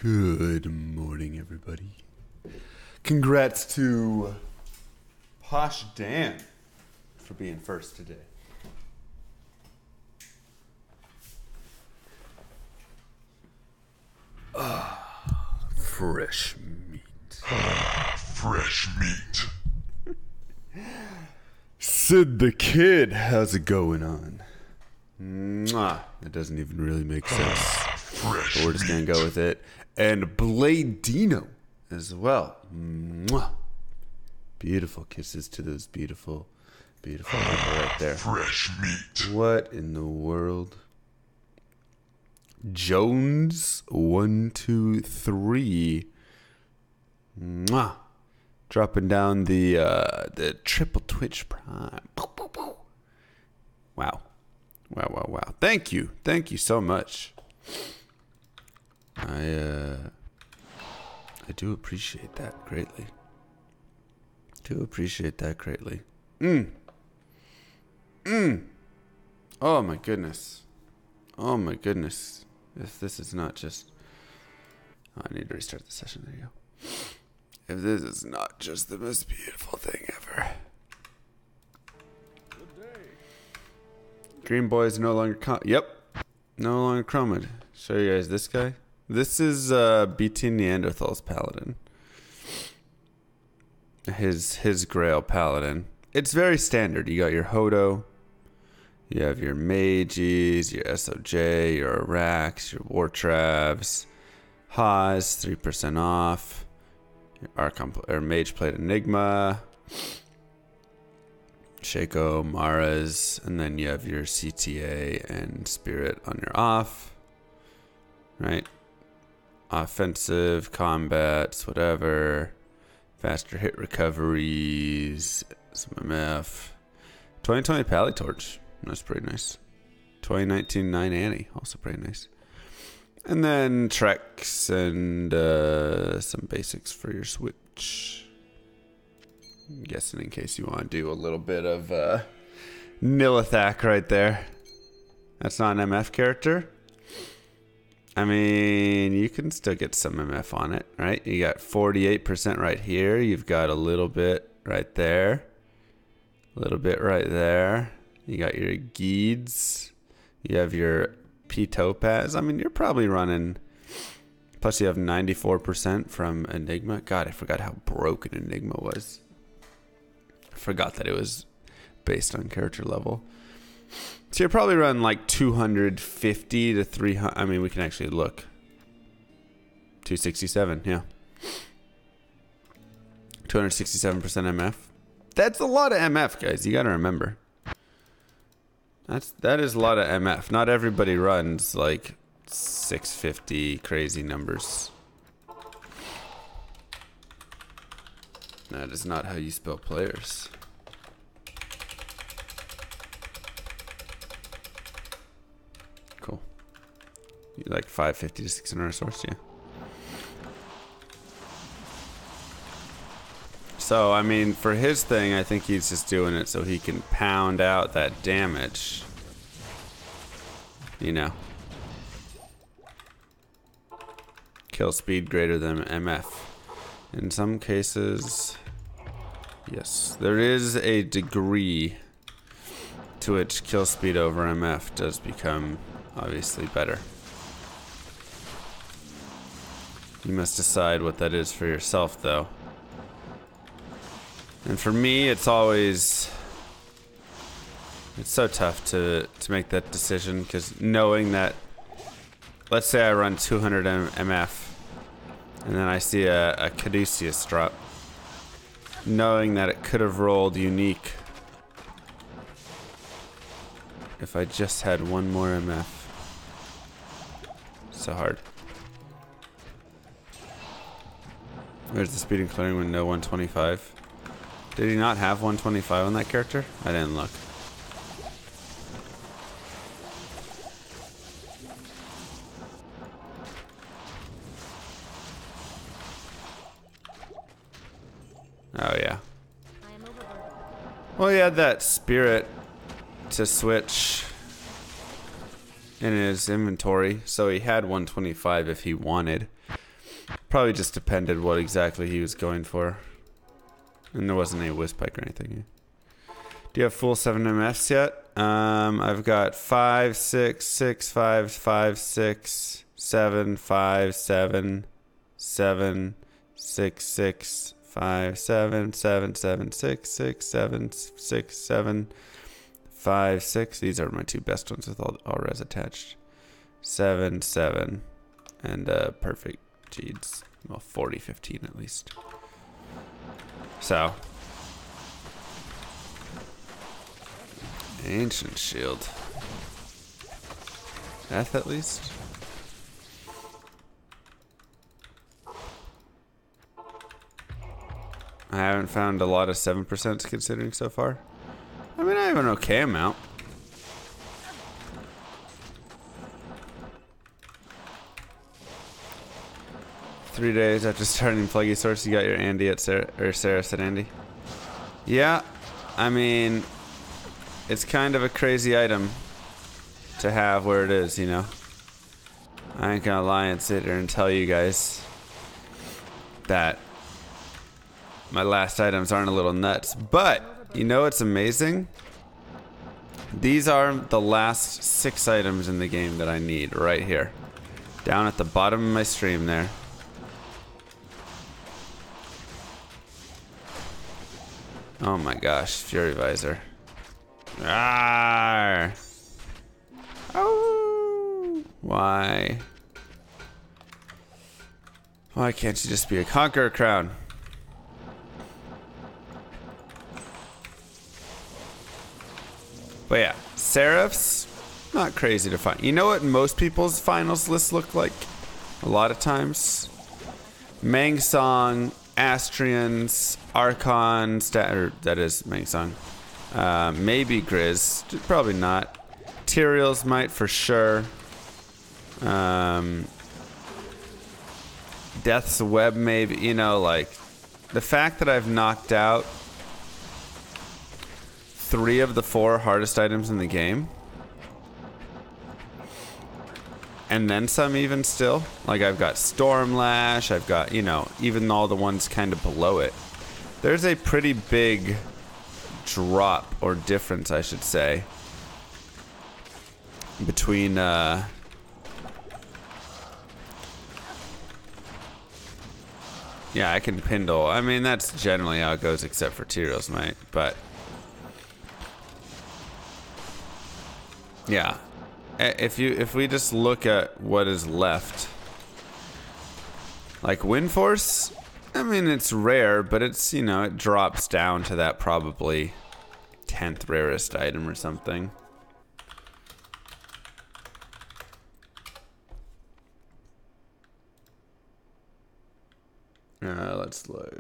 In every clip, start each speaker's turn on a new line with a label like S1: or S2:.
S1: Good morning, everybody. Congrats to Posh Dan for being first today. Fresh meat.
S2: Fresh meat.
S1: Sid the Kid, how's it going on? Mwah. That doesn't even really make sense.
S2: Fresh
S1: But we're just gonna go with it. And Bladino as well. Mwah. Beautiful kisses to those beautiful, beautiful people right there.
S2: Fresh meat.
S1: What in the world? Jones 123. Mwah. Dropping down the triple Twitch Prime. Wow. Wow. Thank you so much. I do appreciate that greatly. Oh my goodness. If this is not just... Oh, I need to restart the session. There you go. If this is not just the most beautiful thing ever. Green Boy is no longer... no longer chromed. Show you guys this guy. This is BT Neanderthal's paladin. His Grail paladin. It's very standard. You got your Hodo. You have your Mages, your SOJ, your Arax, your War Travs, Haas, 3% off, your Archon or Mage Plate Enigma, Shaco, Maras, and then you have your CTA and Spirit on your off, right? Offensive, combats, whatever, faster hit recoveries, some MF, 2020 Pally Torch. That's pretty nice. 2019 9 Annie, also pretty nice. And then Treks and some basics for your Switch. I'm guessing in case you want to do a little bit of Nilithak right there. That's not an MF character. I mean, you can still get some MF on it, right? You got 48% right here. You've got a little bit right there. A little bit right there. You got your Geeds. You have your P Topaz. I mean, you're probably running. Plus, you have 94% from Enigma. God, I forgot how broken Enigma was. I forgot that it was based on character level. So you're probably running like 250 to 300. I mean, we can actually look. 267, yeah. 267% MF. That's a lot of MF, guys. You got to remember. That is a lot of MF. Not everybody runs like 650 crazy numbers. That is not how you spell players. Cool. You like 550 to 600 resource, yeah. So, I mean, for his thing, I think he's just doing it so he can pound out that damage. You know. Kill speed greater than MF. In some cases, yes, there is a degree to which kill speed over MF does become obviously better. You must decide what that is for yourself, though. And for me, it's always... It's so tough to make that decision, because knowing that... Let's say I run 200 MF, and then I see a Caduceus drop. Knowing that it could have rolled unique if I just had one more MF. So hard. Where's the speed and clearing when no 125? Did he not have 125 on that character? I didn't look. Oh, yeah. Well, he had that spirit to switch in his inventory, so he had 125 if he wanted. Probably just depended what exactly he was going for. And there wasn't any whiz pike or anything. Do you have full 7 MFs yet? I've got 5, 6, 6, 5, 5, 6, 7, 5, 7, 7, 6, 6, 5, 7, 7, 7, 6, 6, 7, 6, 7, 5, 6. These are my two best ones with all res attached. 7, 7, and perfect G's. Well, 40, 15 at least. So. Ancient shield. Death at least. I haven't found a lot of 7% considering so far. I mean, I have an okay amount. Three days after starting Plaguey Source, you got your Andy at Sarah said Andy. Yeah, I mean, it's kind of a crazy item to have where it is, you know. I ain't gonna lie and sit here and tell you guys that my last items aren't a little nuts. But, you know what's amazing? These are the last 6 items in the game that I need right here. Down at the bottom of my stream there. Oh my gosh, Fury Visor. Arrgh. Oh, why? Why can't you just be a Conqueror Crown? But yeah, Seraphs, not crazy to find. You know what most people's finals lists look like? A lot of times? Mang Song, Astrians, Archons, that is Mang Song. Maybe Grizz, probably not. Tyraels might for sure. Death's Web maybe, you know, like the fact that I've knocked out 3 of the 4 hardest items in the game. And then some even still. Like I've got Stormlash, I've got, you know, even all the ones kind of below it. There's a pretty big drop, or difference I should say, between yeah, I can Pindle. I mean, that's generally how it goes except for Tyraels, mate. But yeah, if we just look at what is left, like Wind Force, I mean, it's rare, but it's, you know, it drops down to that probably 10th rarest item or something. Let's look.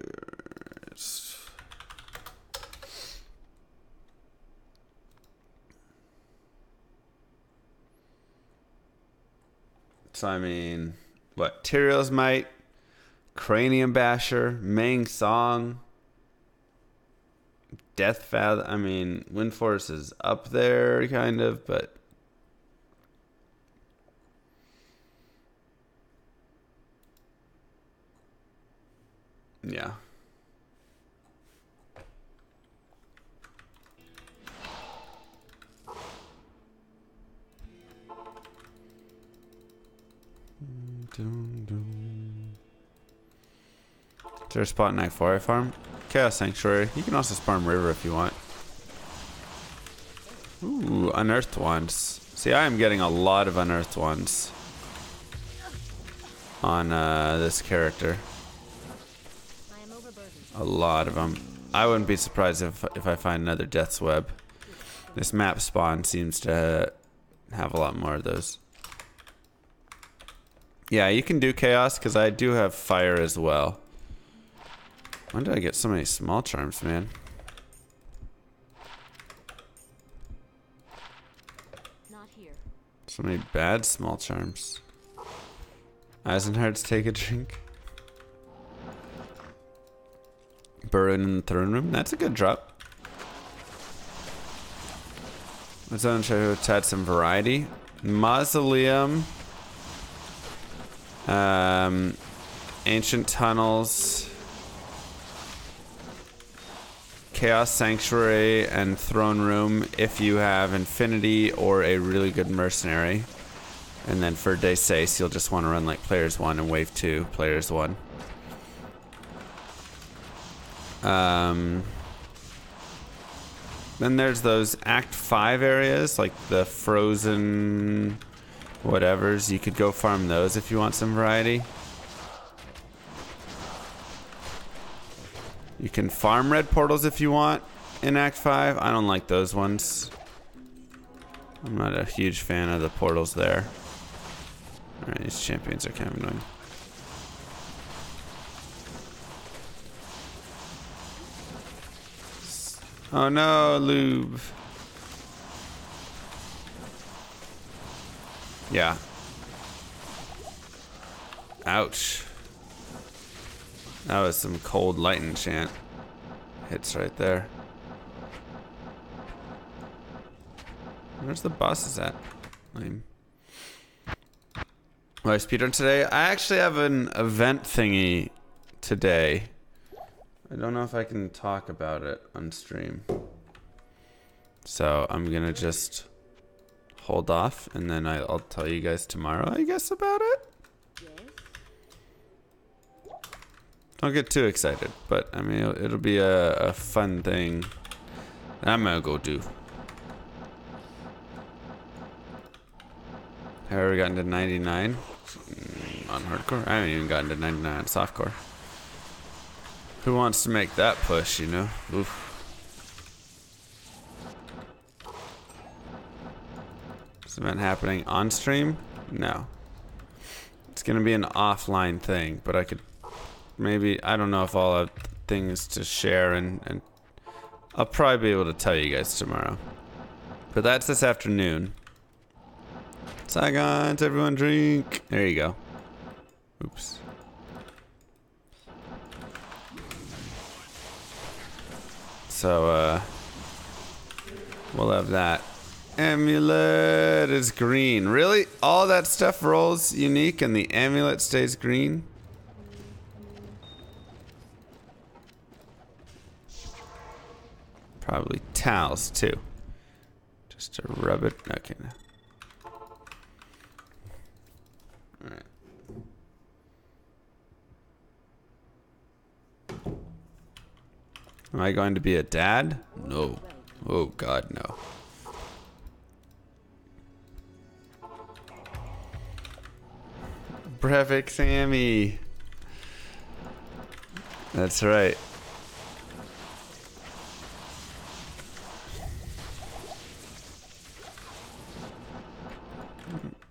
S1: So I mean, what? Tyraels might, Cranium Basher, Mang Song, Death Fathom. I mean, Wind Force is up there, kind of, but yeah. Is there a spot in Act 4 I farm? Chaos Sanctuary. You can also farm River if you want. Ooh, Unearthed ones. See, I am getting a lot of Unearthed ones on this character. A lot of them. I wouldn't be surprised if I find another Death's Web. This map spawn seems to have a lot more of those. Yeah, you can do Chaos because I do have Fire as well. When did I get so many small charms, man? Not here. So many bad small charms. Eisenhart's take a drink. Burn in the throne room. That's a good drop. Let's show to add some variety. Mausoleum. Ancient Tunnels, Chaos Sanctuary, and Throne Room if you have Infinity or a really good Mercenary. And then for Day 6, you'll just want to run like Players 1 and Wave 2, Players 1. Then there's those Act 5 areas, like the frozen whatevers. You could go farm those if you want some variety. You can farm red portals if you want in Act 5. I don't like those ones. I'm not a huge fan of the portals there. Alright, these champions are kind of annoying. Oh no, lube. Yeah. Ouch. That was some cold light enchant hits right there. Where's the bosses at? Lame. Well, I speedrun today. I actually have an event thingy today. I don't know if I can talk about it on stream. So I'm gonna just hold off and then I'll tell you guys tomorrow, I guess, about it. Don't get too excited, but I mean, it'll be a fun thing that I'm gonna go do. Have I ever gotten to 99 on hardcore? I haven't even gotten to 99 on softcore. Who wants to make that push, you know? Oof. Is event happening on stream? No. It's gonna be an offline thing, but I could maybe, I don't know if I'll have things to share and I'll probably be able to tell you guys tomorrow. But that's this afternoon. Saigons, everyone drink. There you go. Oops. So, we'll have that. Amulet is green. Really? All that stuff rolls unique and the amulet stays green? Probably towels, too. Just to rub it. Okay, now. Alright. Am I going to be a dad? No. Oh, God, no. Brevik Sammy. That's right.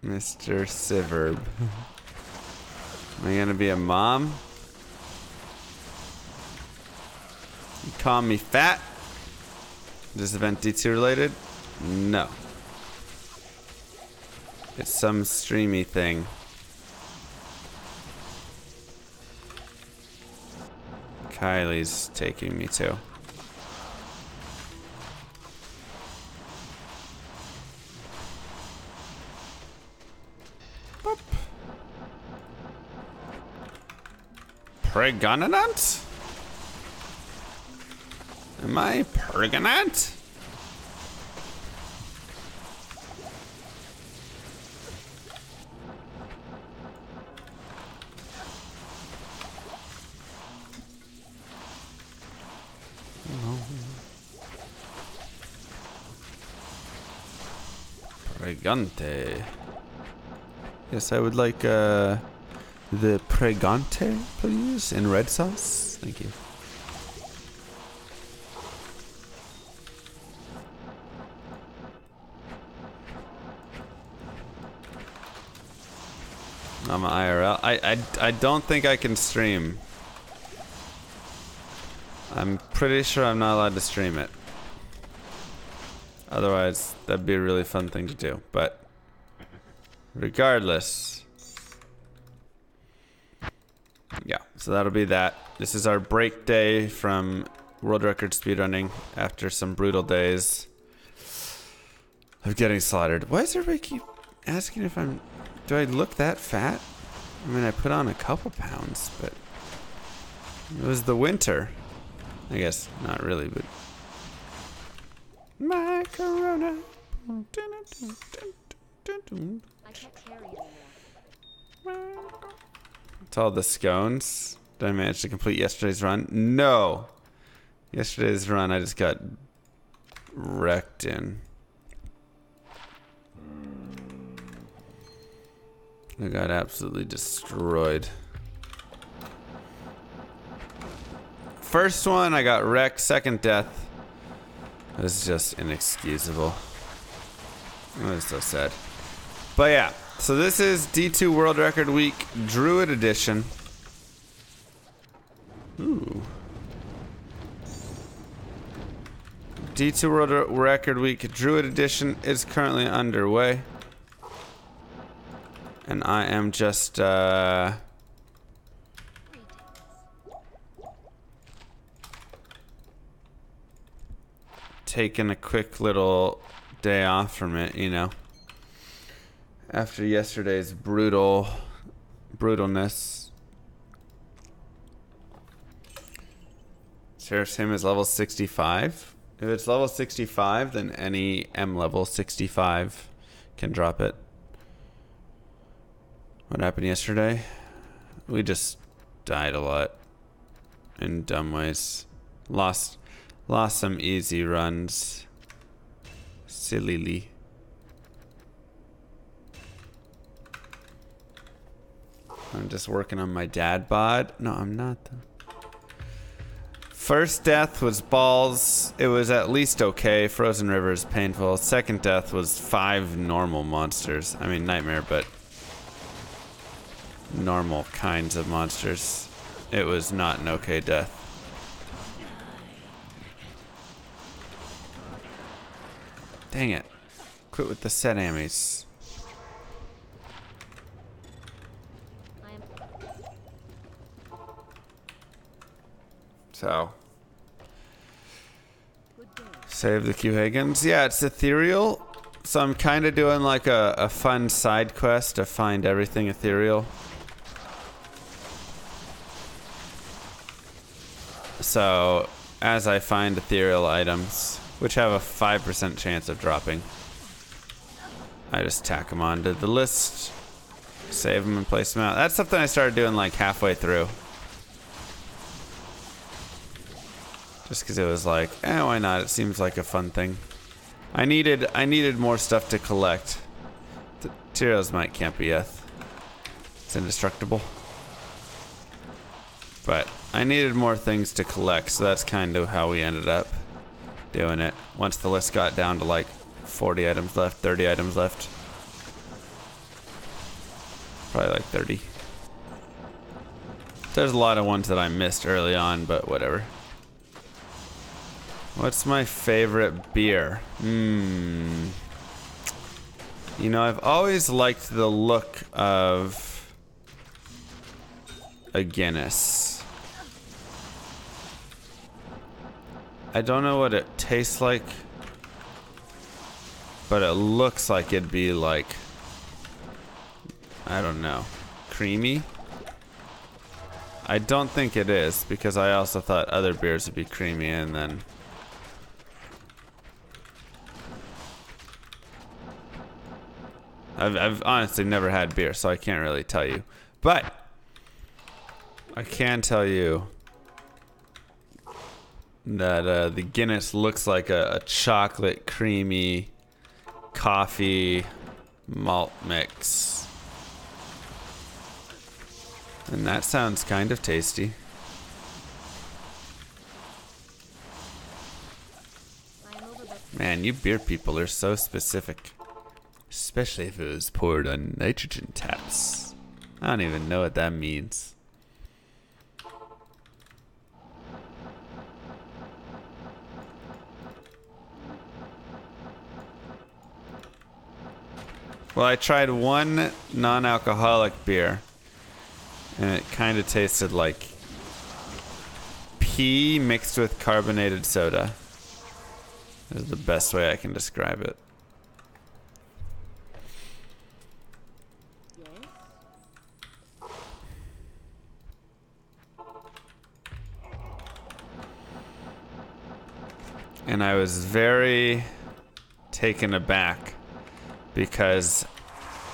S1: Mr. Siverb. Am I gonna be a mom? You call me fat? Is this event DT related? No. It's some streamy thing. Kylie's taking me to. Boop. Pregnant? Am I pregnant? Pregante. Yes, I would like the pregante, please, in red sauce. Thank you. I'm IRL. I don't think I can stream. I'm pretty sure I'm not allowed to stream it. Otherwise, that'd be a really fun thing to do. But regardless, yeah. So that'll be that. This is our break day from world record speedrunning after some brutal days of getting slaughtered. Why does everybody keep asking if I'm... Do I look that fat? I mean, I put on a couple pounds, but it was the winter. I guess not really, but my corona.
S3: I can't carry anymore.
S1: It's all the scones. Did I manage to complete yesterday's run? No. Yesterday's run, I just got wrecked in. I got absolutely destroyed. First one, I got wrecked. Second death. It was just inexcusable. It was so sad. But yeah, so this is D2 World Record Week, Druid Edition. Ooh. D2 World Record Week, Druid Edition is currently underway. And I am just, taking a quick little day off from it, you know. After yesterday's brutalness. Sheriff's Hymn is level 65. If it's level 65, then any M level 65 can drop it. What happened yesterday? We just died a lot in dumb ways. Lost some easy runs. Sillily. I'm just working on my dad bod. No, I'm not though. First death was balls. It was at least okay. Frozen River is painful. Second death was 5 normal monsters. I mean nightmare, but normal kinds of monsters. It was not an okay death. Dang it. Quit with the set ammies. So. Save the Q-Hagans. Yeah, it's ethereal. So I'm kind of doing like a fun side quest to find everything ethereal. So, as I find ethereal items, which have a 5% chance of dropping, I just tack them onto the list, save them and place them out. That's something I started doing like halfway through. Just because it was like, why not? It seems like a fun thing. I needed more stuff to collect. The Tyros might camp Eth. It's indestructible. But I needed more things to collect, so that's kind of how we ended up doing it. Once the list got down to like 40 items left, 30 items left. Probably like 30. There's a lot of ones that I missed early on, but whatever. What's my favorite beer? You know, I've always liked the look of a Guinness. I don't know what it tastes like, but it looks like it'd be like, I don't know, creamy? I don't think it is, because I also thought other beers would be creamy, and then I've honestly never had beer, so I can't really tell you. But I can tell you that the Guinness looks like a chocolate creamy coffee malt mix. And that sounds kind of tasty. Man, you beer people are so specific. Especially if it was poured on nitrogen taps. I don't even know what that means. Well, I tried one non-alcoholic beer, and it kind of tasted like pee mixed with carbonated soda. Is the best way I can describe it. and I was very taken aback because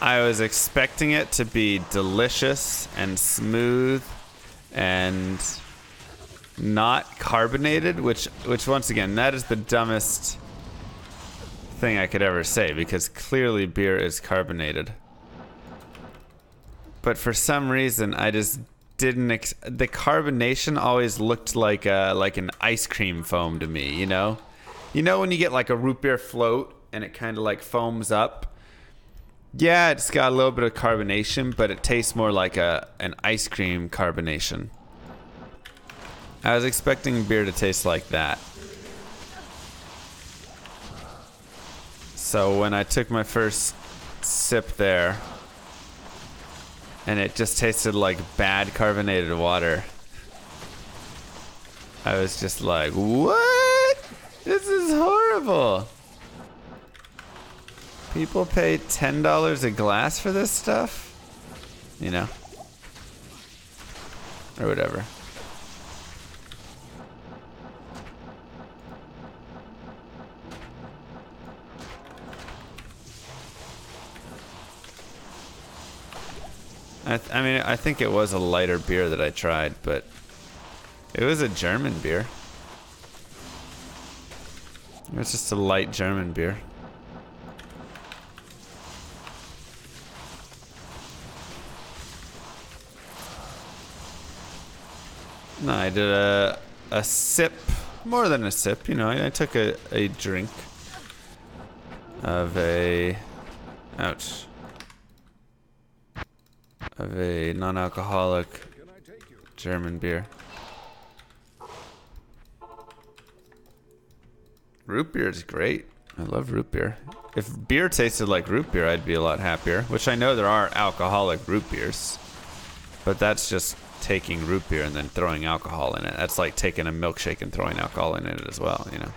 S1: I was expecting it to be delicious and smooth and not carbonated, which once again, that is the dumbest thing I could ever say, because clearly beer is carbonated. But for some reason, I just didn't. The carbonation always looked like an ice cream foam to me. You know when you get like a root beer float and it kind of like foams up. Yeah, it's got a little bit of carbonation, but it tastes more like an ice cream carbonation. I was expecting beer to taste like that. So when I took my first sip there, and it just tasted like bad carbonated water, I was just like, what? This is horrible. People pay $10 a glass for this stuff? You know? Or whatever. I mean, I think it was a lighter beer that I tried, but it was a German beer. It was just a light German beer. No, I did a sip, more than a sip, you know, I took a drink of a, ouch, of a non-alcoholic German beer. Root beer is great. I love root beer. If beer tasted like root beer, I'd be a lot happier, which I know there are alcoholic root beers, but that's just taking root beer and then throwing alcohol in it. That's like taking a milkshake and throwing alcohol in it as well, you know.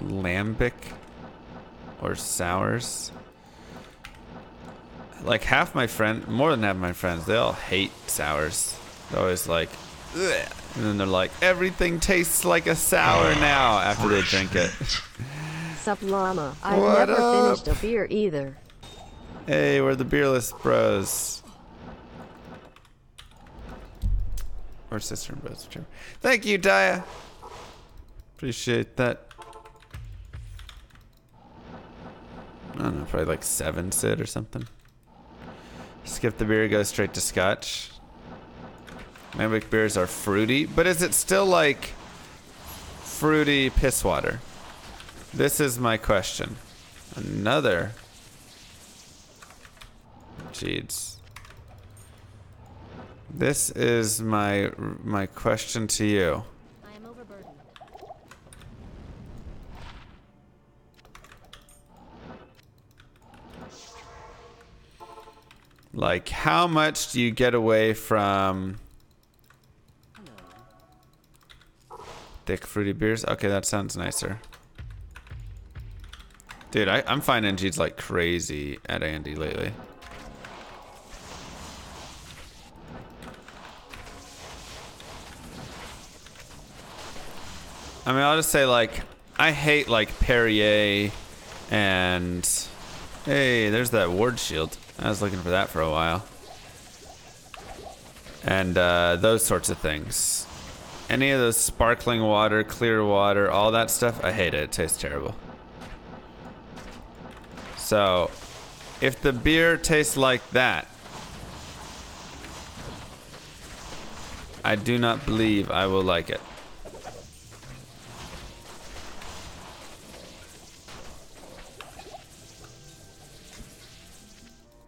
S1: Lambic or sours. Like half my friend, more than half my friends, they all hate sours. They're always like, ugh. And then they're like, everything tastes like a sour now after they drink it.
S3: Sup llama. I've
S1: What
S3: never
S1: up?
S3: finished a beer either.
S1: Hey, we're the beerless bros. Or sister and bros, whichever. Thank you, Daya. Appreciate that. I don't know, probably like 7 Sid or something. Skip the beer, go straight to scotch. Lambic beers are fruity, but is it still like fruity piss water? This is my question. Another. Jeez. This is my question to you.
S3: I am overburdened.
S1: Like, how much do you get away from thick fruity beers? Okay, that sounds nicer. Dude, I'm finding G's like crazy at Andy lately. I mean, I'll just say, like, I hate, like, Perrier and... Hey, there's that ward shield. I was looking for that for a while. And those sorts of things. Any of those sparkling water, clear water, all that stuff, I hate it. It tastes terrible. So, if the beer tastes like that, I do not believe I will like it.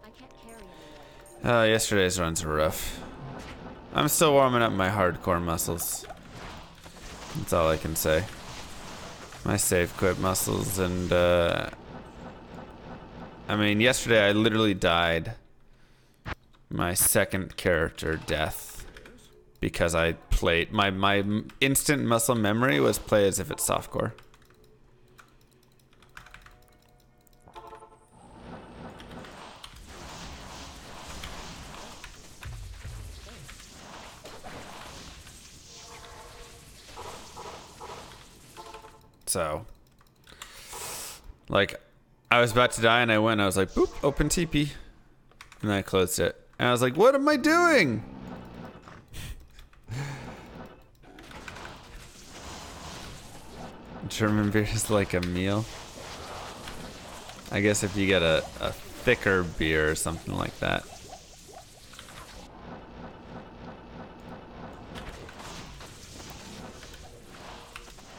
S3: I can't carry anymore.
S1: Yesterday's runs were rough. I'm still warming up my hardcore muscles. That's all I can say. My save quit muscles, and I mean, yesterday I literally died my second character death because I played my instant muscle memory was play as if it's softcore. So, like, I was about to die and I went. I was like, boop, open TP. And then I closed it. And I was like, what am I doing? German beer is like a meal. I guess if you get a thicker beer or something like that.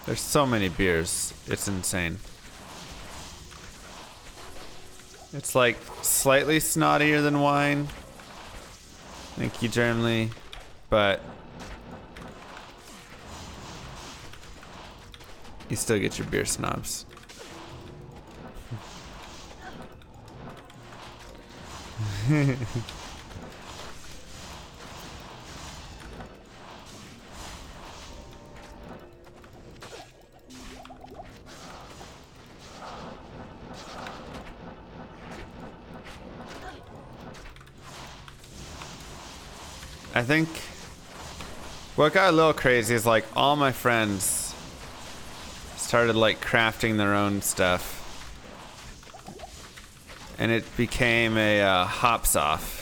S1: There's so many beers. It's insane. It's like slightly snottier than wine. Thank you, Germany. But you still get your beer snobs. I think what got a little crazy is like all my friends started like crafting their own stuff, and it became a hops off.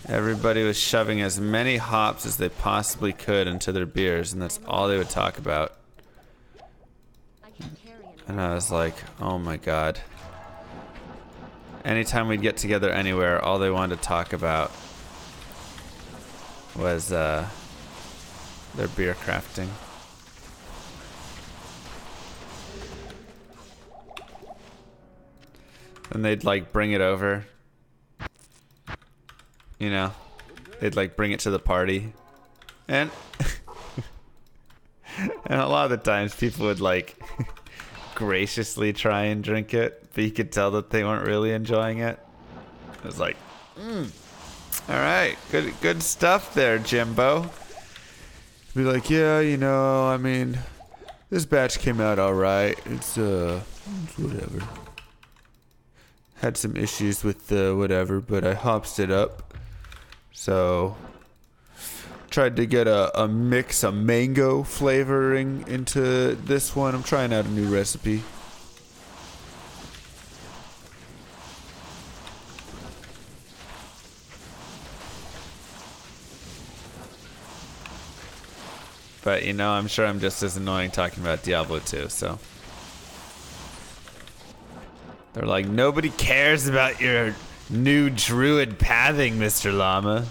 S1: Everybody was shoving as many hops as they possibly could into their beers, and that's all they would talk about. And I was like, oh my god. Anytime we'd get together anywhere, all they wanted to talk about was their beer crafting. And they'd like bring it over. You know, they'd like bring it to the party. And and a lot of the times people would like graciously try and drink it, but you could tell that they weren't really enjoying it. It was like, all right, good stuff there, Jimbo. Be like, yeah, you know, I mean, this batch came out all right. It's whatever. Had some issues with the whatever, but I hopped it up. So tried to get a mix of mango flavoring into this one. I'm trying out a new recipe. But, you know, I'm sure I'm just as annoying talking about Diablo 2, so. They're like, nobody cares about your new druid pathing, Mr. Llama.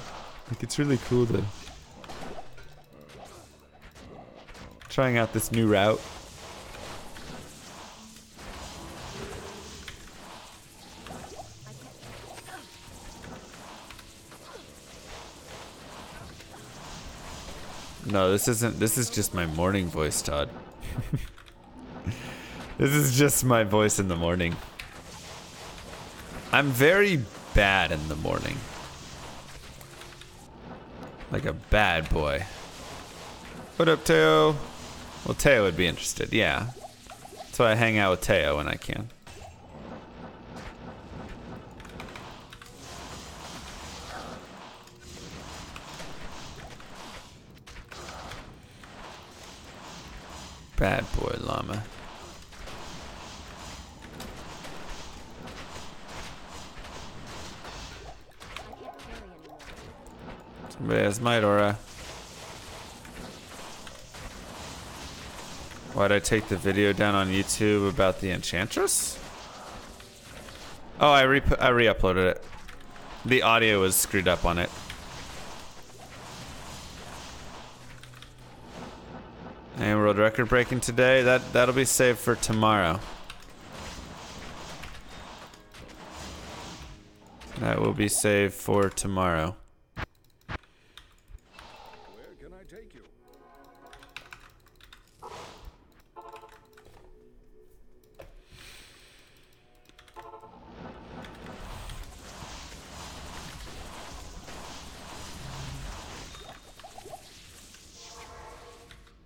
S1: Like, it's really cool, though. Trying out this new route. No, this isn't. This is just my morning voice, Todd. This is just my voice in the morning. I'm very bad in the morning. Like a bad boy. What up, Teo? Well, Teo would be interested, yeah. That's why I hang out with Teo when I can. Bad boy llama. Somebody has my aura. Why'd I take the video down on YouTube about the Enchantress? Oh, I re-uploaded it. The audio was screwed up on it. And world record breaking today. That'll be saved for tomorrow. That will be saved for tomorrow.
S4: Where can I take you?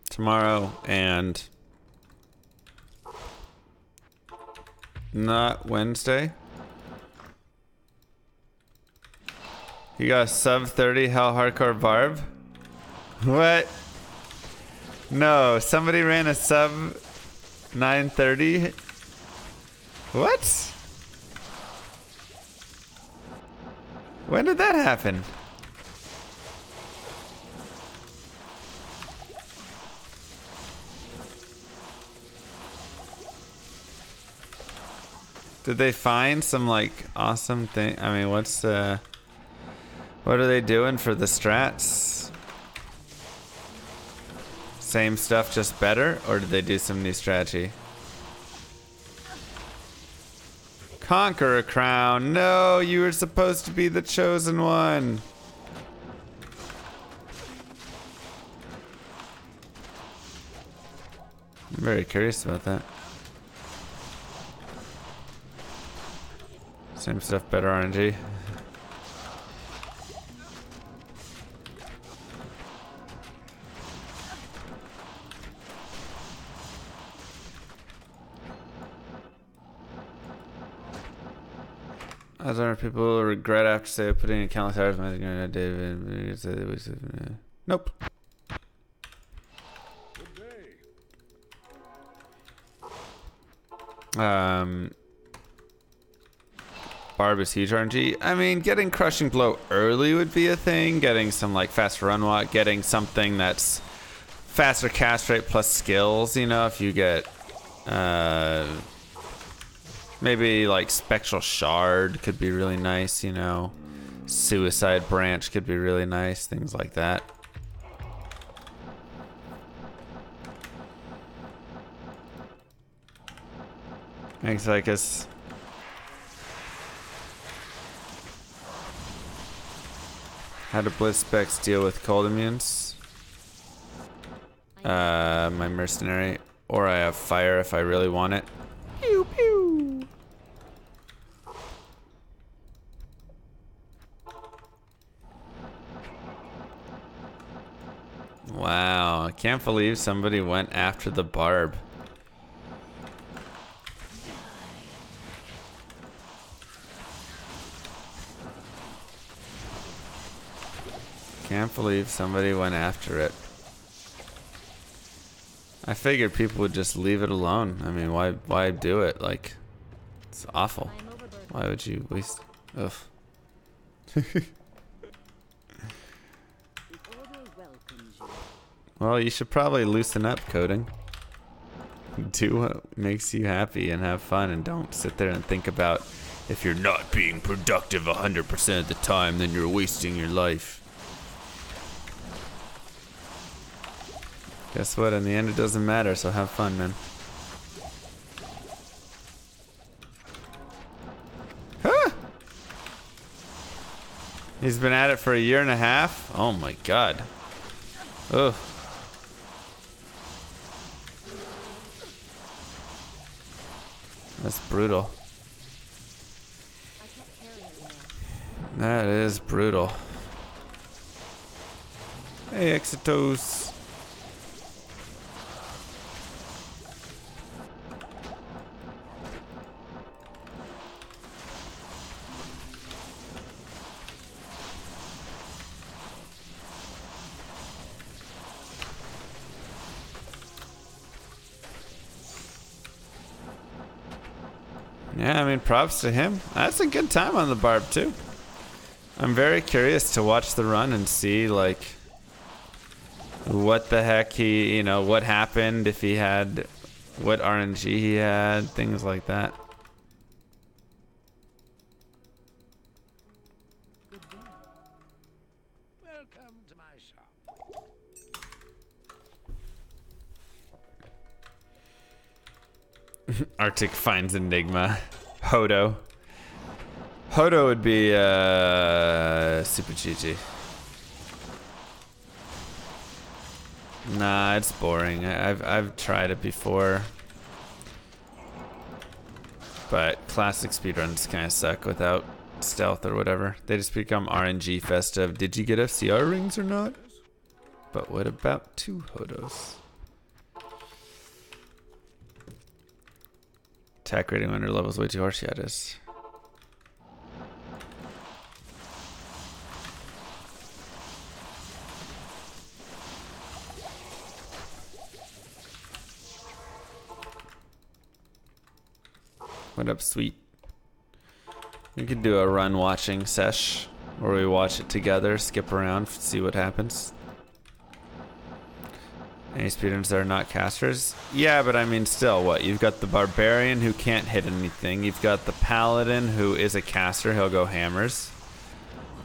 S1: Tomorrow and not Wednesday. You got a sub 30 Hell Hardcore Barb? What? No, somebody ran a sub 9:30. What? When did that happen? Did they find some like awesome thing? I mean, what are they doing for the strats? Same stuff, just better? Or did they do some new strategy? Conquer a crown. No, you were supposed to be the chosen one. I'm very curious about that. Same stuff, better RNG. As are people regret after say putting in countless hours. David. Nope. Barb is huge RNG. I mean, getting crushing blow early would be a thing. Getting some like faster run walk. Getting something that's faster cast rate plus skills. You know, if you get maybe like spectral shard could be really nice. You know, suicide branch could be really nice. Things like that. Thanks, Lycus. How do blitz specs deal with cold immunes? My mercenary. Or I have fire if I really want it. Pew pew. Wow, I can't believe somebody went after the barb. Can't believe somebody went after it. I figured people would just leave it alone. I mean, why do it? Like, it's awful. Why would you waste? Ugh. Well, you should probably loosen up, coding. Do what makes you happy and have fun, and don't sit there and think about if you're not being productive 100% of the time, then you're wasting your life. Guess what? In the end, it doesn't matter, so have fun, man. Ah! He's been at it for 1.5 years? Oh my god. Ugh. That's brutal. That is brutal. Hey, Exitos. Yeah, I mean, props to him. That's a good time on the barb, too. I'm very curious to watch the run and see, like, what the heck he, you know, what happened, if he had, what RNG he had, things like that.
S4: Welcome to my shop.
S1: Arctic finds Enigma. Hodo. Hodo would be super GG. Nah, it's boring. I've tried it before. But classic speedruns kind of suck without stealth or whatever. They just become RNG festive. Did you get FCR rings or not? But what about 2 Hodos? Attack rating under levels way too harsh. Yeah, it is. What up, sweet? We could do a run watching sesh where we watch it together, skip around, see what happens. Any speedrunners that are not casters? Yeah, but I mean, still, what? You've got the barbarian who can't hit anything. You've got the paladin who is a caster. He'll go hammers.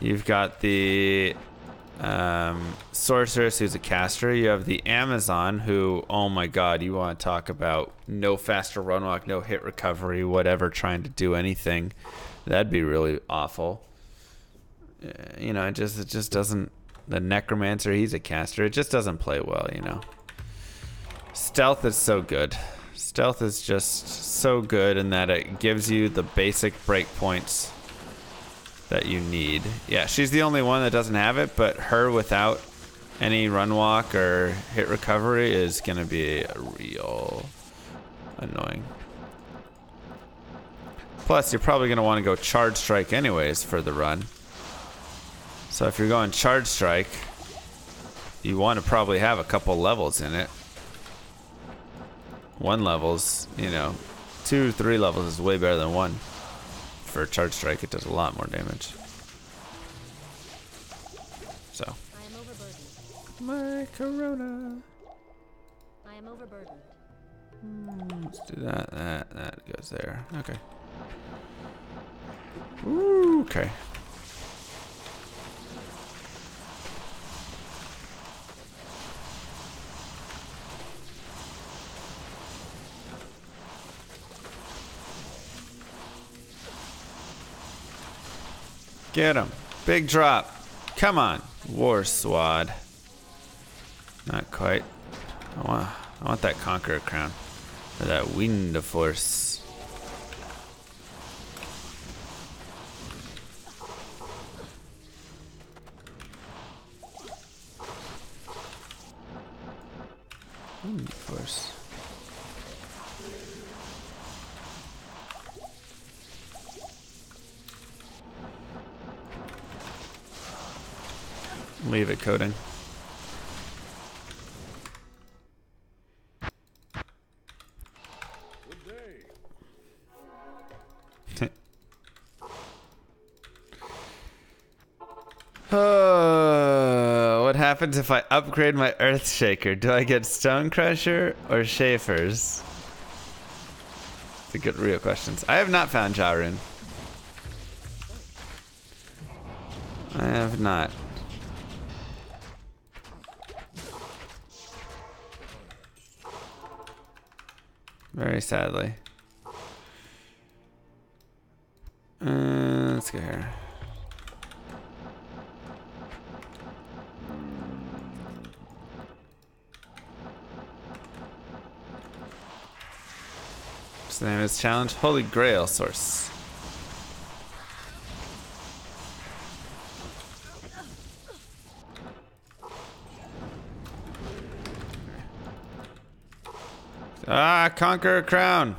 S1: You've got the sorceress who's a caster. You have the Amazon who, oh my god, you want to talk about no faster run walk, no hit recovery, whatever, trying to do anything. That'd be really awful. You know, it just doesn't. The necromancer, he's a caster. It just doesn't play well, you know. Stealth is so good. Stealth is just so good in that it gives you the basic breakpoints that you need. Yeah, she's the only one that doesn't have it, but her without any run walk or hit recovery is gonna be real annoying. Plus, you're probably gonna want to go charge strike anyways for the run. So if you're going charge strike, you want to probably have a couple levels in it. 1 level's, you know, 2, 3 levels is way better than 1. For charge strike, it does a lot more damage. So.
S3: I am overburdened.
S1: My corona.
S3: I am overburdened.
S1: Let's do that. That goes there. Okay. Ooh, okay. Get him. Big drop. Come on. War Swad. Not quite. I want that Conqueror crown. Or that Wind of Force. Wind of Force. Leave it coding. What happens if I upgrade my Earth Shaker? Do I get Stone Crusher or Schaefer's? It's a good real questions. I have not found Jarun. I have not. Very sadly. Let's go here. What's the name of this challenge? Holy Grail Source. Conquer a crown.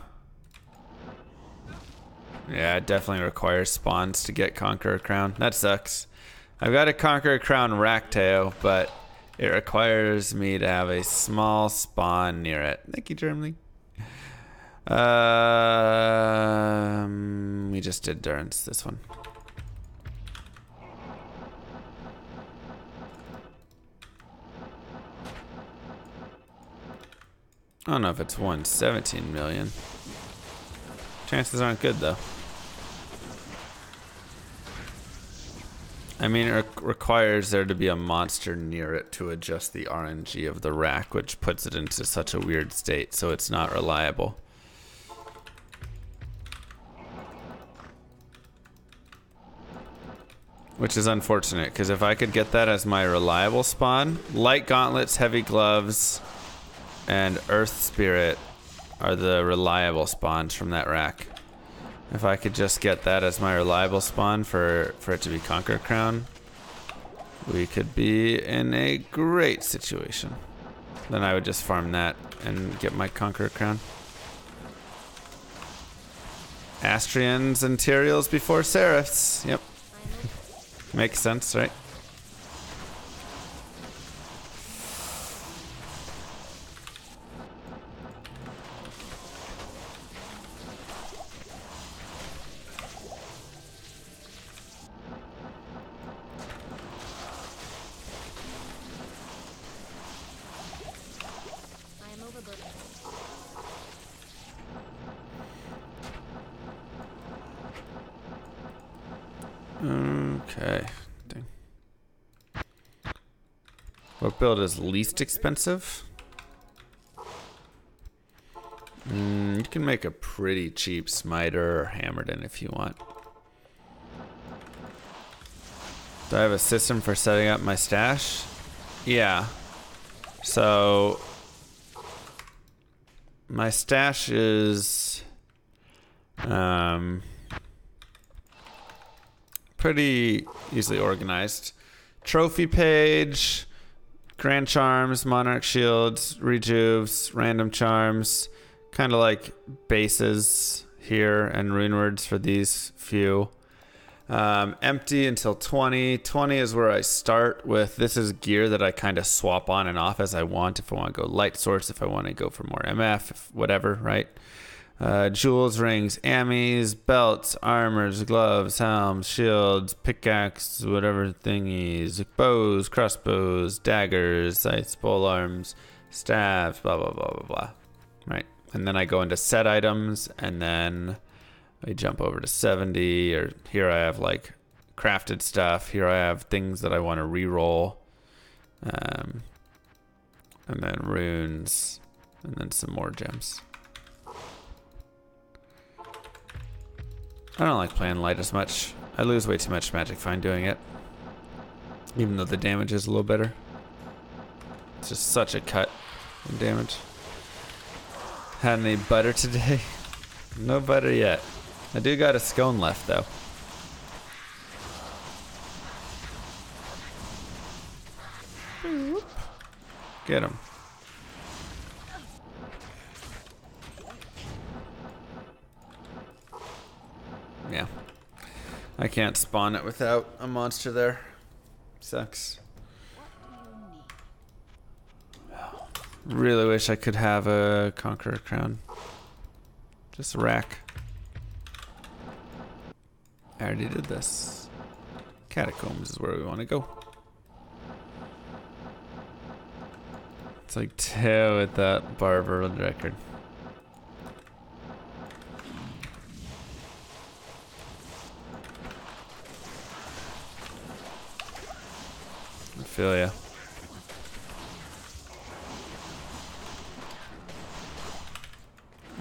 S1: Yeah, it definitely requires spawns to get Conquer a crown. That sucks. I've got a Conquer a crown Ractail, but it requires me to have a small spawn near it. Thank you, Germany. We just did Durance, this one. I don't know if it's 117 million. Chances aren't good though. I mean, it requires there to be a monster near it to adjust the RNG of the rack, which puts it into such a weird state, so it's not reliable. Which is unfortunate, because if I could get that as my reliable spawn, light gauntlets, heavy gloves, and Earth Spirit are the reliable spawns from that rack. If I could just get that as my reliable spawn for it to be Conquer Crown, we could be in a great situation. Then I would just farm that and get my Conquer Crown. Astrians and Tyraels before Seraphs. Yep. Makes sense, right? Okay. Dang. What build is least expensive? You can make a pretty cheap smiter or hammerden if you want. Do I have a system for setting up my stash? Yeah. So my stash is pretty easily organized. Trophy page, grand charms, monarch shields, rejuves, random charms, kind of like bases here and rune words for these few. Empty until 20. 20 is where I start with. This is gear that I kind of swap on and off as I want. If I want to go light source, if I want to go for more MF, whatever, right? Jewels, rings, ammies, belts, armors, gloves, helms, shields, pickaxe, whatever thingies, bows, crossbows, daggers, scythes, pole arms, staves, blah, blah, blah, blah, blah. Right? And then I go into set items, and then I jump over to 70, or here I have like crafted stuff. Here I have things that I want to reroll. And then runes, and then some more gems. I don't like playing light as much. I lose way too much magic fine doing it. Even though the damage is a little better. It's just such a cut in damage. Had any butter today? No butter yet. I do got a scone left though. Get him. Yeah. I can't spawn it without a monster there. Sucks. Really wish I could have a Conqueror crown. Just a rack. I already did this. Catacombs is where we want to go. It's like 2 with that barber record. I feel ya.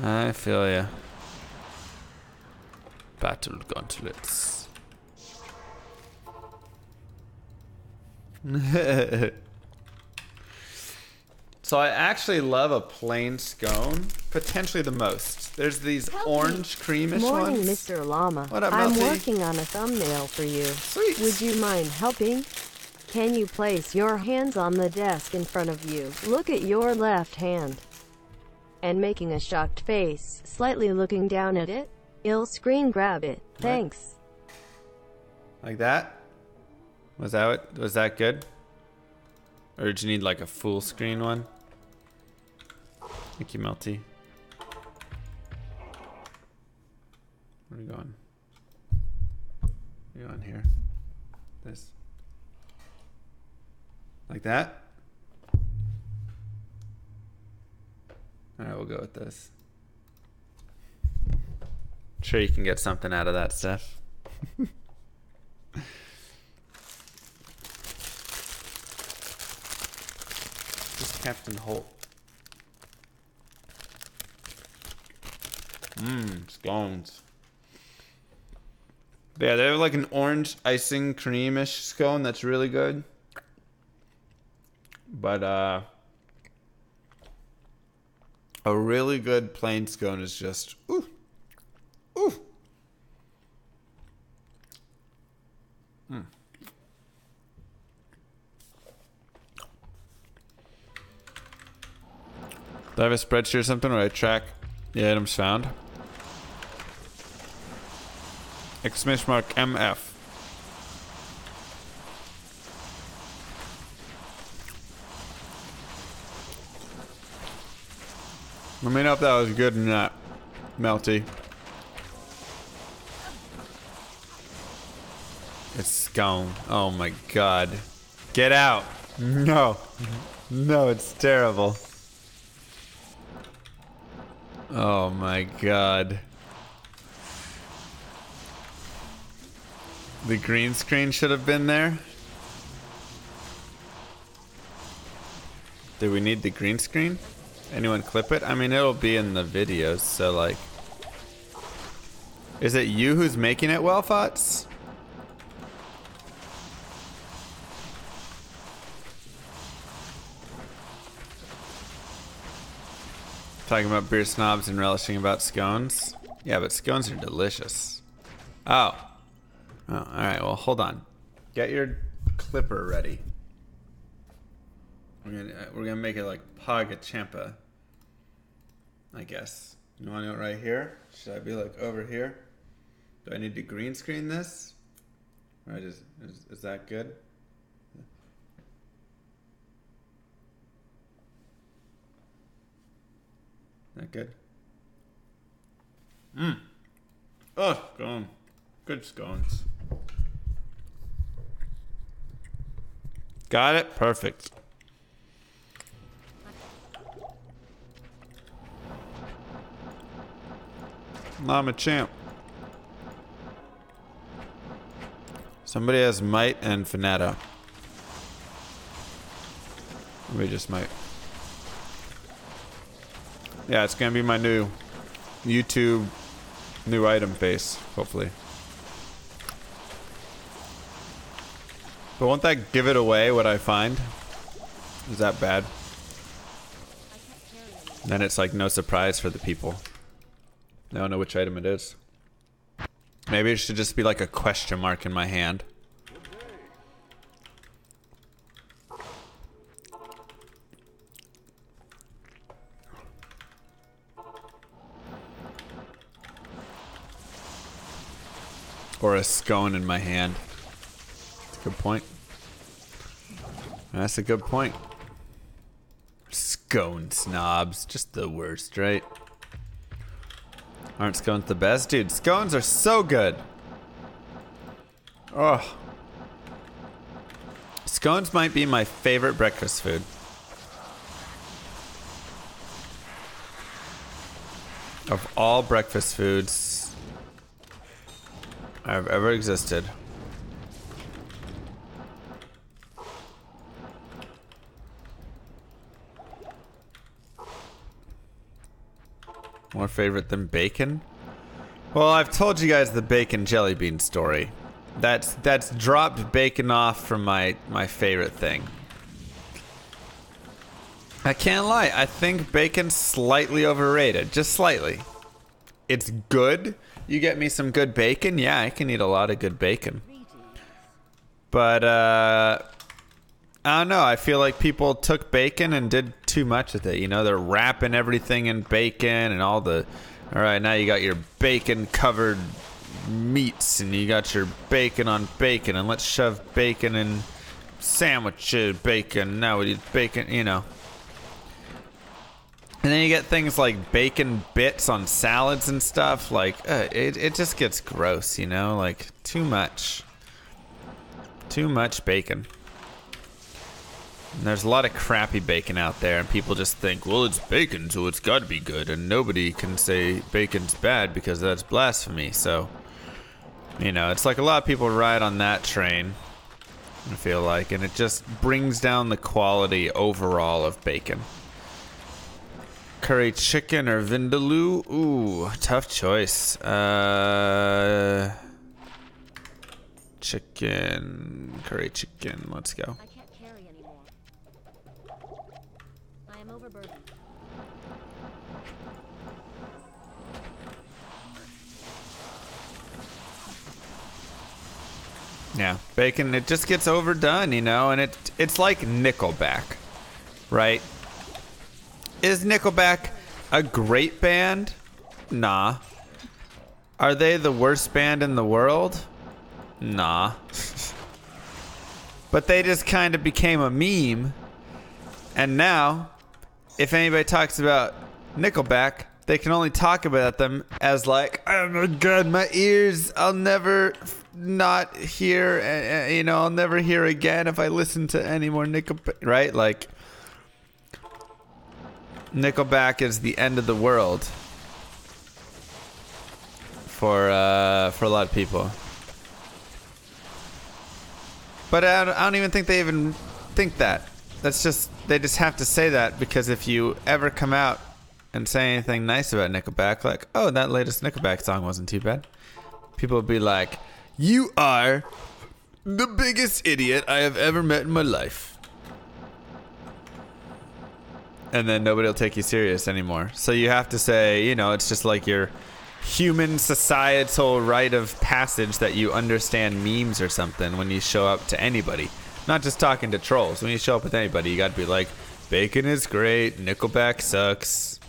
S1: I feel ya. Battle gauntlets. So I actually love a plain scone, potentially the most. There's these orange creamish
S5: Morning,
S1: ones.
S5: Mr. Llama.
S1: What up,
S5: I'm
S1: Melty?
S5: working on a thumbnail for you.
S1: Sweet.
S5: Would you mind helping? Can you place your hands on the desk in front of you? Look at your left hand. And making a shocked face, slightly looking down at it. I'll screen grab it. Thanks.
S1: Like that? Was that good? Or did you need like a full screen one? Thank you, Melty. Where are you going? You on here? This. Like that? Alright, we'll go with this. Sure you can get something out of that stuff. Just Captain Holt. Scones. Yeah, they have like an orange icing creamish scone that's really good. But a really good plain scone is just ooh. Ooh. Do I have a spreadsheet or something where I track the items found? Exclamation mark MF. Let me know if that was good or not, Melty. It's scone. Oh my god. Get out. No. No, it's terrible. Oh my god. The green screen should have been there. Do we need the green screen? Anyone clip it? I mean, it'll be in the videos, so like... Is it you who's making it, Wellfots? Talking about beer snobs and relishing about scones? Yeah, but scones are delicious. Oh. Oh, alright, well, hold on. Get your clipper ready. We're gonna make it like Pagachampa, I guess. You want it right here? Should I be like over here? Do I need to green screen this? Or is that good? That good? Oh, scone. Good scones. Got it? Perfect. I'm a champ. Somebody has Might and Finetto. Maybe just Might. Yeah, it's gonna be my new YouTube new item face, hopefully. But won't that give it away what I find? Is that bad? Then it's like no surprise for the people. They don't know which item it is. Maybe it should just be like a question mark in my hand. Or a scone in my hand. That's a good point. That's a good point. Scone snobs. Just the worst, right? Aren't scones the best? Dude, scones are so good. Oh. Scones might be my favorite breakfast food. Of all breakfast foods I've ever existed. More favorite than bacon? Well, I've told you guys the bacon jelly bean story. That's dropped bacon off from my favorite thing. I can't lie, I think bacon's slightly overrated, just slightly. It's good. You get me some good bacon, yeah, I can eat a lot of good bacon. But I don't know, I feel like people took bacon and did too much with it. You know, they're wrapping everything in bacon and all the... Alright, now you got your bacon covered meats and you got your bacon on bacon and let's shove bacon in sandwiches, bacon, now we eat bacon, you know. And then you get things like bacon bits on salads and stuff, like, it just gets gross, you know, like, too much. Too much bacon. And there's a lot of crappy bacon out there, and people just think, well, it's bacon, so it's got to be good, and nobody can say bacon's bad because that's blasphemy. So, you know, it's like a lot of people ride on that train, I feel like, and it just brings down the quality overall of bacon. Curry chicken or vindaloo? Ooh, tough choice. Chicken, curry chicken, let's go.
S3: Overburdened.
S1: Yeah, bacon, it just gets overdone, you know, and it's like Nickelback, right? Is Nickelback a great band? Nah. Are they the worst band in the world? Nah. But they just kind of became a meme, and now... If anybody talks about Nickelback, they can only talk about them as like, oh my god, my ears, I'll never not hear, you know, I'll never hear again if I listen to any more Nickelback, right? Like, Nickelback is the end of the world for a lot of people. But I don't even think they even think that. That's just, they just have to say that because if you ever come out and say anything nice about Nickelback, like, oh, that latest Nickelback song wasn't too bad, people will be like, you are the biggest idiot I have ever met in my life. And then nobody will take you serious anymore. So you have to say, you know, it's just like your human societal rite of passage that you understand memes or something when you show up to anybody. Not just talking to trolls. When you show up with anybody, you got to be like, bacon is great, Nickelback sucks.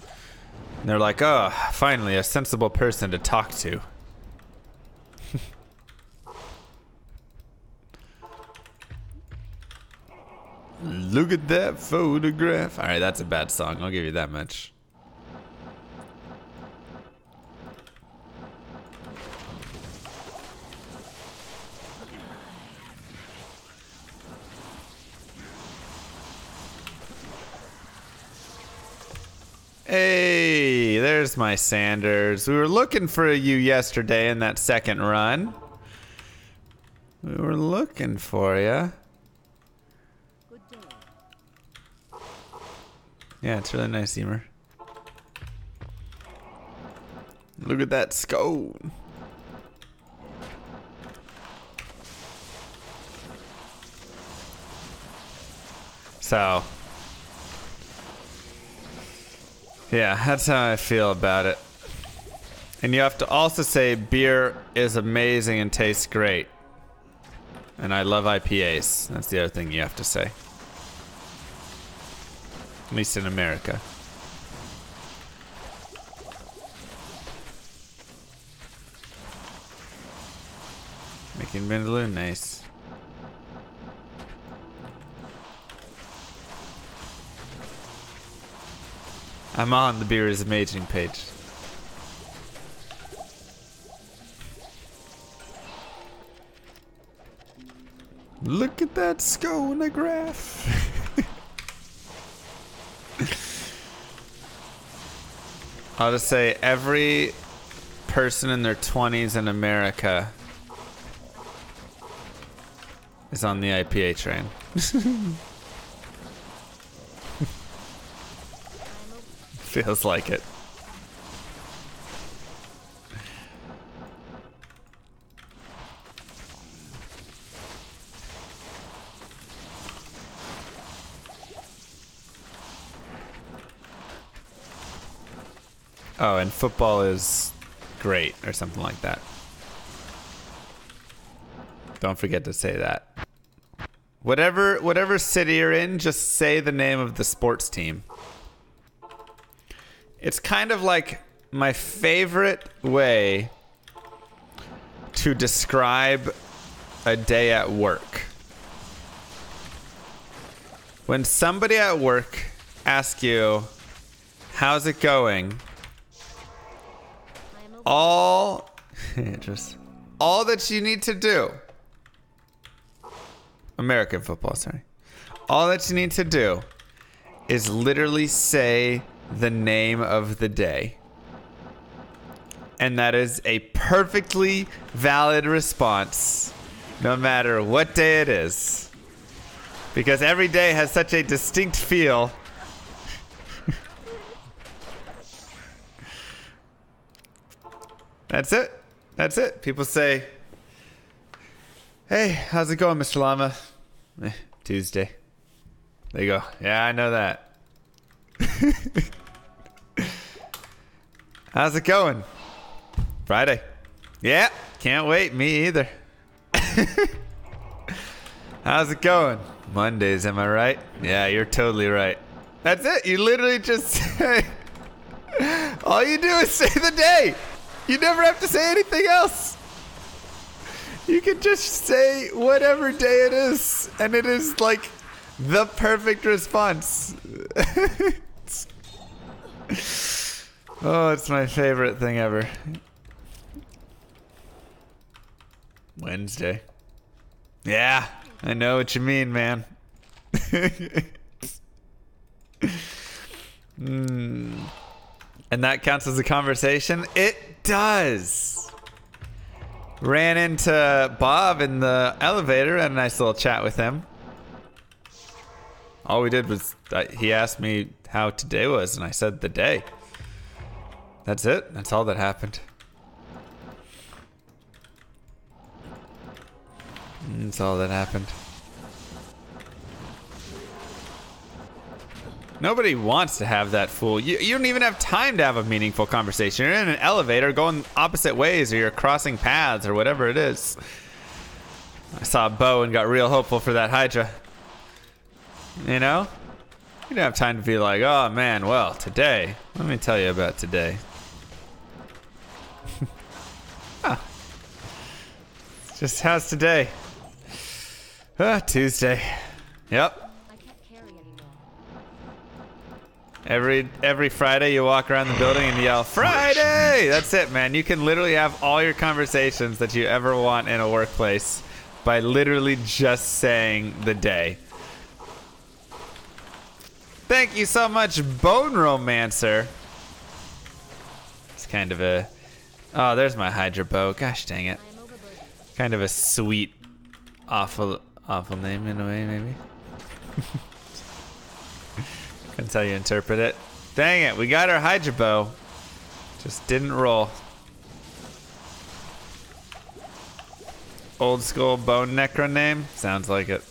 S1: And they're like, oh, finally a sensible person to talk to. Look at that photograph. Alright, that's a bad song. I'll give you that much. Hey, there's my Sanders. We were looking for you yesterday in that second run. We were looking for you. Yeah, it's really nice, Emer. Look at that scone. So, yeah, that's how I feel about it. And you have to also say beer is amazing and tastes great. And I love IPAs. That's the other thing you have to say. At least in America. Making Vindaloo nice. I'm on the beer is amazing page. Look at that sconograph. I'll just say every person in their 20s in America is on the IPA train. Feels like it. Oh, and football is great, or something like that. Don't forget to say that. Whatever city you're in, just say the name of the sports team. It's kind of like my favorite way to describe a day at work. When somebody at work asks you, how's it going? All that you need to do, American football, sorry. All that you need to do is literally say the name of the day. And that is a perfectly valid response, no matter what day it is. Because every day has such a distinct feel. That's it. That's it. People say, hey, how's it going, Mr. Llama? Tuesday. They go, yeah, I know that. How's it going? Friday. Yeah, can't wait. Me either. How's it going? Mondays, am I right? Yeah, you're totally right. That's it. You literally just say, all you do is say the day. You never have to say anything else. You can just say whatever day it is, and it is like the perfect response. Oh, it's my favorite thing ever. Wednesday. Yeah, I know what you mean, man. And that counts as a conversation? It does. Ran into Bob in the elevator, had a nice little chat with him. All we did was he asked me how today was, and I said the day. That's it. That's all that happened. That's all that happened. Nobody wants to have that fool. You don't even have time to have a meaningful conversation. You're in an elevator going opposite ways, or you're crossing paths, or whatever it is. I saw a bow and got real hopeful for that Hydra. You know? You don't have time to be like, oh man, well, today. Let me tell you about today. Huh. Just how's today? Tuesday. Yep.
S3: I can't carry anymore.
S1: Every Friday you walk around the building and yell, Friday! That's it, man. You can literally have all your conversations that you ever want in a workplace by literally just saying the day. Thank you so much, Bone Romancer. It's kind of a... Oh, there's my Hydra bow. Gosh dang it.
S3: I am overburdened.
S1: Kind of a sweet, awful name in a way, maybe. That's how you interpret it. Dang it, we got our Hydra bow. Just didn't roll. Old school bone necro name? Sounds like it.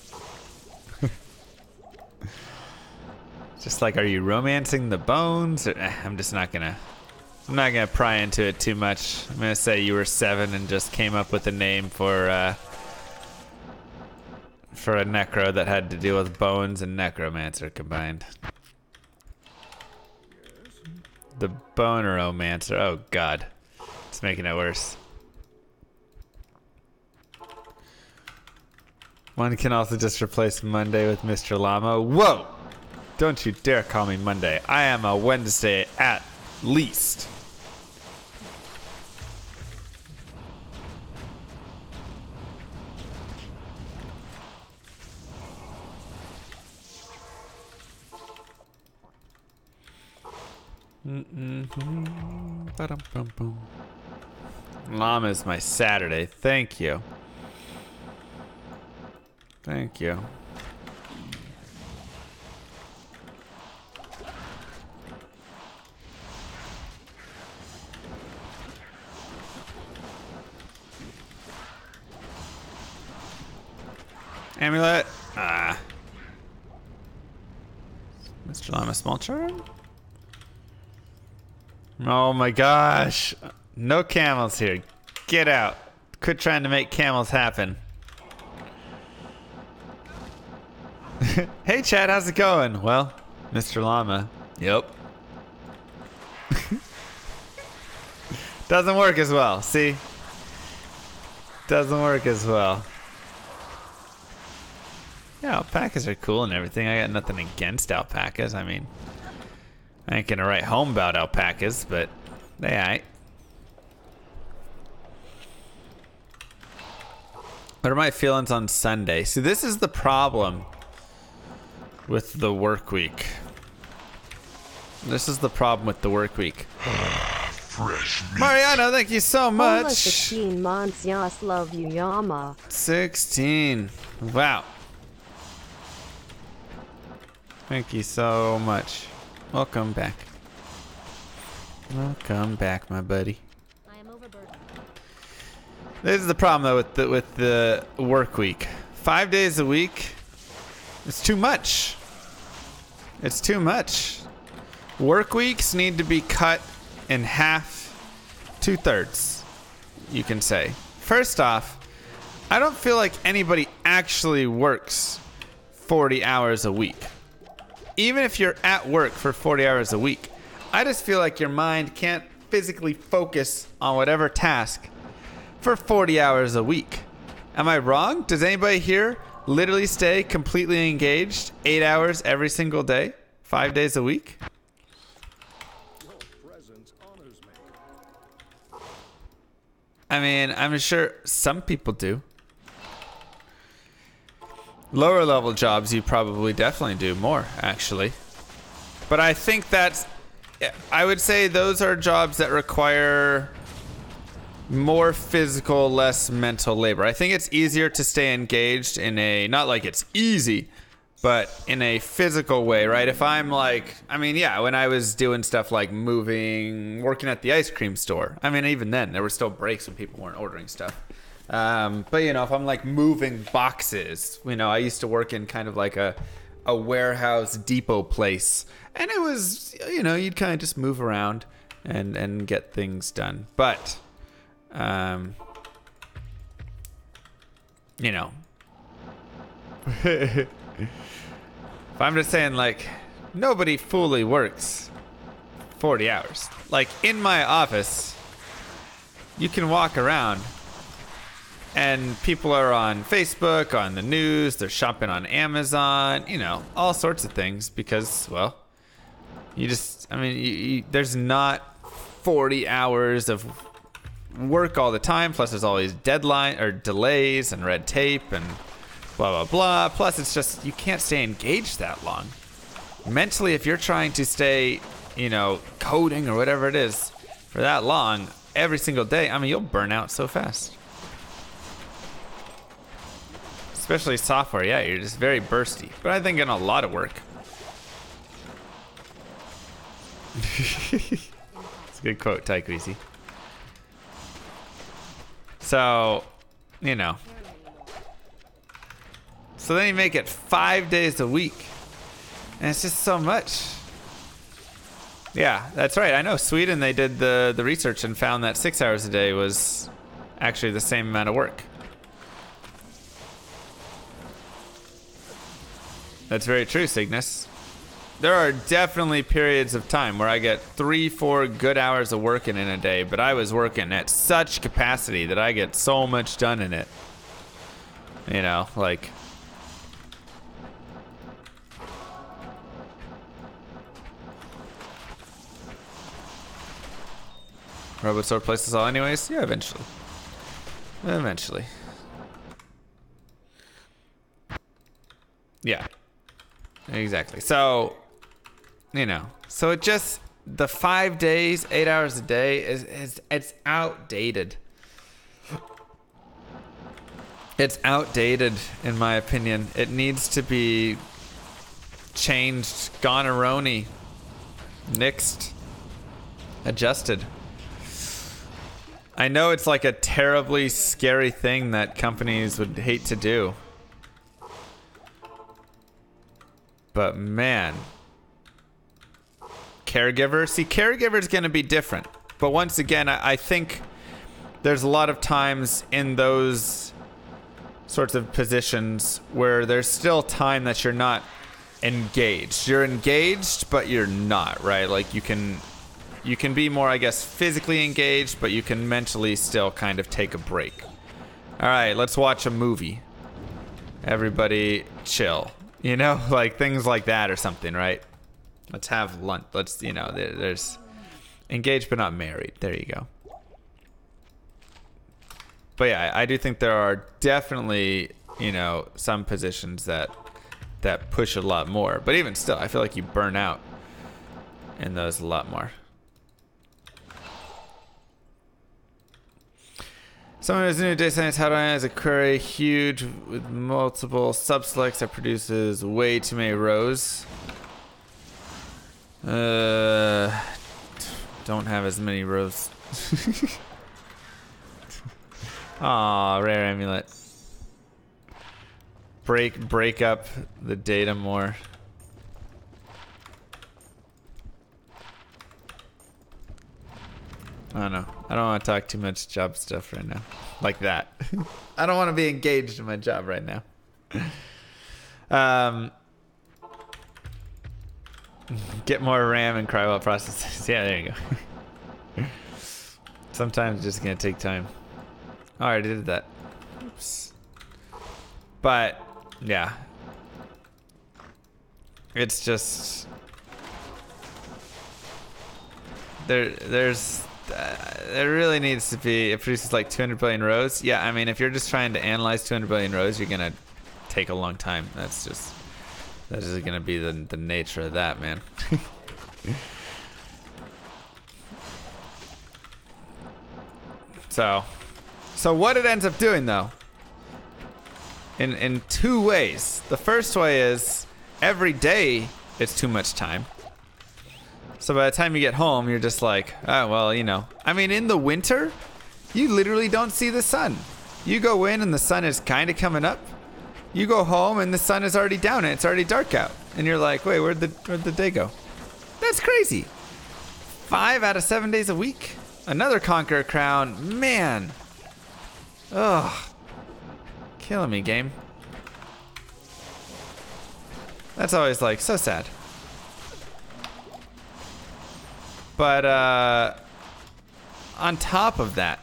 S1: Just like, are you romancing the bones? Or, I'm not gonna pry into it too much. I'm gonna say you were 7 and just came up with a name for a necro that had to deal with bones and necromancer combined. The boneromancer. Oh god, it's making it worse. One can also just replace Monday with Mr. Llama. Whoa! Don't you dare call me Monday. I am a Wednesday at least. Ba-dum-bum-bum. Llama is my Saturday. Thank you. Thank you. Amulet. Mr. Llama small charm. Oh my gosh. No camels here. Get out. Quit trying to make camels happen. Hey Chad, how's it going? Well, Mr. Llama. Yep. Doesn't work as well. See? Doesn't work as well. Yeah, alpacas are cool and everything. I got nothing against alpacas. I mean, I ain't gonna write home about alpacas, but they ain't. What are my feelings on Sunday? See, this is the problem with the work week. This is the problem with the work week.
S2: Fresh meat.
S1: Mariano, thank you so much.
S5: Almost 16 months, yes, love you, Yama.
S1: 16. Wow. Thank you so much. Welcome back. Welcome back, my buddy.
S3: I am overburdened.
S1: This is the problem though with the work week. 5 days a week. It's too much. It's too much. Work weeks need to be cut in half, 2/3. You can say. First off, I don't feel like anybody actually works 40 hours a week. Even if you're at work for 40 hours a week, I just feel like your mind can't physically focus on whatever task for 40 hours a week. Am I wrong? Does anybody here literally stay completely engaged 8 hours every single day, 5 days a week? I mean, I'm sure some people do. Lower level jobs, you probably definitely do more, actually. But I think that's, I would say those are jobs that require more physical, less mental labor. I think it's easier to stay engaged in a, not like it's easy, but in a physical way, right? If I'm like, I mean, yeah, when I was doing stuff like moving, working at the ice cream store, I mean, even then, there were still breaks when people weren't ordering stuff. But, you know, if I'm like moving boxes, you know, I used to work in kind of like a warehouse depot place. And it was, you know, you'd kind of just move around and get things done. But, you know, if I'm just saying, like, nobody fully works 40 hours. Like, in my office, you can walk around and people are on Facebook, on the news, they're shopping on Amazon, you know, all sorts of things because, well, you just, I mean, there's not 40 hours of work all the time. Plus, there's always deadline or delays and red tape and blah, blah, blah. Plus, it's just, you can't stay engaged that long. Mentally, if you're trying to stay, you know, coding or whatever it is for that long every single day, I mean, you'll burn out so fast. Especially software, yeah, you're just very bursty. But I think in a lot of work. It's a good quote, Taikweezy. So, you know. So then you make it 5 days a week. And it's just so much. Yeah, that's right. I know Sweden, they did the research and found that 6 hours a day was actually the same amount of work. That's very true, Cygnus. There are definitely periods of time where I get 3-4 good hours of working in a day, but I was working at such capacity that I get so much done in it. You know, like... Robot store places all anyways? Yeah, eventually. Eventually. Yeah. Exactly. So, you know, so it just, the 5 days, 8 hours a day it's outdated. It's outdated, in my opinion. It needs to be changed, goneroni, nixed, adjusted. I know it's like a terribly scary thing that companies would hate to do. But man, caregiver. See, caregiver is going to be different. But once again, I think there's a lot of times in those sorts of positions where there's still time that you're not engaged. You're engaged, but you're not, right? Like you can be more, I guess, physically engaged, but you can mentally still kind of take a break. All right, let's watch a movie. Everybody chill. You know, like things like that or something, right? Let's have lunch. Let's, you know, there's engaged but not married. There you go. But yeah, I do think there are definitely, you know, some positions that push a lot more. But even still, I feel like you burn out in those a lot more. Someone who's new to data science, how do I analyze a query huge with multiple subselects that produces way too many rows? Don't have as many rows. Aw, rare amulet. Break up the data more. I don't know. I don't want to talk too much job stuff right now. Like that. I don't want to be engaged in my job right now. Get more RAM and cry while processes. Yeah, there you go. Sometimes it's just going to take time. Oh, I already did that. Oops. But, yeah. It's just... There really needs to be, it produces like 200 billion rows. Yeah, I mean, if you're just trying to analyze 200 billion rows, you're going to take a long time. That is going to be the nature of that, man.
S6: So what it ends up doing though, in two ways. The first way is every day it's too much time. So by the time you get home, you're just like, oh, well, you know. I mean, in the winter, you literally don't see the sun. You go in and the sun is kind of coming up. You go home and the sun is already down and it's already dark out. And you're like, wait, where'd the day go? That's crazy. 5 out of 7 days a week. Another Conqueror crown. Man. Ugh. Killing me, game. That's always like so sad. But on top of that,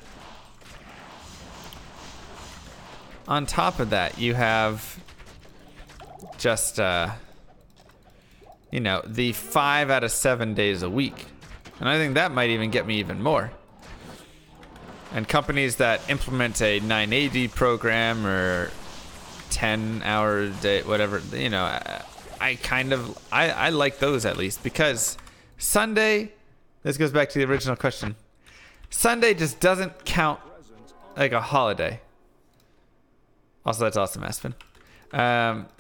S6: you have just you know, the 5 out of 7 days a week. And I think that might even get me even more. And companies that implement a 980 program or 10-hour day, whatever, you know, I like those at least, because Sunday, this goes back to the original question. Sunday just doesn't count like a holiday. Also, that's awesome, Aspen.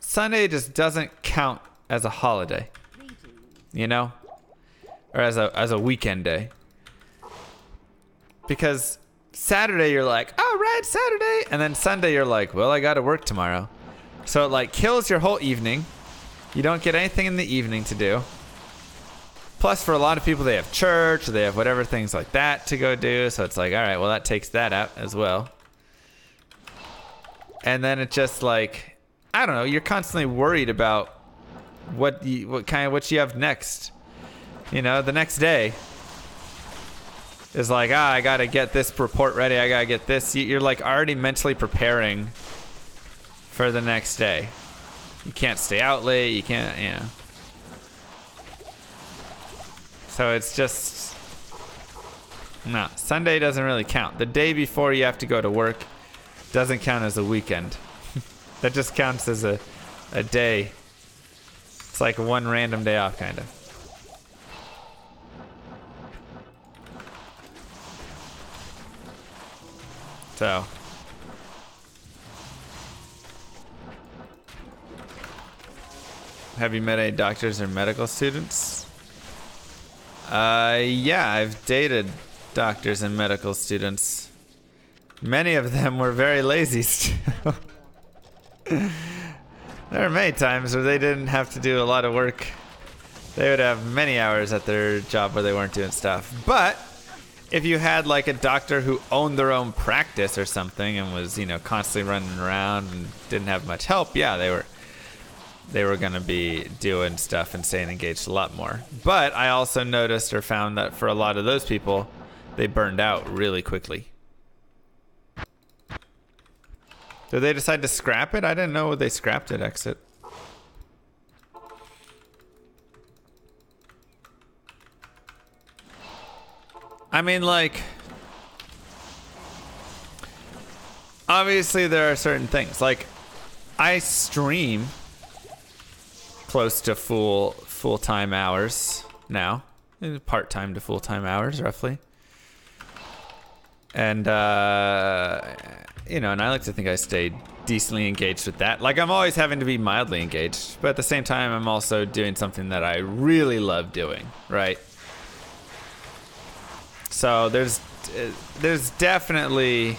S6: Sunday just doesn't count as a holiday, you know, or as a weekend day. Because Saturday you're like, all right, Saturday, and then Sunday you're like, well, I got to work tomorrow. So it like kills your whole evening. You don't get anything in the evening to do. Plus, for a lot of people, they have church, or they have whatever things like that to go do. So it's like, all right, well, that takes that out as well. And then it just like, I don't know, you're constantly worried about what you have next. You know, the next day is like, I gotta get this report ready. I gotta get this. You're like already mentally preparing for the next day. You can't stay out late. You can't, you know. So it's just, no, Sunday doesn't really count. The day before you have to go to work doesn't count as a weekend. That just counts as a day. It's like one random day off, kind of. So. Have you met any doctors or medical students? Yeah, I've dated doctors and medical students. Many of them were very lazy still. There were many times where they didn't have to do a lot of work. They would have many hours at their job where they weren't doing stuff. But if you had like a doctor who owned their own practice or something and was, you know, constantly running around and didn't have much help, yeah, they were going to be doing stuff and staying engaged a lot more. But I also noticed or found that for a lot of those people, they burned out really quickly. Did they decide to scrap it? I didn't know they scrapped it, Exit. I mean, like, obviously there are certain things. Like, I stream close to full-time hours now. Part-time to full-time hours, roughly. And, you know, and I like to think I stayed decently engaged with that. Like, I'm always having to be mildly engaged, but at the same time, I'm also doing something that I really love doing, right? So there's definitely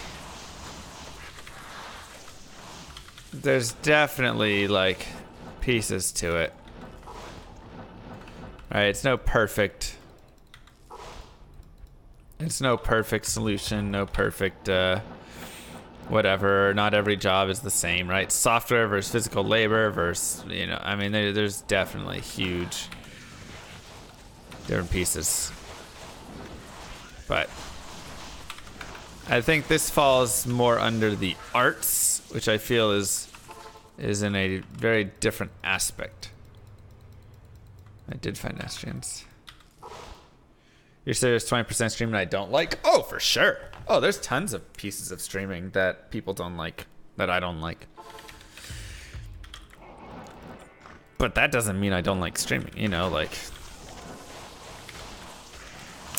S6: like pieces to it. Right, it's no perfect solution, no perfect whatever. Not every job is the same, right? Software versus physical labor versus, you know, I mean, there's definitely huge different pieces. But I think this falls more under the arts, which I feel is in a very different aspect. I did find Estrians. You're serious 20% streaming I don't like? Oh, for sure. Oh, there's tons of pieces of streaming that people don't like, that I don't like. But that doesn't mean I don't like streaming, you know, like,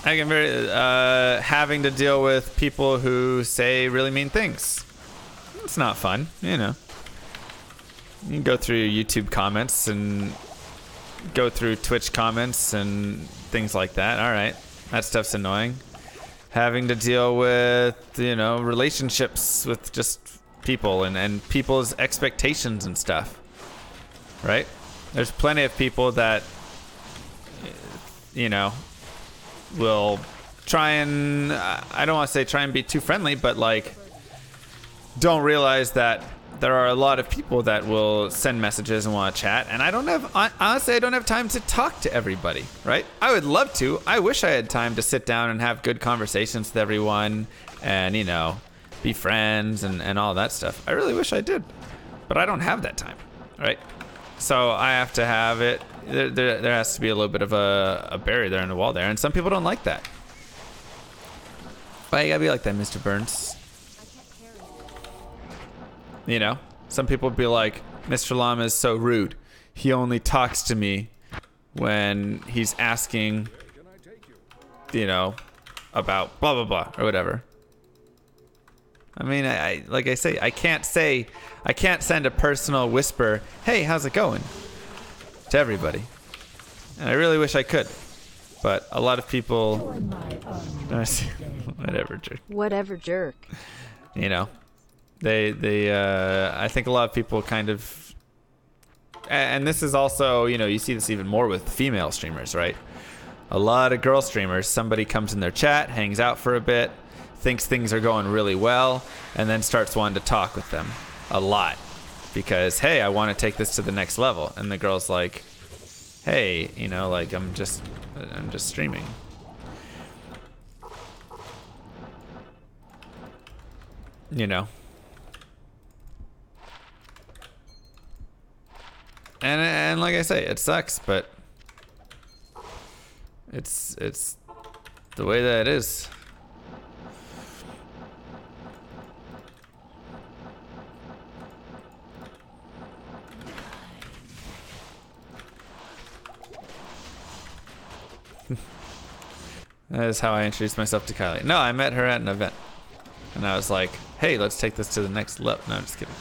S6: I can very having to deal with people who say really mean things. It's not fun, you know. You can go through your YouTube comments and go through Twitch comments and things like that. All right, that stuff's annoying. Having to deal with, you know, relationships with just people and people's expectations and stuff, right? There's plenty of people that, you know, will try and, I don't want to say try and be too friendly, but like don't realize that there are a lot of people that will send messages and want to chat, and honestly I don't have time to talk to everybody, right? I would love to. I wish I had time to sit down and have good conversations with everyone and, you know, be friends and all that stuff. I really wish I did, but I don't have that time, right? So I have to have it. There has to be a little bit of a barrier there in the wall there, and some people don't like that. Why you gotta be like that, Mr. Burns? You know, some people would be like, Mr. Llama is so rude. He only talks to me when he's asking, you know, about blah, blah, blah, or whatever. I mean, I like I say, I can't send a personal whisper, hey, how's it going? To everybody. And I really wish I could. But a lot of people, whatever jerk.
S5: Whatever jerk.
S6: You know. I think a lot of people kind of, and this is also, you know, you see this even more with female streamers, right? A lot of girl streamers, somebody comes in their chat, hangs out for a bit, thinks things are going really well, and then starts wanting to talk with them a lot because, hey, I want to take this to the next level. And the girl's like, hey, you know, like I'm just streaming. You know. And like I say, it sucks, but it's the way that it is. That is how I introduced myself to Kylie. No, I met her at an event, and I was like, "Hey, let's take this to the next level." No, I'm just kidding.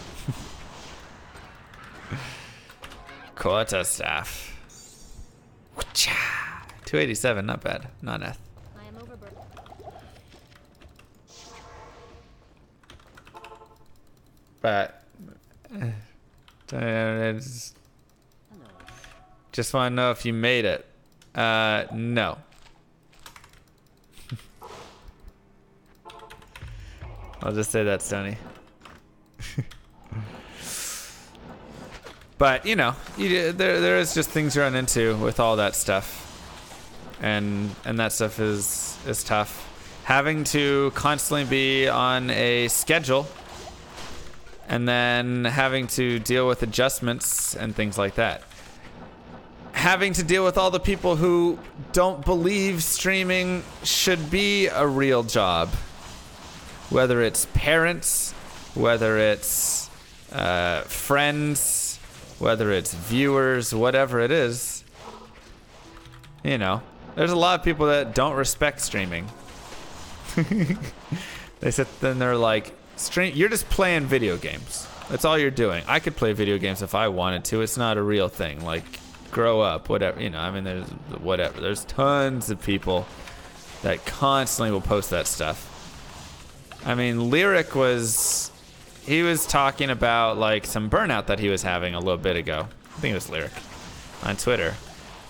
S6: Quota staff. 287, not bad. Not eth.
S3: I am overburdened.
S6: But just want to know if you made it. No. I'll just say that, Stoney. But, you know, there is just things you run into with all that stuff. And that stuff is tough. Having to constantly be on a schedule and then having to deal with adjustments and things like that. Having to deal with all the people who don't believe streaming should be a real job. Whether it's parents, whether it's friends, whether it's viewers, whatever it is, you know, there's a lot of people that don't respect streaming. They sit then they're like, you're just playing video games. That's all you're doing. I could play video games if I wanted to. It's not a real thing. Like, grow up, whatever. You know, I mean, there's whatever. There's tons of people that constantly will post that stuff. I mean, Lyric he was talking about like some burnout that he was having a little bit ago. I think it was Lyric on Twitter.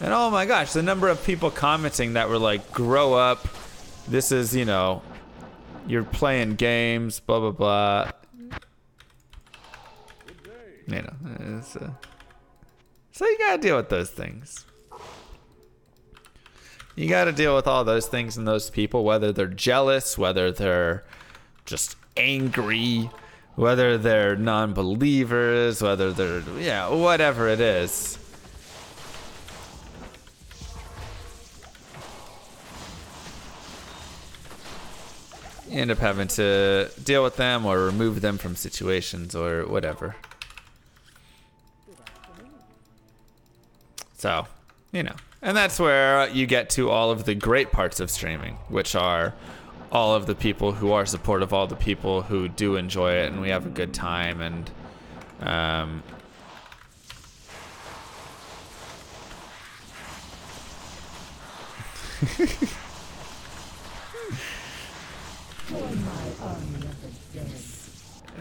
S6: And oh my gosh, the number of people commenting that were like, grow up. This is, you know, you're playing games, blah, blah, blah. You know, so you gotta deal with those things. You gotta deal with all those things and those people, whether they're jealous, whether they're just angry, whether they're non-believers, whether they're, yeah, whatever it is. You end up having to deal with them or remove them from situations or whatever. So, you know, and that's where you get to all of the great parts of streaming, which are all of the people who are supportive, all the people who do enjoy it, and we have a good time, and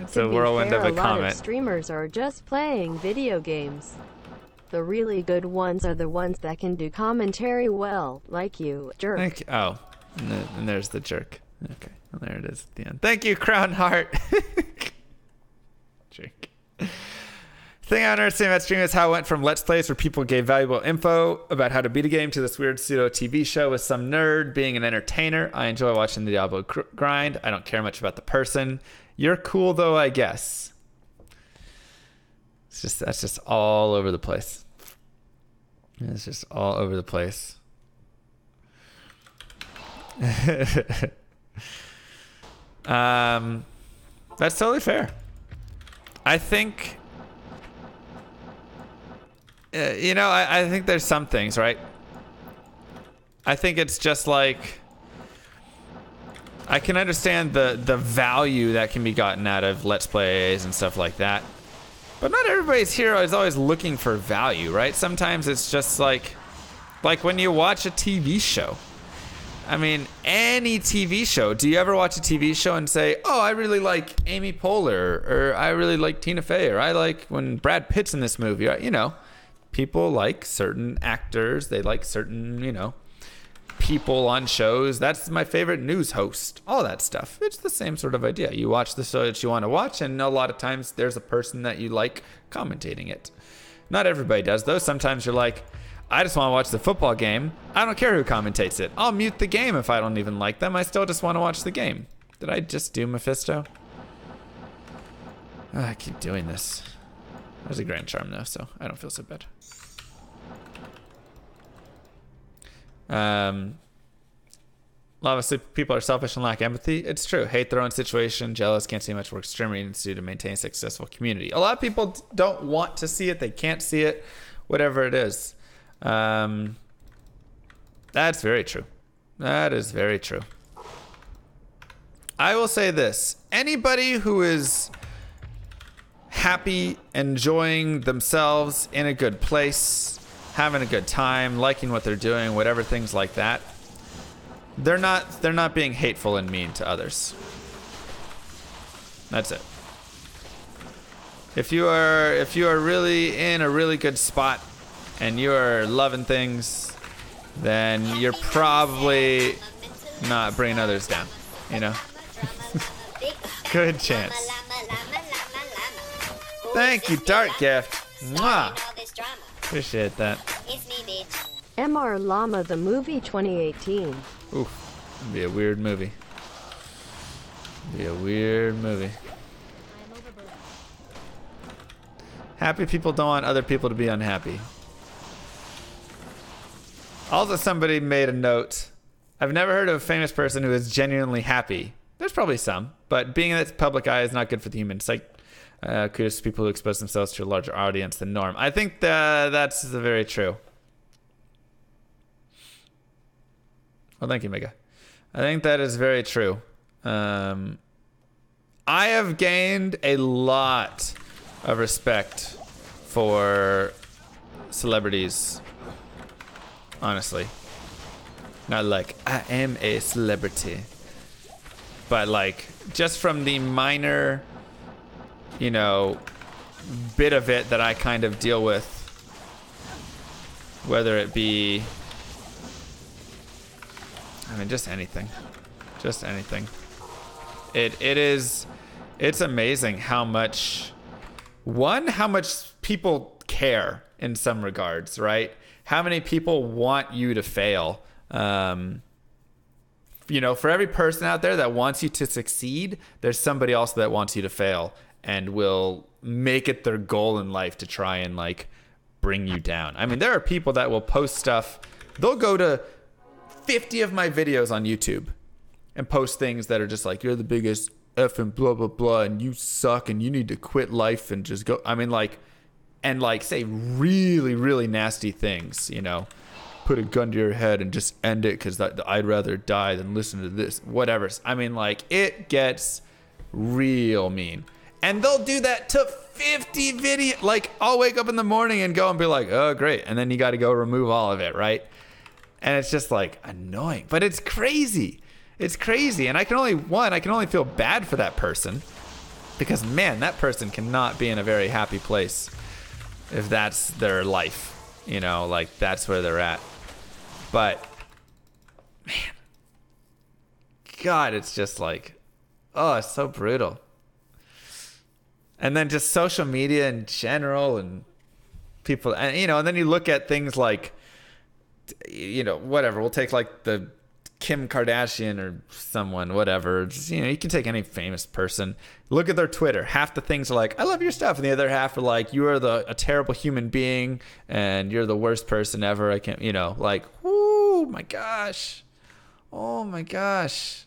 S6: it's a whirlwind of a
S5: lot
S6: comment.
S5: of streamers are just playing video games. The really good ones are the ones that can do commentary well, like you, jerk.
S6: Oh, and there's the jerk. Okay, well, there it is at the end. Thank you, Crown Heart. Jerk. Thing I don't understand about streaming is how it went from Let's Plays where people gave valuable info about how to beat a game to this weird pseudo TV show with some nerd being an entertainer. I enjoy watching the Diablo grind. I don't care much about the person. You're cool though, I guess. That's just all over the place. It's just all over the place. That's totally fair. I think, I think there's some things, right? I think it's just like, I can understand the value that can be gotten out of Let's Plays and stuff like that. But not everybody's hero is always looking for value, right? Sometimes it's just like when you watch a TV show. I mean, any TV show. Do you ever watch a TV show and say, oh, I really like Amy Poehler, or I really like Tina Fey, or I like when Brad Pitt's in this movie? You know, people like certain actors. They like certain, people on shows. That's my favorite news host. All that stuff. It's the same sort of idea. You watch the show that you want to watch, and a lot of times there's a person that you like commentating it. Not everybody does, though. Sometimes you're like, I just want to watch the football game. I don't care who commentates it. I'll mute the game if I don't even like them. I still just want to watch the game. Did I just do Mephisto? Oh, I keep doing this. There's a Grand Charm, though, so I don't feel so bad. A lot of people are selfish and lack empathy. It's true. Hate their own situation, jealous, can't see much work streaming needs to do to maintain a successful community. A lot of people don't want to see it. They can't see it. Whatever it is. That's very true. That is very true. I will say this. Anybody who is happy, enjoying themselves, in a good place, having a good time, liking what they're doing, whatever, things like that, they're not being hateful and mean to others. That's it. If you are really in a really good spot and you are loving things, then you're probably not bringing others down, Good chance. Thank you, Dark Gift. Mwah. Appreciate that.
S5: MR Llama the Movie 2018.
S6: Oof. It'd be a weird movie. Be a weird movie.
S3: I am overburdened.
S6: Happy people don't want other people to be unhappy. Also, somebody made a note. I've never heard of a famous person who is genuinely happy. There's probably some, but being in the public eye is not good for the human psyche. Kudos to people who expose themselves to a larger audience than norm. I think that's very true. Well, thank you, Mega. I think that is very true. I have gained a lot of respect for celebrities. Honestly. Not like, I am a celebrity. But like, just from the minor, bit of it that I kind of deal with. Whether it be, just anything. Just anything. It's amazing how much people care in some regards, right? How many people want you to fail? For every person out there that wants you to succeed, there's somebody else that wants you to fail and will make it their goal in life to try and bring you down. There are people that will post stuff. They'll go to 50 of my videos on YouTube and post things that are just like, you're the biggest F and blah, blah, blah, and you suck and you need to quit life and just go. And say really, really nasty things, put a gun to your head and just end it because I'd rather die than listen to this. Whatever. I mean, like, it gets real mean. And they'll do that to 50 video. Like, I'll wake up in the morning and go and be like, oh, great. And then you got to go remove all of it, right? And it's just, like, annoying. But it's crazy. It's crazy. And I can only feel bad for that person. Because, man, that person cannot be in a very happy place if that's their life. You know, like, that's where they're at. But, man. God, it's just like, oh, it's so brutal. And then just social media in general and people, and, you know, and then you look at things like, you know, whatever. We'll take like the Kim Kardashian or someone, whatever. Just, you know, you can take any famous person. Look at their Twitter. Half the things are like, I love your stuff. And the other half are like, you are a terrible human being and you're the worst person ever. I can't, you know, like, oh my gosh. Oh my gosh.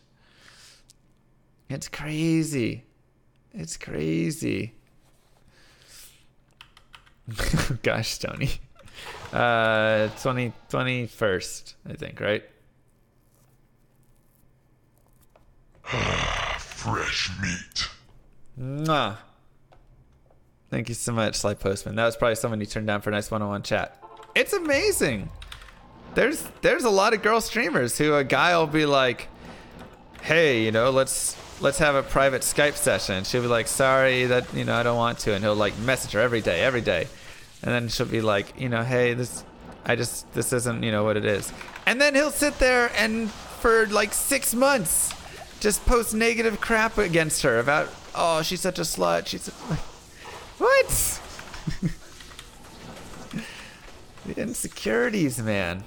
S6: It's crazy. It's crazy. Gosh, Tony. 21st, I think, right?
S2: Fresh meat.
S6: Mwah. Thank you so much, Sly Postman. That was probably someone you turned down for a nice one-on-one chat. It's amazing. There's a lot of girl streamers who a guy will be like, hey, you know, let's have a private Skype session. And she'll be like, sorry that, you know, I don't want to. And he'll like message her every day. And then she'll be like, you know, hey, this isn't, you know, what it is. And then he'll sit there and for like 6 months just post negative crap against her about, oh, she's such a slut. She's like, what? The insecurities, man.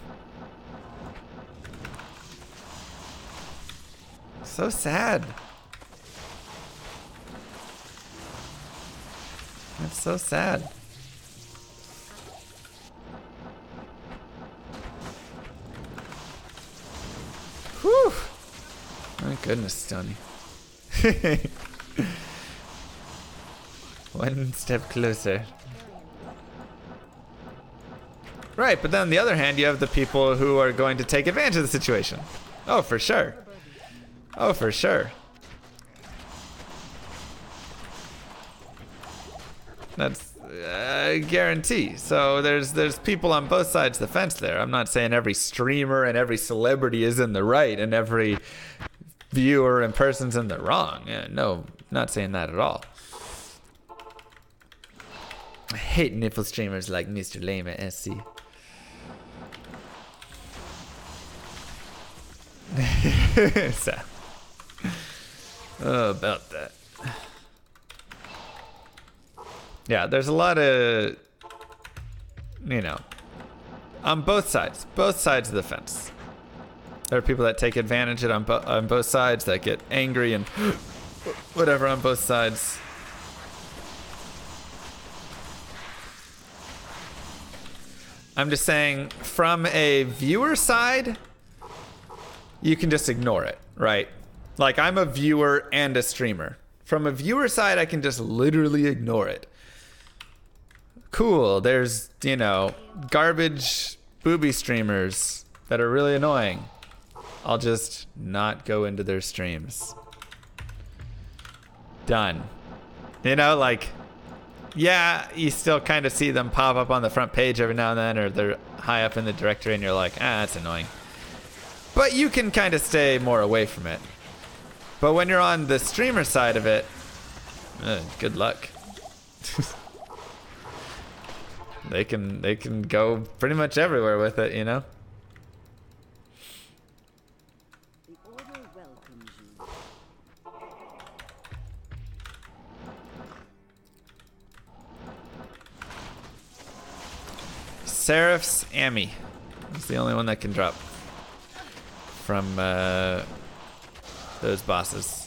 S6: So sad. That's so sad. Whew. My goodness, Tony. One step closer. Right, but then on the other hand, you have the people who are going to take advantage of the situation. Oh, for sure. Oh, for sure. That's a guarantee. So there's people on both sides of the fence there. I'm not saying every streamer and every celebrity is in the right and every viewer and person's in the wrong. Yeah, no, not saying that at all. I hate nipple streamers like Mr. Lame at SC. So, about that. Yeah, there's a lot of, you know, on both sides of the fence. There are people that take advantage of it on both sides, that get angry and whatever on both sides. I'm just saying, from a viewer side, you can just ignore it, right? Like, I'm a viewer and a streamer. From a viewer side, I can just literally ignore it. Cool, there's, you know, garbage booby streamers that are really annoying. I'll just not go into their streams. Done. You know, like, yeah, you still kind of see them pop up on the front page every now and then, or they're high up in the directory and you're like, that's annoying. But you can kind of stay more away from it. But when you're on the streamer side of it, good luck. They can go pretty much everywhere with it, you know?
S3: The order welcomes you.
S6: Seraph's Ami. It's the only one that can drop from those bosses.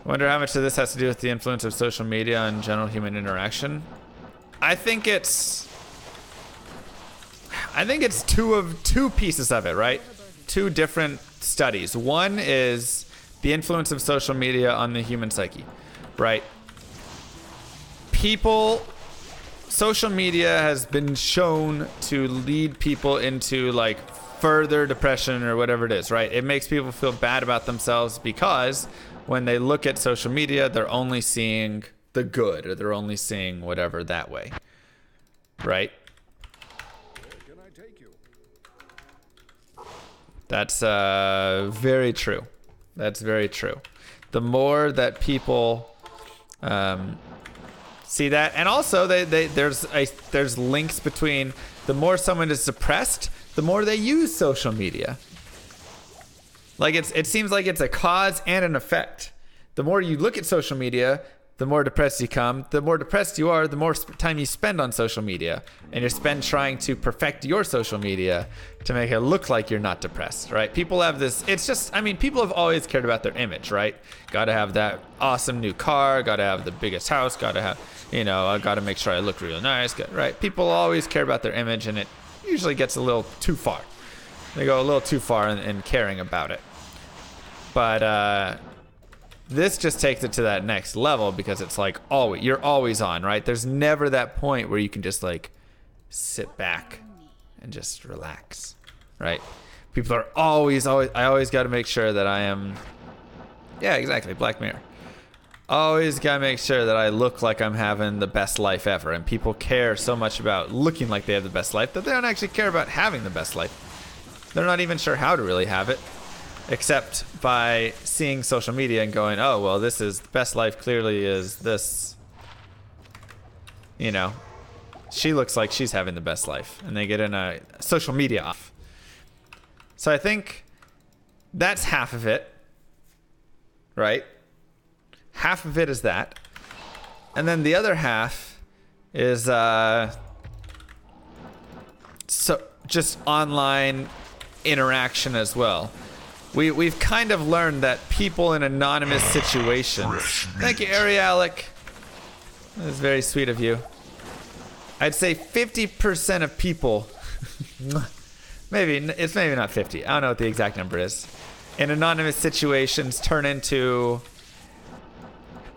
S6: Wonder how much of this has to do with the influence of social media on general human interaction. I think it's two pieces of it, right? Two different studies. One is the influence of social media on the human psyche, right? people, social media has been shown to lead people into like further depression or whatever it is, right? It makes people feel bad about themselves because when they look at social media, they're only seeing the good, or they're only seeing whatever that way, right? That's very true. That's very true. The more that people see that, and also there's links between the more someone is depressed, the more they use social media. Like it seems like it's a cause and an effect. The more you look at social media, the more depressed you come. The more depressed you are, the more time you spend on social media. And you spend trying to perfect your social media to make it look like you're not depressed, right? People have this, it's just, I mean, people have always cared about their image, right? Got to have that awesome new car, got to have the biggest house, got to have, you know, I got to make sure I look real nice, right? People always care about their image, and it usually gets a little too far. They go a little too far in caring about it. But this just takes it to that next level because it's like you're always on, right? There's never that point where you can just like sit back and just relax, right? People are always, I always got to make sure that I am, yeah, exactly, Black Mirror. Always got to make sure that I look like I'm having the best life ever. And people care so much about looking like they have the best life that they don't actually care about having the best life. They're not even sure how to really have it, except by seeing social media and going, oh, well, this is the best life clearly is this, you know, she looks like she's having the best life, and they get in a social media off. So I think that's half of it, right? Half of it is that. And then the other half is so just online interaction as well. We've kind of learned that people in anonymous situations. Thank you, Arialic. That was very sweet of you. I'd say 50% of people, maybe not 50. I don't know what the exact number is. In anonymous situations, turn into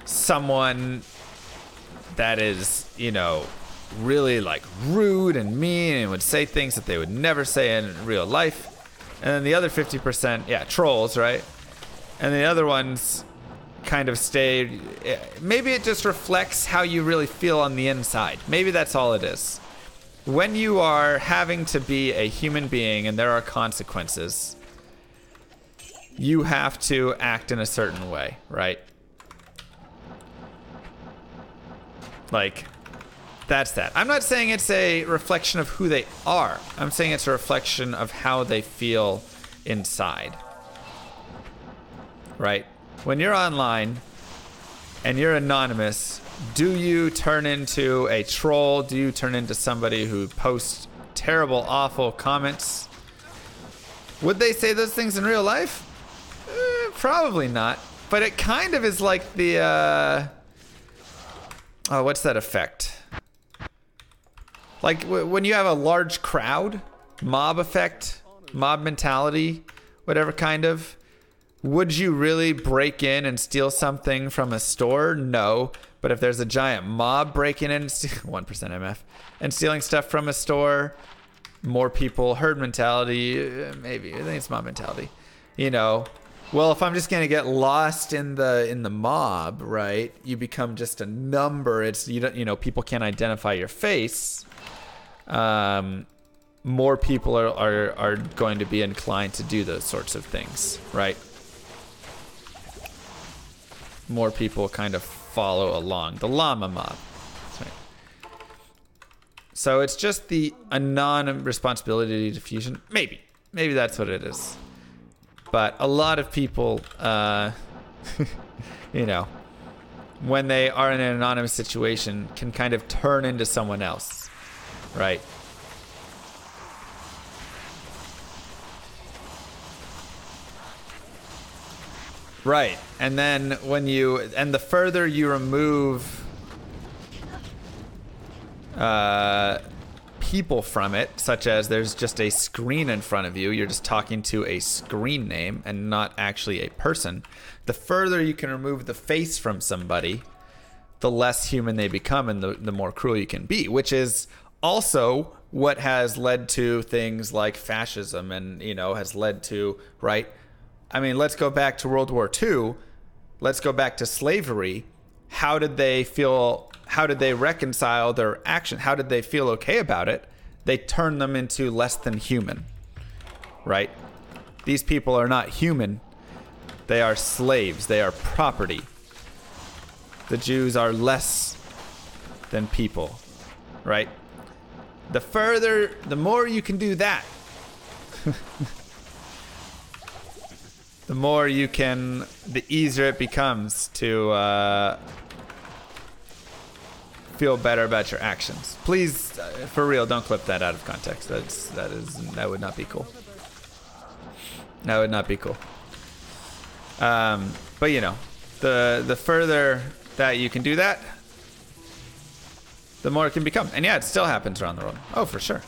S6: someone that is, you know, really like rude and mean and would say things that they would never say in real life. And then the other 50%, yeah, trolls, right? And the other ones kind of stay. Maybe it just reflects how you really feel on the inside. Maybe that's all it is. When you are having to be a human being and there are consequences, you have to act in a certain way, right? Like, that's that. I'm not saying it's a reflection of who they are. I'm saying it's a reflection of how they feel inside. Right? When you're online and you're anonymous, do you turn into a troll? Do you turn into somebody who posts terrible, awful comments? Would they say those things in real life? Probably not. But it kind of is like the, what's that effect? Like when you have a large crowd, mob effect, mob mentality, whatever kind of, would you really break in and steal something from a store? No. But if there's a giant mob breaking in, 1% MF, and stealing stuff from a store, more people, herd mentality, maybe. I think it's mob mentality. You know, well, if I'm just going to get lost in the mob, right, you become just a number. It's, you know, people can't identify your face. More people are going to be inclined to do those sorts of things, right? More people kind of follow along. The llama mob. That's right. So it's just the anonymous responsibility diffusion. Maybe that's what it is. But a lot of people, you know, when they are in an anonymous situation, can kind of turn into someone else. Right. Right. And then the further you remove people from it, such as there's just a screen in front of you, you're just talking to a screen name and not actually a person. The further you can remove the face from somebody, the less human they become and the more cruel you can be, which is also what has led to things like fascism and, has led to, right? I mean, let's go back to World War II. Let's go back to slavery. How did they feel? How did they reconcile their action? How did they feel okay about it? They turned them into less than human, right? These people are not human. They are slaves. They are property. The Jews are less than people, right? The more you can do that, the easier it becomes to feel better about your actions. Please, for real, don't clip that out of context. That would not be cool. That would not be cool. But the further that you can do that, the more it can become. And yeah, it still happens around the world. Oh, for sure.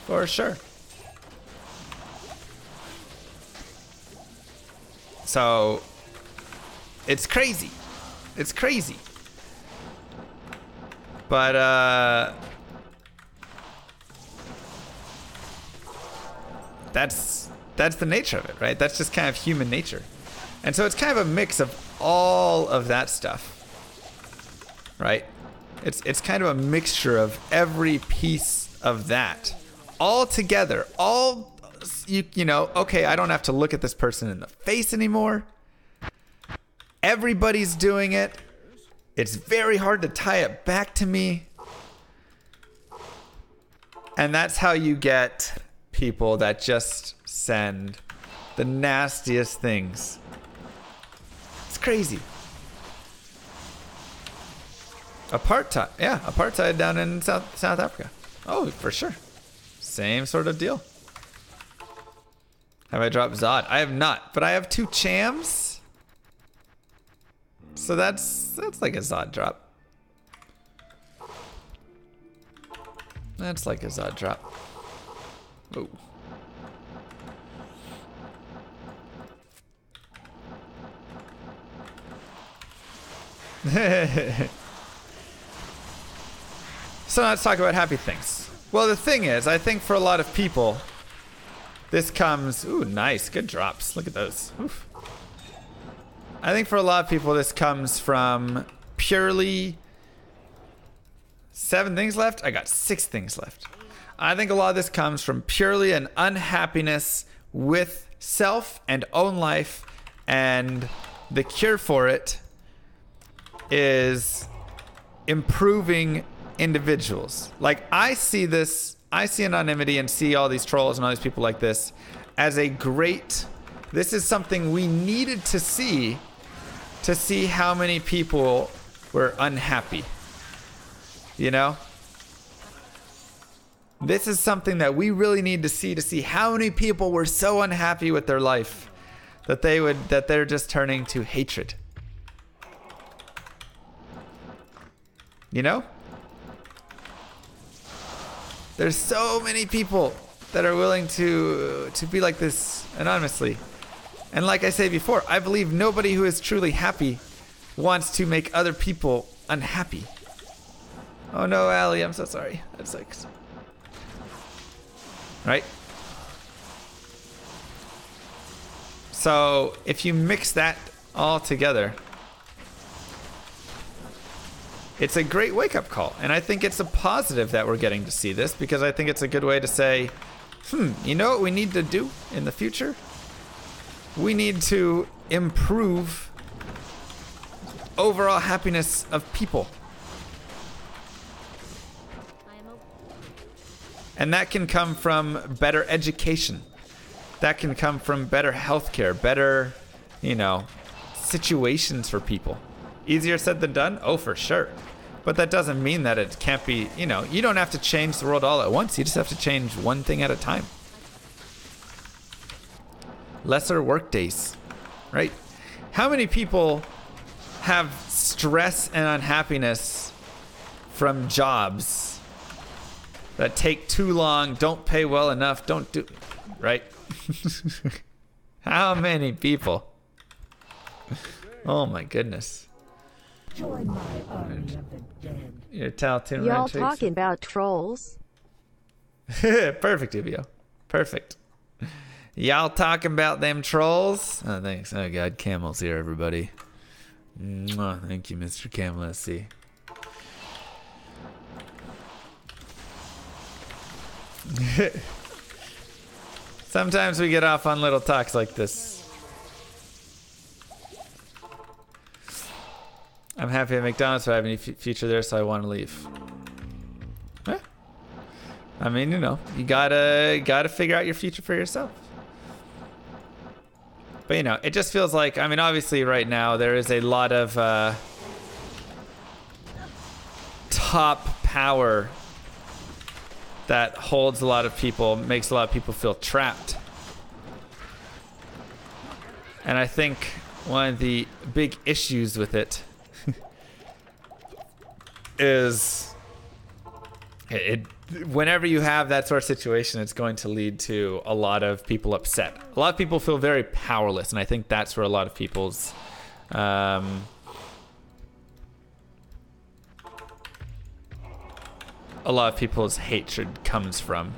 S6: For sure. So, it's crazy. It's crazy. But, that's the nature of it, right? That's just kind of human nature. And so it's kind of a mix of all of that stuff, right? It's kind of a mixture of every piece of that all together. Okay, I don't have to look at this person in the face anymore. Everybody's doing it. It's very hard to tie it back to me. And that's how you get people that just send the nastiest things. It's crazy. Apartheid down in South Africa. Oh, for sure. Same sort of deal. Have I dropped Zod? I have not, but I have 2 Chams. So that's like a Zod drop. That's like a Zod drop. Oh. So let's talk about happy things. Well, the thing is, I think for a lot of people, this comes... Ooh, nice. Good drops. Look at those. Oof. I think for a lot of people, this comes from purely... 7 things left? I got 6 things left. I think a lot of this comes from purely an unhappiness with self and own life, and the cure for it is improving individuals. Like, I see anonymity and see all these trolls and all these people like this as a great... This is something we needed to see how many people were unhappy. You know? This is something that we really need to see how many people were so unhappy with their life that they're just turning to hatred. You know? There's so many people that are willing to be like this anonymously. And like I say before, I believe nobody who is truly happy wants to make other people unhappy. Oh no, Allie, I'm so sorry. That sucks. Right? So if you mix that all together, it's a great wake-up call. And I think it's a positive that we're getting to see this, because I think it's a good way to say, you know what we need to do in the future? We need to improve overall happiness of people. And that can come from better education. That can come from better healthcare, better, situations for people. Easier said than done? Oh, for sure. But that doesn't mean that it can't be, you don't have to change the world all at once. You just have to change one thing at a time. Lesser work days, right? How many people have stress and unhappiness from jobs that take too long, don't pay well enough, don't do, right? How many people? Oh my goodness.
S3: Join my army of the dead.
S6: Your Taltoon
S5: Y'all
S6: Ranch
S5: talking about trolls?
S6: Perfect, Ibio. Perfect. Y'all talking about them trolls? Oh, thanks. Oh, God. Camel's here, everybody. Mwah. Thank you, Mr. Camel. Let's see. Sometimes we get off on little talks like this. I'm happy at McDonald's, so I have any future there, so I want to leave. Eh? I mean, you know, you gotta figure out your future for yourself. But you know, it just feels like, I mean, obviously right now there is a lot of top power that holds a lot of people, makes a lot of people feel trapped. And I think one of the big issues with it is whenever you have that sort of situation, it's going to lead to a lot of people upset. A lot of people feel very powerless, and I think that's where a lot of people's a lot of people's hatred comes from.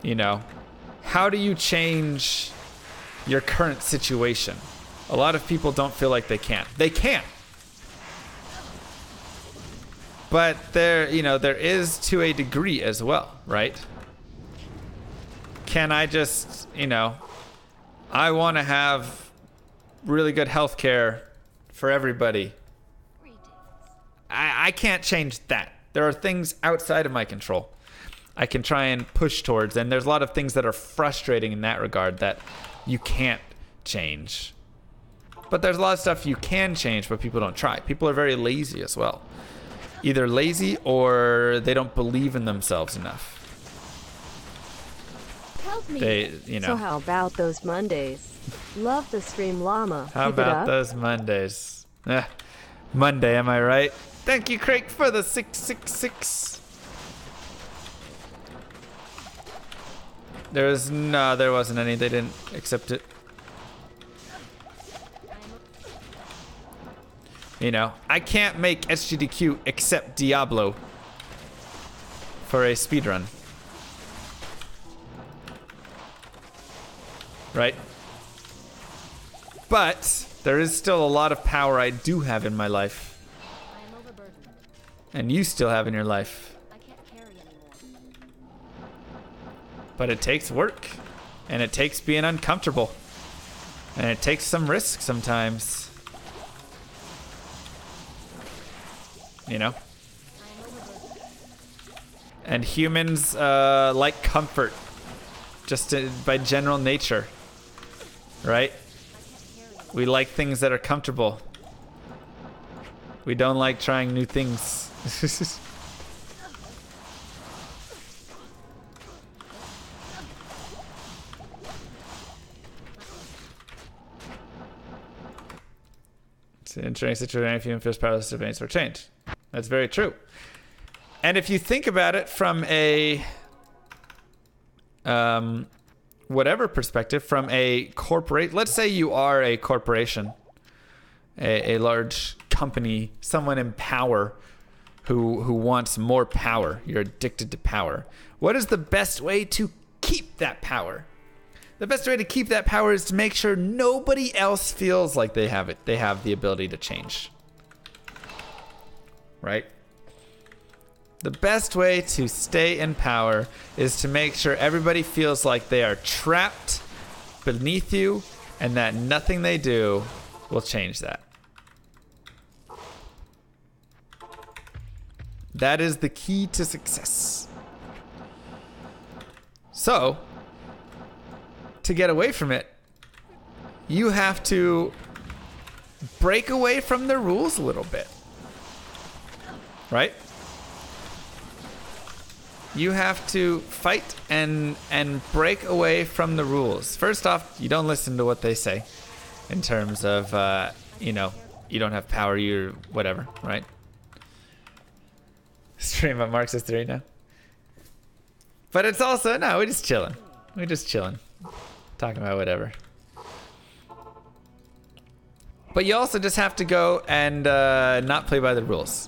S6: You know, how do you change your current situation? A lot of people don't feel like they can. They can. But there, you know, there is to a degree as well, right? Can I just, you know, I want to have really good health care for everybody. I can't change that. There are things outside of my control I can try and push towards, and there's a lot of things that are frustrating in that regard that you can't change. But there's a lot of stuff you can change, but people don't try. People are very lazy as well. Either lazy or they don't believe in themselves enough.
S5: Help me.
S6: They, you know.
S5: So how about those Mondays? Love the stream, llama.
S6: How
S5: Keep it
S6: about
S5: up.
S6: those Mondays? Monday, am I right? Thank you, Craig, for the 666. There wasn't any. They didn't accept it. You know, I can't make SGDQ accept Diablo for a speedrun. Right? But there is still a lot of power I do have in my life.
S7: I am overburdened.
S6: And you still have in your life.
S7: I can't carry anymore.
S6: But it takes work. And it takes being uncomfortable. And it takes some risk sometimes. You know? And humans like comfort. Just by general nature. Right? We like things that are comfortable. We don't like trying new things. It's an interesting situation if human feels powerless to advance or change. That's very true. And if you think about it from a whatever perspective, from a corporate, let's say you are a corporation, a large company, someone in power who wants more power. You're addicted to power. What is the best way to keep that power? The best way to keep that power is to make sure nobody else feels like they have it. They have the ability to change. Right? The best way to stay in power is to make sure everybody feels like they are trapped beneath you and that nothing they do will change that. That is the key to success. So, to get away from it, you have to break away from the rules a little bit. Right? You have to fight and break away from the rules. First off, you don't listen to what they say in terms of, you know, you don't have power, you're whatever, right? Stream at Marxist 3 now. But it's also, no, we're just chilling. We're just chilling. Talking about whatever. But you also just have to go and not play by the rules.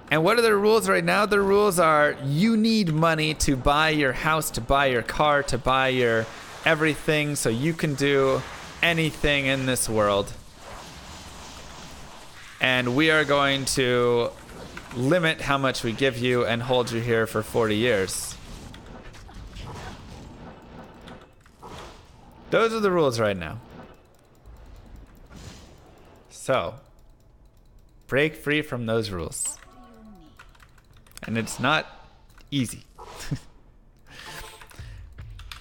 S6: And what are the rules right now? The rules are you need money to buy your house, to buy your car, to buy your everything, so you can do anything in this world. And we are going to limit how much we give you and hold you here for 40 years. Those are the rules right now. So, break free from those rules. And it's not easy.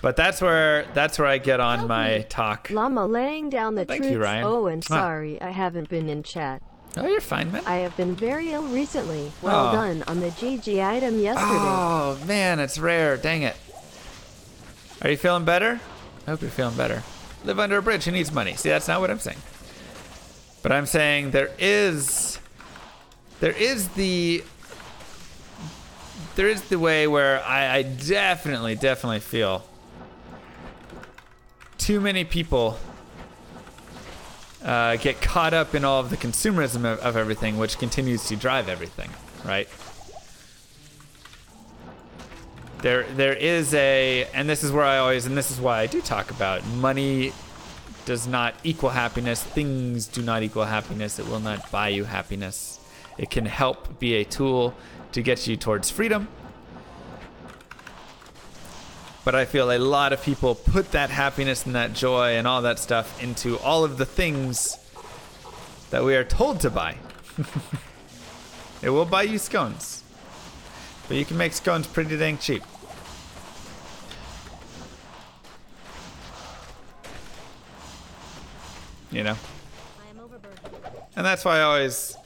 S6: But that's where I get on my talk.
S5: Llama laying down the
S6: Thank
S5: truth.
S6: you, Ryan.
S5: Oh, and
S6: Come on.
S5: sorry, I haven't been in chat.
S6: Oh, you're fine, man.
S5: I have been very ill recently. Well
S6: Oh.
S5: done on the GG item yesterday.
S6: Oh, man, it's rare. Dang it. Are you feeling better? I hope you're feeling better. Live under a bridge. Who needs money? See, that's not what I'm saying. But I'm saying there is the way where I definitely feel too many people get caught up in all of the consumerism of everything, which continues to drive everything, right? There is and this is where this is why I do talk about money does not equal happiness. Things do not equal happiness. It will not buy you happiness. It can help be a tool to get you towards freedom. But I feel a lot of people put that happiness and that joy and all that stuff into all of the things that we are told to buy. It will buy you scones. But you can make scones pretty dang cheap. You know?
S7: I am overburdened.
S6: And that's why I always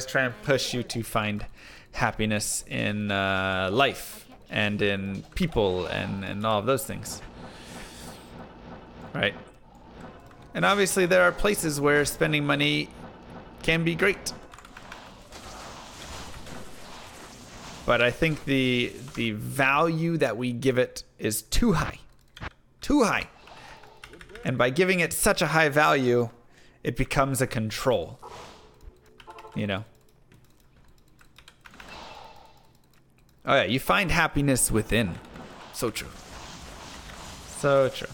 S6: try and push you to find happiness in life and in people and all of those things. Right? And obviously there are places where spending money can be great. But I think the value that we give it is too high. Too high. And by giving it such a high value, it becomes a control. You know? Oh yeah, you find happiness within. So true. So true.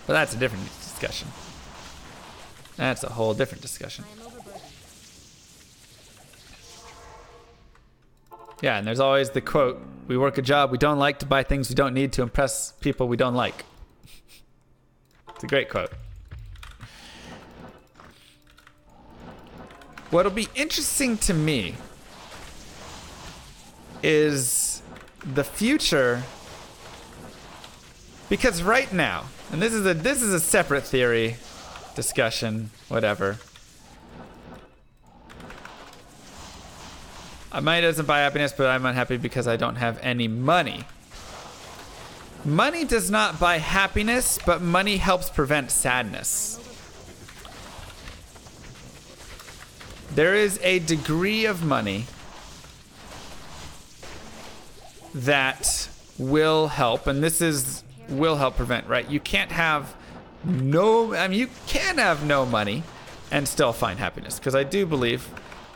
S6: But that's a different discussion. That's a whole different discussion.
S7: I am overburdened.
S6: Yeah, and there's always the quote, we work a job we don't like to buy things we don't need to impress people we don't like. It's a great quote. What'll be interesting to me is the future, because right now, and this is a separate theory, discussion, whatever. Money doesn't buy happiness, but I'm unhappy because I don't have any money. Money does not buy happiness, but money helps prevent sadness. There is a degree of money that will help, and will help prevent, right? You can't have you can have no money and still find happiness, because I do believe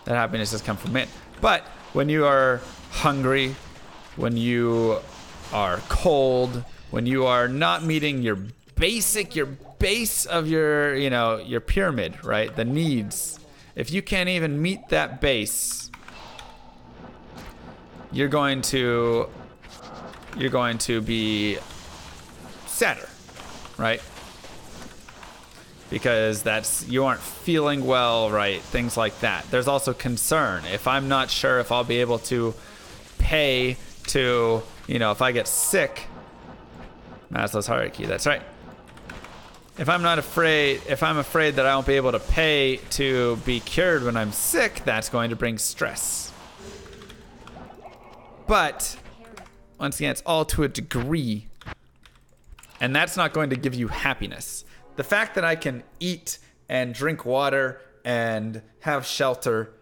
S6: that happiness has come from it. But when you are hungry, when you are cold, when you are not meeting your base of your pyramid, right? The needs. If you can't even meet that base, you're going to be sadder, right? Because you aren't feeling well, right? Things like that. There's also concern. If I'm not sure if I'll be able to pay to, if I get sick, Maslow's hierarchy, that's right. If I'm afraid that I won't be able to pay to be cured when I'm sick, that's going to bring stress. But once again, it's all to a degree, and that's not going to give you happiness. The fact that I can eat and drink water and have shelter,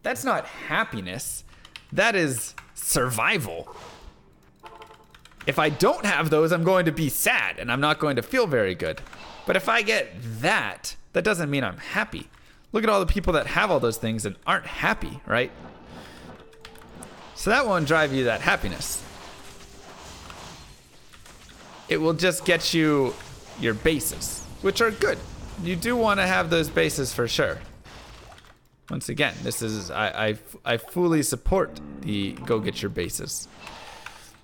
S6: that's not happiness. That is survival. If I don't have those, I'm going to be sad and I'm not going to feel very good. But if I get that, that doesn't mean I'm happy. Look at all the people that have all those things and aren't happy, right? So that won't drive you that happiness. It will just get you your bases, which are good. You do want to have those bases for sure. Once again, this is I fully support the go get your bases.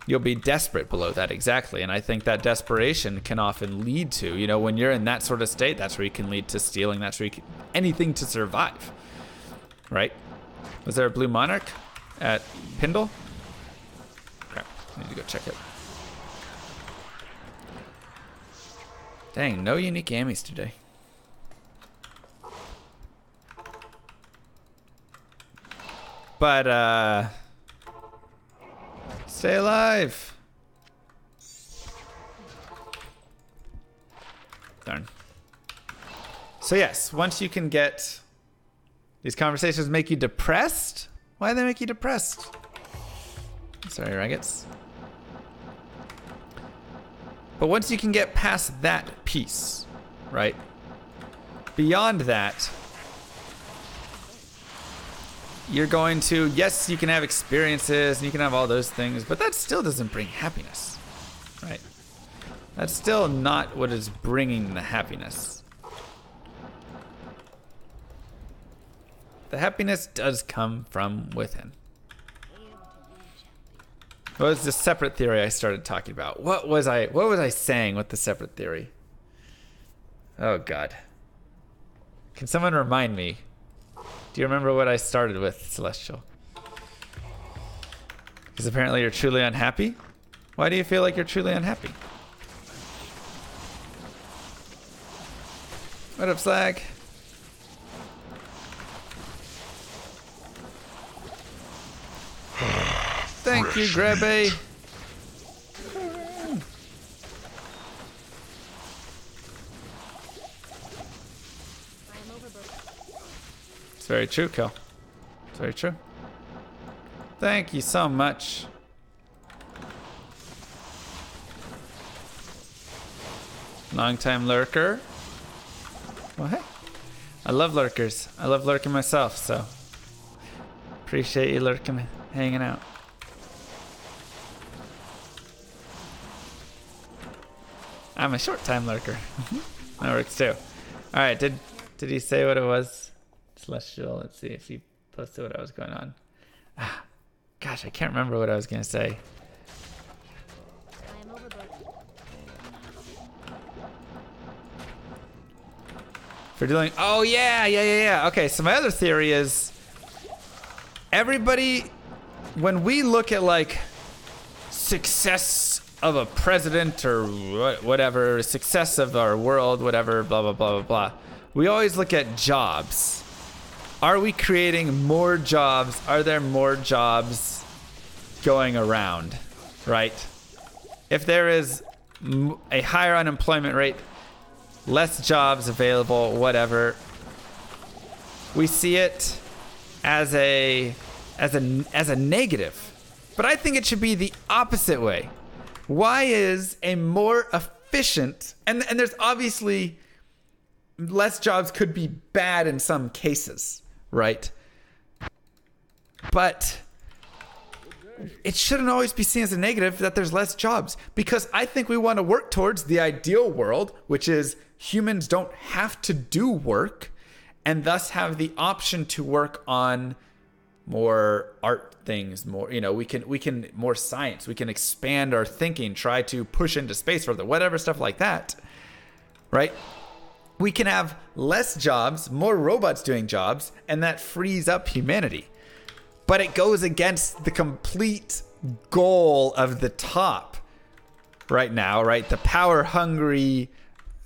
S6: You'll be desperate below that, exactly. And I think that desperation can often lead to, you know, when you're in that sort of state, that's where you can lead to stealing. That's where you can, anything to survive, right? Was there a blue monarch at Pindle? Crap, I need to go check it. Dang, no unique ammies today. But, stay alive. Darn. So yes, once you can get these conversations make you depressed. Why do they make you depressed? Sorry, Raggets. But once you can get past that piece, right? Beyond that, you're going to, yes, you can have experiences and you can have all those things, but that still doesn't bring happiness, right? That's still not what is bringing the happiness. The happiness does come from within. What was the separate theory I started talking about? What was I saying with the separate theory? Oh God. Can someone remind me? Do you remember what I started with, Celestial? Because apparently you're truly unhappy? Why do you feel like you're truly unhappy? What up, Slag? Thank you, Grabby. It's very true, Kel. It's very true. Thank you so much. Long-time lurker. Well, hey. I love lurkers. I love lurking myself, so appreciate you lurking, hanging out. I'm a short-time lurker. That works too. All right, did he say what it was? Celestial, let's see if he posted what I was going on. Ah, gosh, I can't remember what I was going to say.
S7: I am overburdened.
S6: For dealing, oh yeah. Okay, so my other theory is everybody, when we look at like success of a president or whatever, success of our world, whatever, blah, blah, blah, blah, blah, we always look at jobs. Are we creating more jobs? Are there more jobs going around, right? If there is a higher unemployment rate, less jobs available, whatever, we see it as a negative. But I think it should be the opposite way. Why is a more efficient, and there's obviously less jobs could be bad in some cases, right? But it shouldn't always be seen as a negative that there's less jobs, because I think we want to work towards the ideal world, which is humans don't have to do work and thus have the option to work on more art things, more, you know, we can more science, we can expand our thinking, try to push into space further, whatever, stuff like that, right? We can have less jobs, more robots doing jobs, and that frees up humanity. But it goes against the complete goal of the top right now, right? The power hungry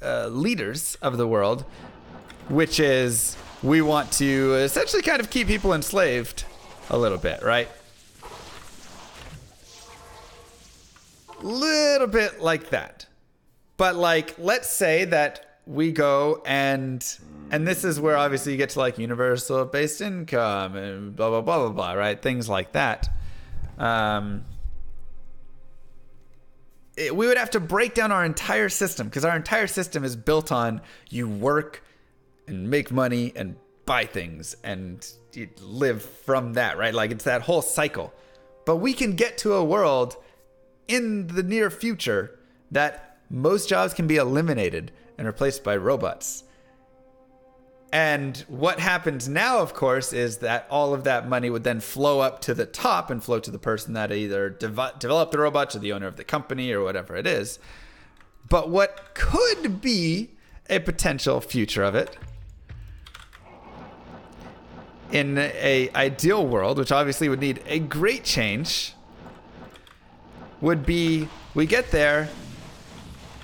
S6: leaders of the world, which is we want to essentially kind of keep people enslaved a little bit, right? Little bit like that. But like, let's say that we go and this is where obviously you get to like universal based income and blah, blah, blah, blah, blah, right? Things like that. we would have to break down our entire system, because our entire system is built on you work and make money and buy things and you live from that, right? Like it's that whole cycle. But we can get to a world in the near future that most jobs can be eliminated and replaced by robots. And what happens now, of course, is that all of that money would then flow up to the top and flow to the person that either developed the robots or the owner of the company or whatever it is. But what could be a potential future of it, in a ideal world, which obviously would need a great change, would be we get there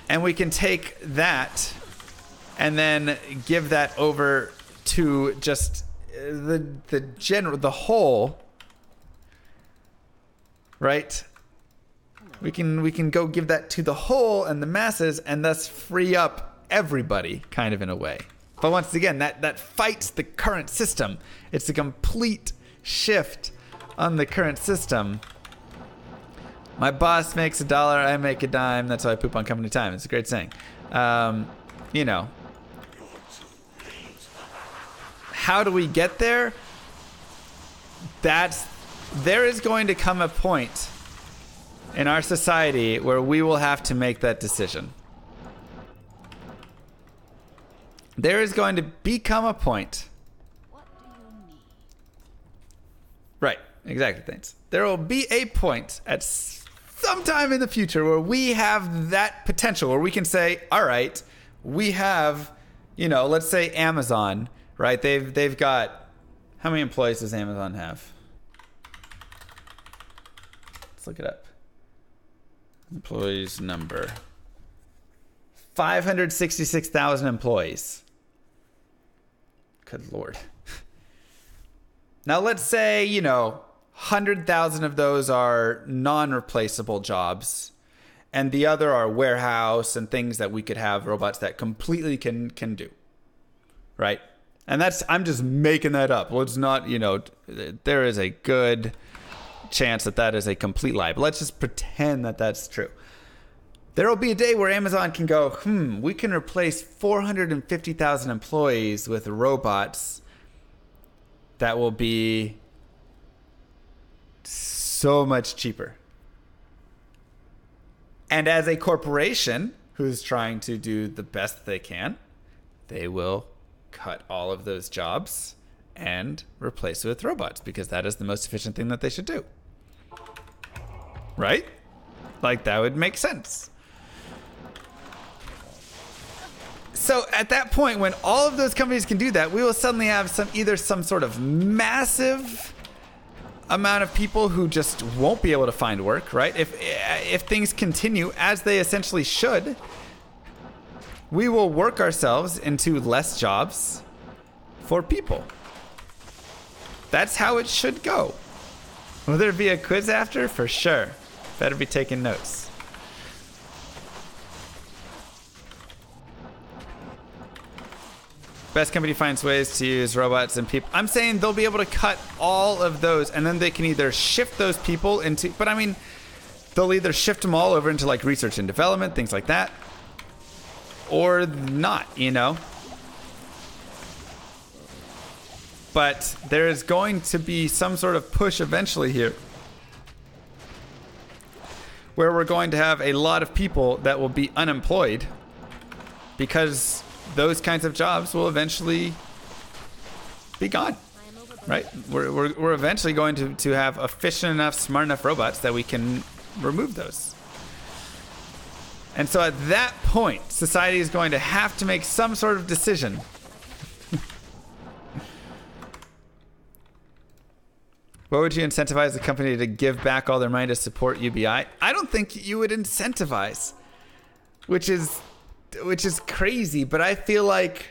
S6: and we can take that and then give that over to just the whole, right? We can go give that to the whole and the masses and thus free up everybody, kind of in a way. But once again, that fights the current system. It's a complete shift on the current system. My boss makes $1, I make a dime. That's why I poop on company time. It's a great saying. You know. How do we get there? There is going to come a point in our society where we will have to make that decision. There is going to become a point.
S7: What do you need?
S6: Right, exactly, thanks. There will be a point at sometime in the future where we have that potential, where we can say, all right, we have, let's say Amazon, right? They've got, how many employees does Amazon have? Let's look it up. Employees number. 566,000 employees. Good Lord. Now let's say, 100,000 of those are non-replaceable jobs, and the other are warehouse and things that we could have robots that completely can do, right? And I'm just making that up. Well, it's not, there is a good chance that is a complete lie, but let's just pretend that that's true. There will be a day where Amazon can go, we can replace 450,000 employees with robots that will be so much cheaper. And as a corporation who's trying to do the best they can, they will cut all of those jobs and replace it with robots, because that is the most efficient thing that they should do. Right? Like, that would make sense. So at that point, when all of those companies can do that, we will suddenly have some sort of massive amount of people who just won't be able to find work, right? If things continue as they essentially should, we will work ourselves into less jobs for people. That's how it should go. Will there be a quiz after? For sure. Better be taking notes. Best company finds ways to use robots and people. I'm saying they'll be able to cut all of those, and then they can either shift those people into, but I mean, they'll either shift them all over into like research and development, things like that, or not, But there is going to be some sort of push eventually here where we're going to have a lot of people that will be unemployed, because those kinds of jobs will eventually be gone, right? We're eventually going to have efficient enough, smart enough robots that we can remove those. And so at that point, society is going to have to make some sort of decision. What would you incentivize the company to give back all their money to support UBI? I don't think you would incentivize, which is crazy, but I feel like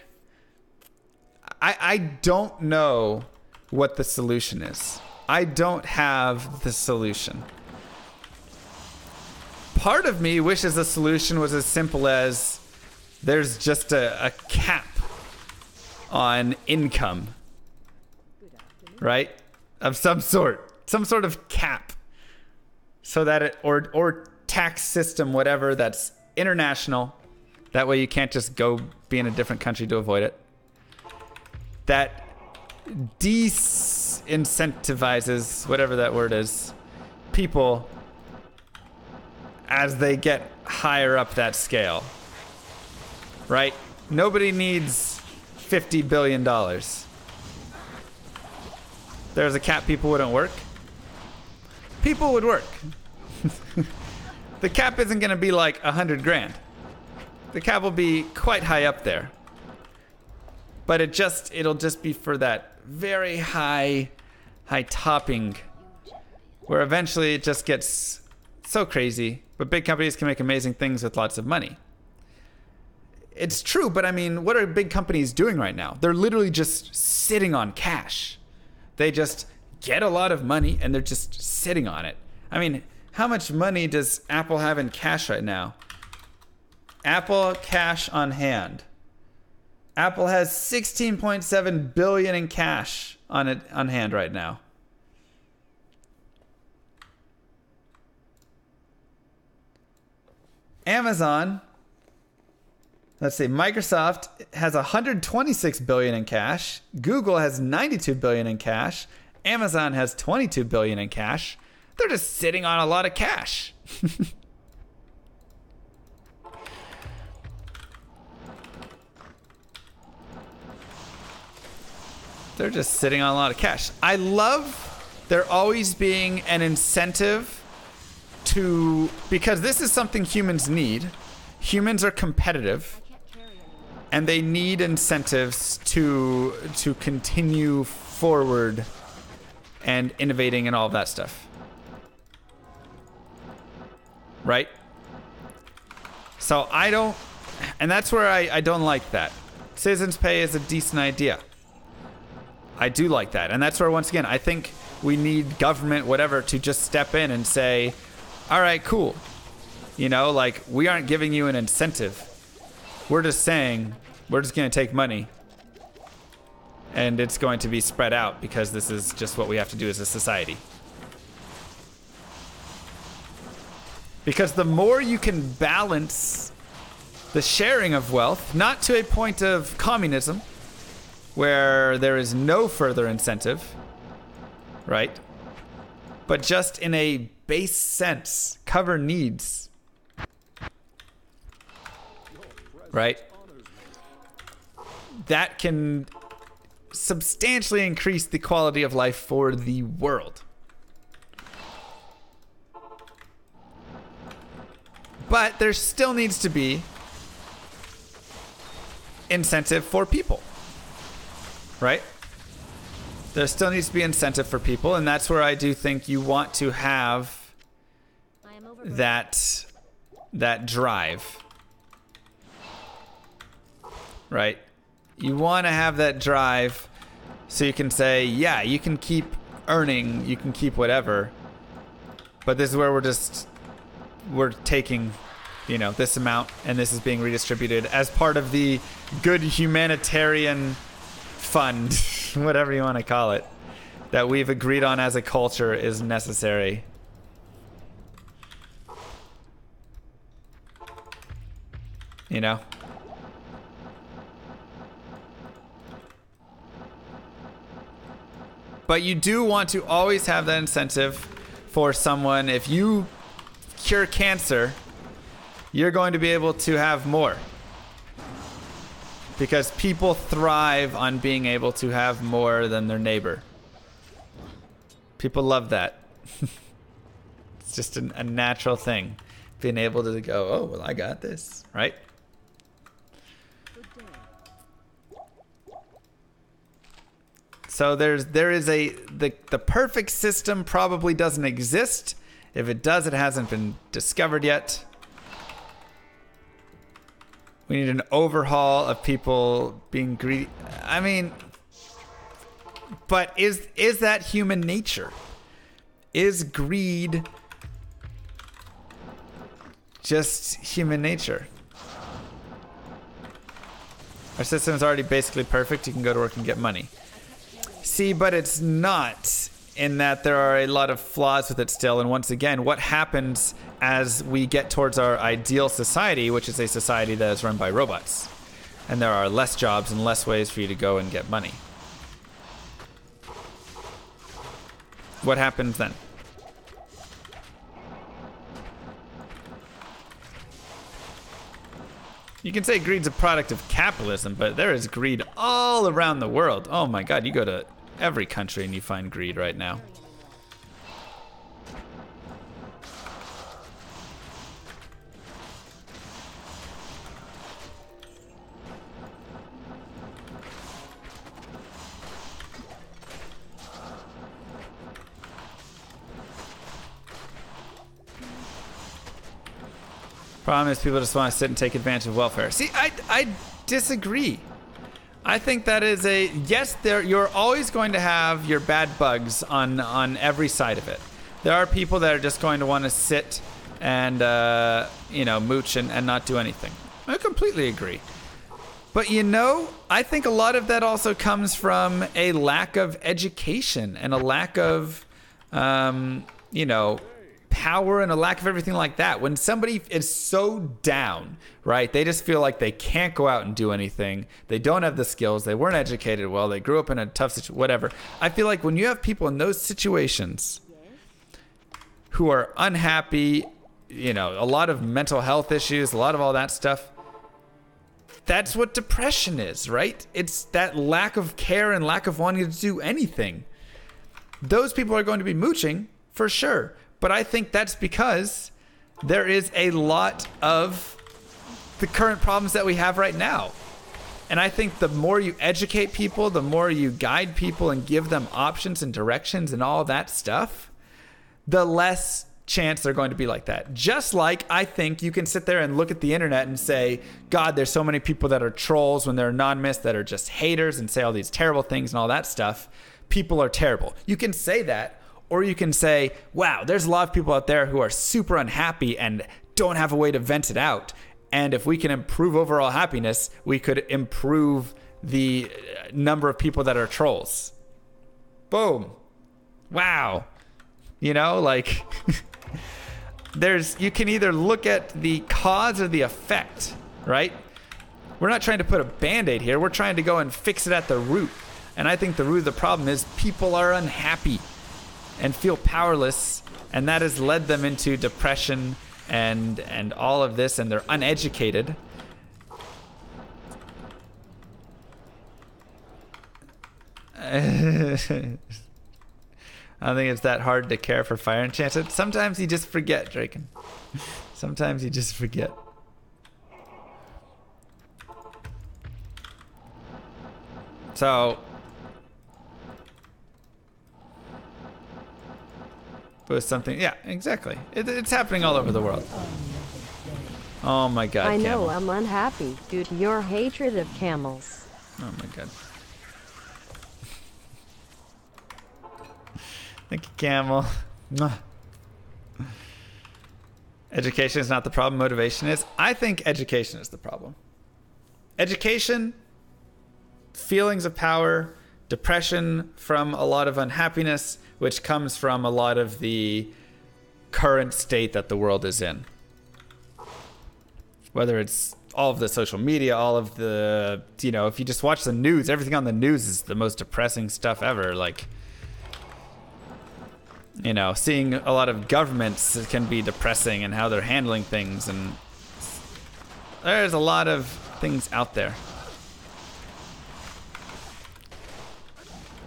S6: I don't know what the solution is. I don't have the solution. Part of me wishes the solution was as simple as there's just a cap on income, right? Of some sort of cap, so that it or tax system, whatever, that's international. That way you can't just go be in a different country to avoid it. That de-incentivizes, whatever that word is, people as they get higher up that scale. Right? Nobody needs $50 billion. There's a cap, people wouldn't work. People would work. The cap isn't going to be like 100 grand. The cap will be quite high up there. But it'll just be for that very high topping where eventually it just gets so crazy. But big companies can make amazing things with lots of money. It's true, but I mean, what are big companies doing right now? They're literally just sitting on cash. They just get a lot of money and they're just sitting on it. I mean, how much money does Apple have in cash right now? Apple cash on hand. Apple has 16.7 billion in cash on hand right now. Amazon, let's see, Microsoft has 126 billion in cash. Google has 92 billion in cash. Amazon has 22 billion in cash. They're just sitting on a lot of cash. They're just sitting on a lot of cash. I love there always being an incentive because this is something humans need. Humans are competitive, and they need incentives to continue forward and innovating and all of that stuff. Right? So and that's where I don't like that. Citizens pay is a decent idea. I do like that. And that's where, once again, I think we need government, whatever, to just step in and say, all right, cool. You know, like, we aren't giving you an incentive. We're just saying, we're just going to take money. And it's going to be spread out because this is just what we have to do as a society. Because the more you can balance the sharing of wealth, not to a point of communism, where there is no further incentive, right? But just in a base sense, cover needs, right? That can substantially increase the quality of life for the world. But there still needs to be incentive for people. Right? There still needs to be incentive for people, and that's where I do think you want to have that drive. Right? You want to have that drive so you can say, yeah, you can keep earning, you can keep whatever, but this is where we're taking, you know, this amount, and this is being redistributed as part of the good humanitarian fund, whatever you want to call it, that we've agreed on as a culture is necessary. You know? But you do want to always have that incentive for someone. If you cure cancer, you're going to be able to have more. Because people thrive on being able to have more than their neighbor. People love that. It's just a natural thing. Being able to go, oh, well, I got this, right? So there is the perfect system probably doesn't exist. If it does, it hasn't been discovered yet. We need an overhaul of people being greedy. I mean, but is that human nature? Is greed just human nature? Our system is already basically perfect. You can go to work and get money. See, but it's not in that there are a lot of flaws with it still. And once again, what happens as we get towards our ideal society, which is a society that is run by robots, and there are less jobs and less ways for you to go and get money? What happens then? You can say greed's a product of capitalism, but there is greed all around the world. Oh my God, you go to every country and you find greed right now. Problem is, people just want to sit and take advantage of welfare. See, I disagree. I think that is yes, you're always going to have your bad bugs on every side of it. There are people that are just going to want to sit and mooch and not do anything. I completely agree. But I think a lot of that also comes from a lack of education and a lack of power and a lack of everything like that. When somebody is so down, right, they just feel like they can't go out and do anything. They don't have the skills. They weren't educated well. They grew up in a tough situation, whatever. I feel like when you have people in those situations who are unhappy, a lot of mental health issues, a lot of all that stuff, that's what depression is, right? It's that lack of care and lack of wanting to do anything. Those people are going to be mooching for sure. But I think that's because there is a lot of the current problems that we have right now. And I think the more you educate people, the more you guide people and give them options and directions and all that stuff, the less chance they're going to be like that. Just like I think you can sit there and look at the internet and say, God, there's so many people that are trolls when they're anonymous, that are just haters and say all these terrible things and all that stuff. People are terrible. You can say that. Or you can say, wow, there's a lot of people out there who are super unhappy and don't have a way to vent it out. And if we can improve overall happiness, we could improve the number of people that are trolls. Boom. Wow. You can either look at the cause or the effect, right? We're not trying to put a Band-Aid here. We're trying to go and fix it at the root. And I think the root of the problem is people are unhappy and feel powerless, and that has led them into depression and all of this, and they're uneducated. I don't think it's that hard to care for Fire Enchanted. Sometimes you just forget, Draken. Sometimes you just forget. So was something, yeah, exactly. It's happening all over the world. Oh my God,
S5: I know,
S6: camel.
S5: I'm unhappy due to your hatred of camels.
S6: Oh my God. Thank you, camel. Mwah. Education is not the problem, motivation is. I think education is the problem. Education, feelings of power, depression from a lot of unhappiness, which comes from a lot of the current state that the world is in. Whether it's all of the social media, all of the, if you just watch the news, everything on the news is the most depressing stuff ever. Seeing a lot of governments can be depressing and how they're handling things. And there's a lot of things out there.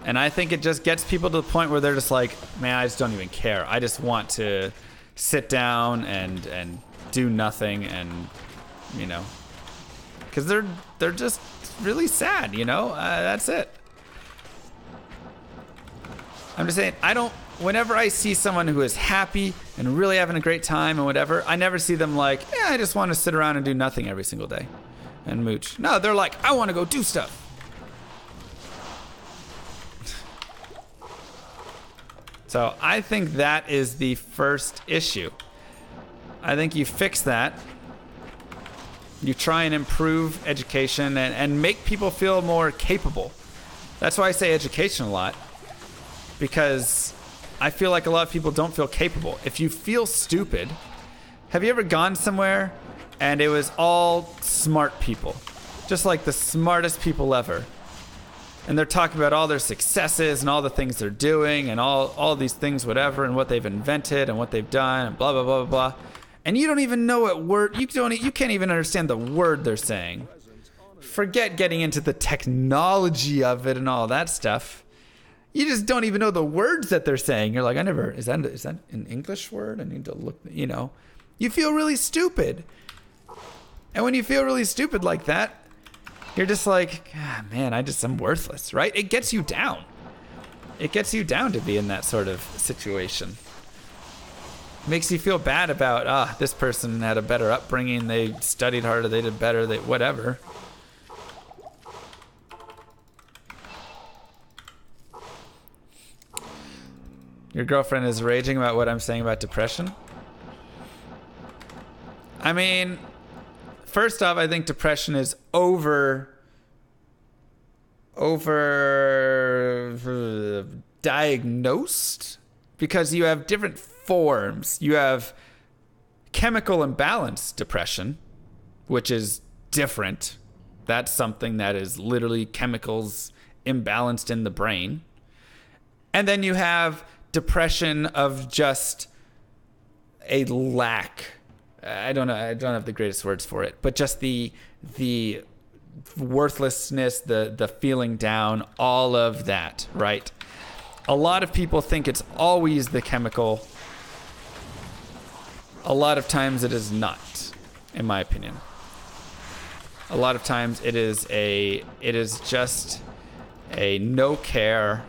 S6: And I think it just gets people to the point where they're just like, man, I just don't even care. I just want to sit down and do nothing and, because they're just really sad, that's it. I'm just saying, whenever I see someone who is happy and really having a great time and whatever, I never see them like, yeah, I just want to sit around and do nothing every single day and mooch. No, they're like, I want to go do stuff. So I think that is the first issue. I think you fix that. You try and improve education and make people feel more capable. That's why I say education a lot. Because I feel like a lot of people don't feel capable. If you feel stupid, have you ever gone somewhere and it was all smart people, just like the smartest people ever, and they're talking about all their successes and all the things they're doing and all these things, whatever, and what they've invented and what they've done and blah blah blah blah blah, and you don't even know what word you can't even understand the word they're saying. Forget getting into the technology of it and all that stuff. You just don't even know the words that they're saying. You're like, is that an English word? I need to look, you know. You feel really stupid. And when you feel really stupid like that, you're just like, ah, man, I'm worthless, right? It gets you down. It gets you down to be in that sort of situation. Makes you feel bad about, this person had a better upbringing, they studied harder, they did better, whatever. Your girlfriend is raging about what I'm saying about depression? I mean, first off, I think depression is over diagnosed because you have different forms. You have chemical imbalance depression, which is different. That's something that is literally chemicals imbalanced in the brain. And then you have depression of just a lack. I don't know. I don't have the greatest words for it, but just the worthlessness, the feeling down, all of that, right? A lot of people think it's always the chemical. A lot of times it is not, in my opinion. A lot of times it is just a no care,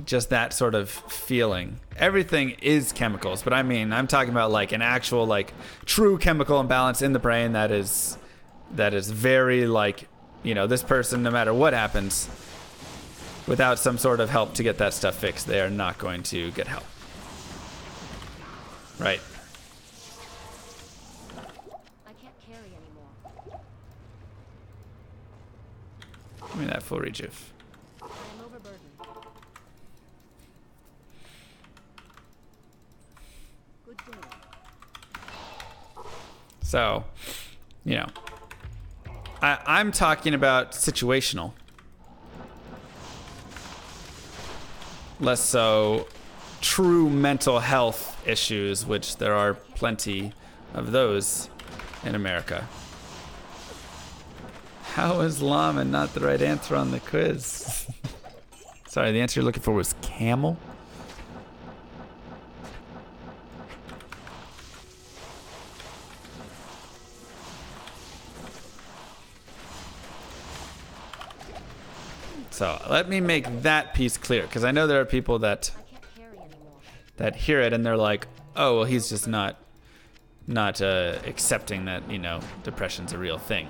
S6: just that sort of feeling. Everything is chemicals, but I mean, I'm talking about like an actual, like, true chemical imbalance in the brain that is very, like, this person, no matter what happens, without some sort of help to get that stuff fixed, they are not going to get help. Right.
S7: I can't carry anymore.
S6: Give me that full rejuve.
S7: I am overburdened. Good day.
S6: So, I'm talking about situational. Less so true mental health issues, which there are plenty of those in America. How is llama not the right answer on the quiz? Sorry, the answer you're looking for was camel? So let me make that piece clear, because I know there are people that hear it and they're like, oh, well, he's just not accepting that, depression's a real thing.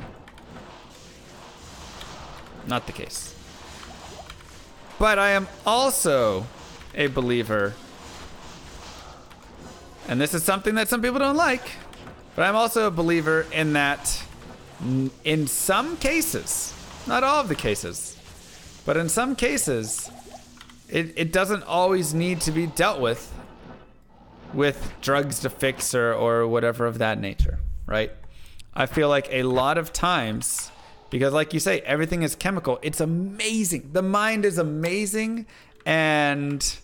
S6: Not the case. But I am also a believer, and this is something that some people don't like, but I'm also a believer in that in some cases, not all of the cases, but in some cases, it doesn't always need to be dealt with drugs to fix or whatever of that nature, right? I feel like a lot of times, because like you say, everything is chemical. It's amazing. The mind is amazing, and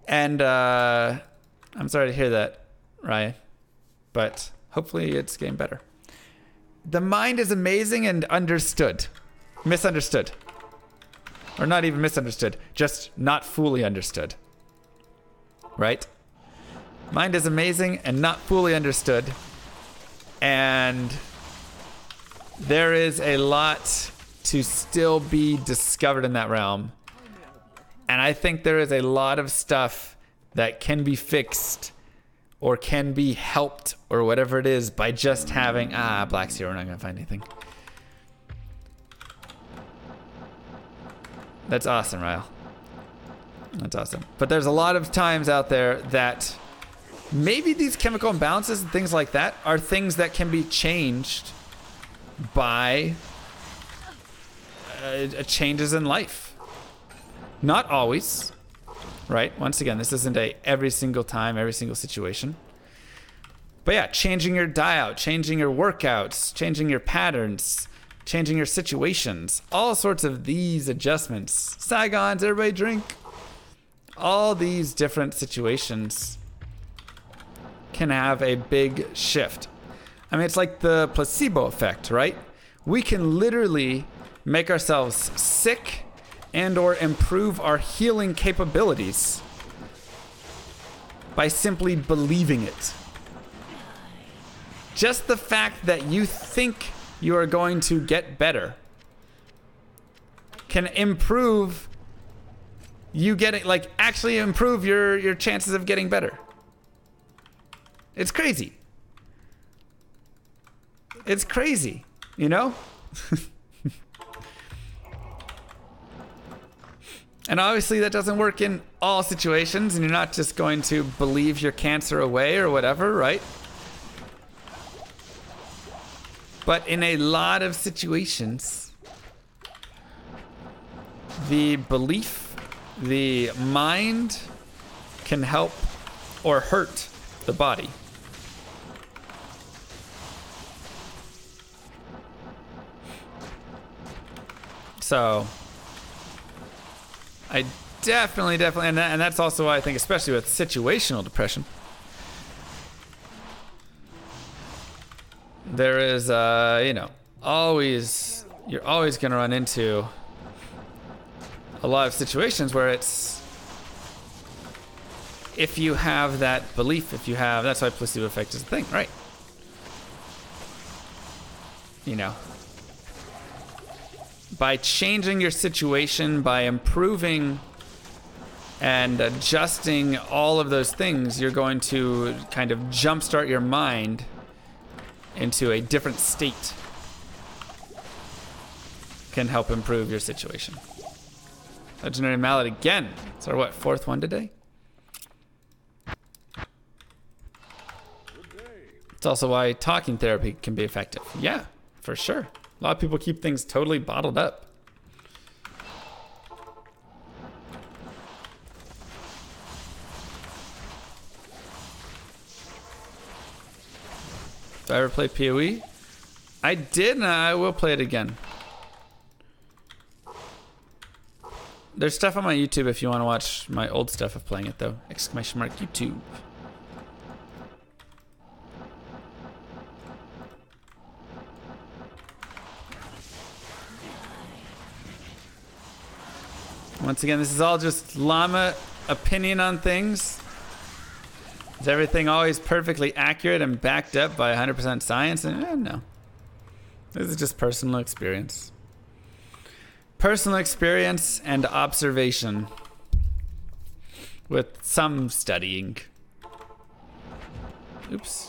S6: I'm sorry to hear that, Ryan, but hopefully it's getting better. The mind is amazing and misunderstood. Or not even misunderstood, just not fully understood. Right? Mind is amazing and not fully understood. And there is a lot to still be discovered in that realm. And I think there is a lot of stuff that can be fixed or can be helped or whatever it is by just having, black's here, we're not gonna find anything. That's awesome, Ryle. That's awesome. But there's a lot of times out there that maybe these chemical imbalances and things like that are things that can be changed by changes in life. Not always, right? Once again, this isn't a every single time, every single situation. But yeah, changing your diet, changing your workouts, changing your patterns, changing your situations, all sorts of these adjustments. Saigons, everybody drink. All these different situations can have a big shift. I mean, it's like the placebo effect, right? We can literally make ourselves sick and or improve our healing capabilities by simply believing it. Just the fact that you think you are going to get better can improve you getting, like, actually improve your chances of getting better. It's crazy. It's crazy, you know? And obviously that doesn't work in all situations, and you're not just going to believe your cancer away or whatever, right? But in a lot of situations, the belief, the mind can help or hurt the body. So I definitely, and that's also why I think, especially with situational depression, there is, you know, you're always going to run into a lot of situations where it's, if you have that belief, that's why placebo effect is a thing, right? You know, by changing your situation, by improving and adjusting all of those things, you're going to kind of jumpstart your mind into a different state. Can help improve your situation. Legendary Mallet again. It's our, what, 4th one today? It's also why talking therapy can be effective. Yeah, for sure. A lot of people keep things totally bottled up. Did I ever play PoE? I did, and I will play it again. There's stuff on my YouTube if you want to watch my old stuff of playing it, though. ! YouTube. Once again, this is all just llama opinion on things. Is everything always perfectly accurate and backed up by 100% science? No. This is just personal experience. Personal experience and observation with some studying. Oops.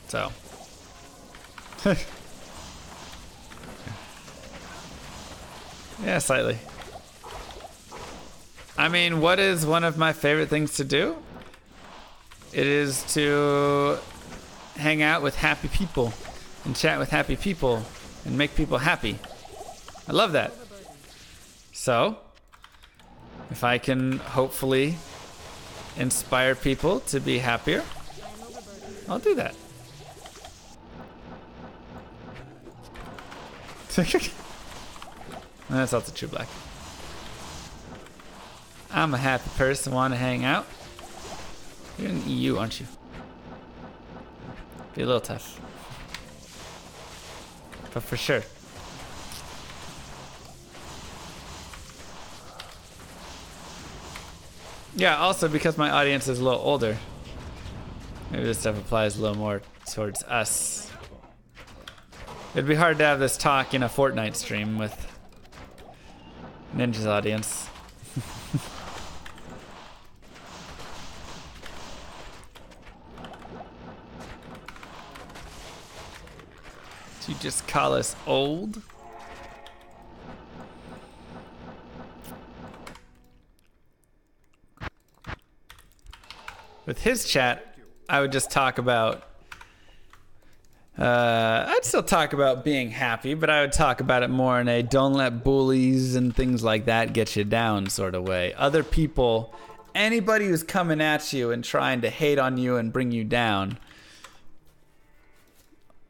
S6: So. Yeah, slightly. I mean, what is one of my favorite things to do? It is to hang out with happy people and chat with happy people and make people happy. I love that. So, if I can hopefully inspire people to be happier, I'll do that. That's also true, Black. I'm a happy person, want to hang out. You're in EU, aren't you? Be a little tough. But for sure. Yeah, also because my audience is a little older, maybe this stuff applies a little more towards us. It'd be hard to have this talk in a Fortnite stream with Ninja's audience. Did you just call us old? With his chat, I would just talk about I'd still talk about being happy, but I would talk about it more in a don't let bullies and things like that get you down sort of way. Other people, anybody who's coming at you and trying to hate on you and bring you down,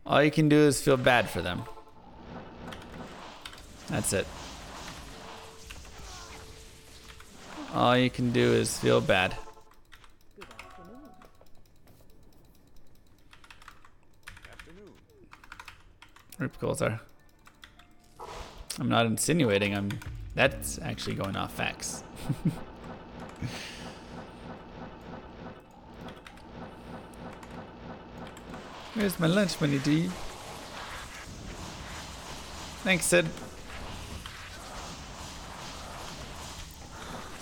S6: all you can do is feel bad for them. That's it. All you can do is feel bad. Rip Coulter. I'm not insinuating. That's actually going off facts. Where's my lunch money, D? Thanks, Sid.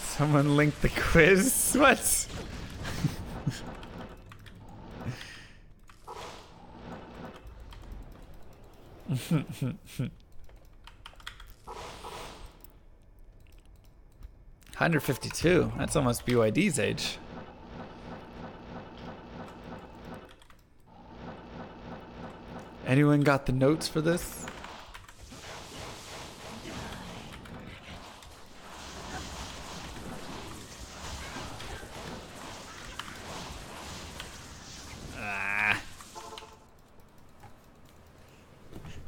S6: Someone linked the quiz? What? 152. That's almost BYD's age. Anyone got the notes for this?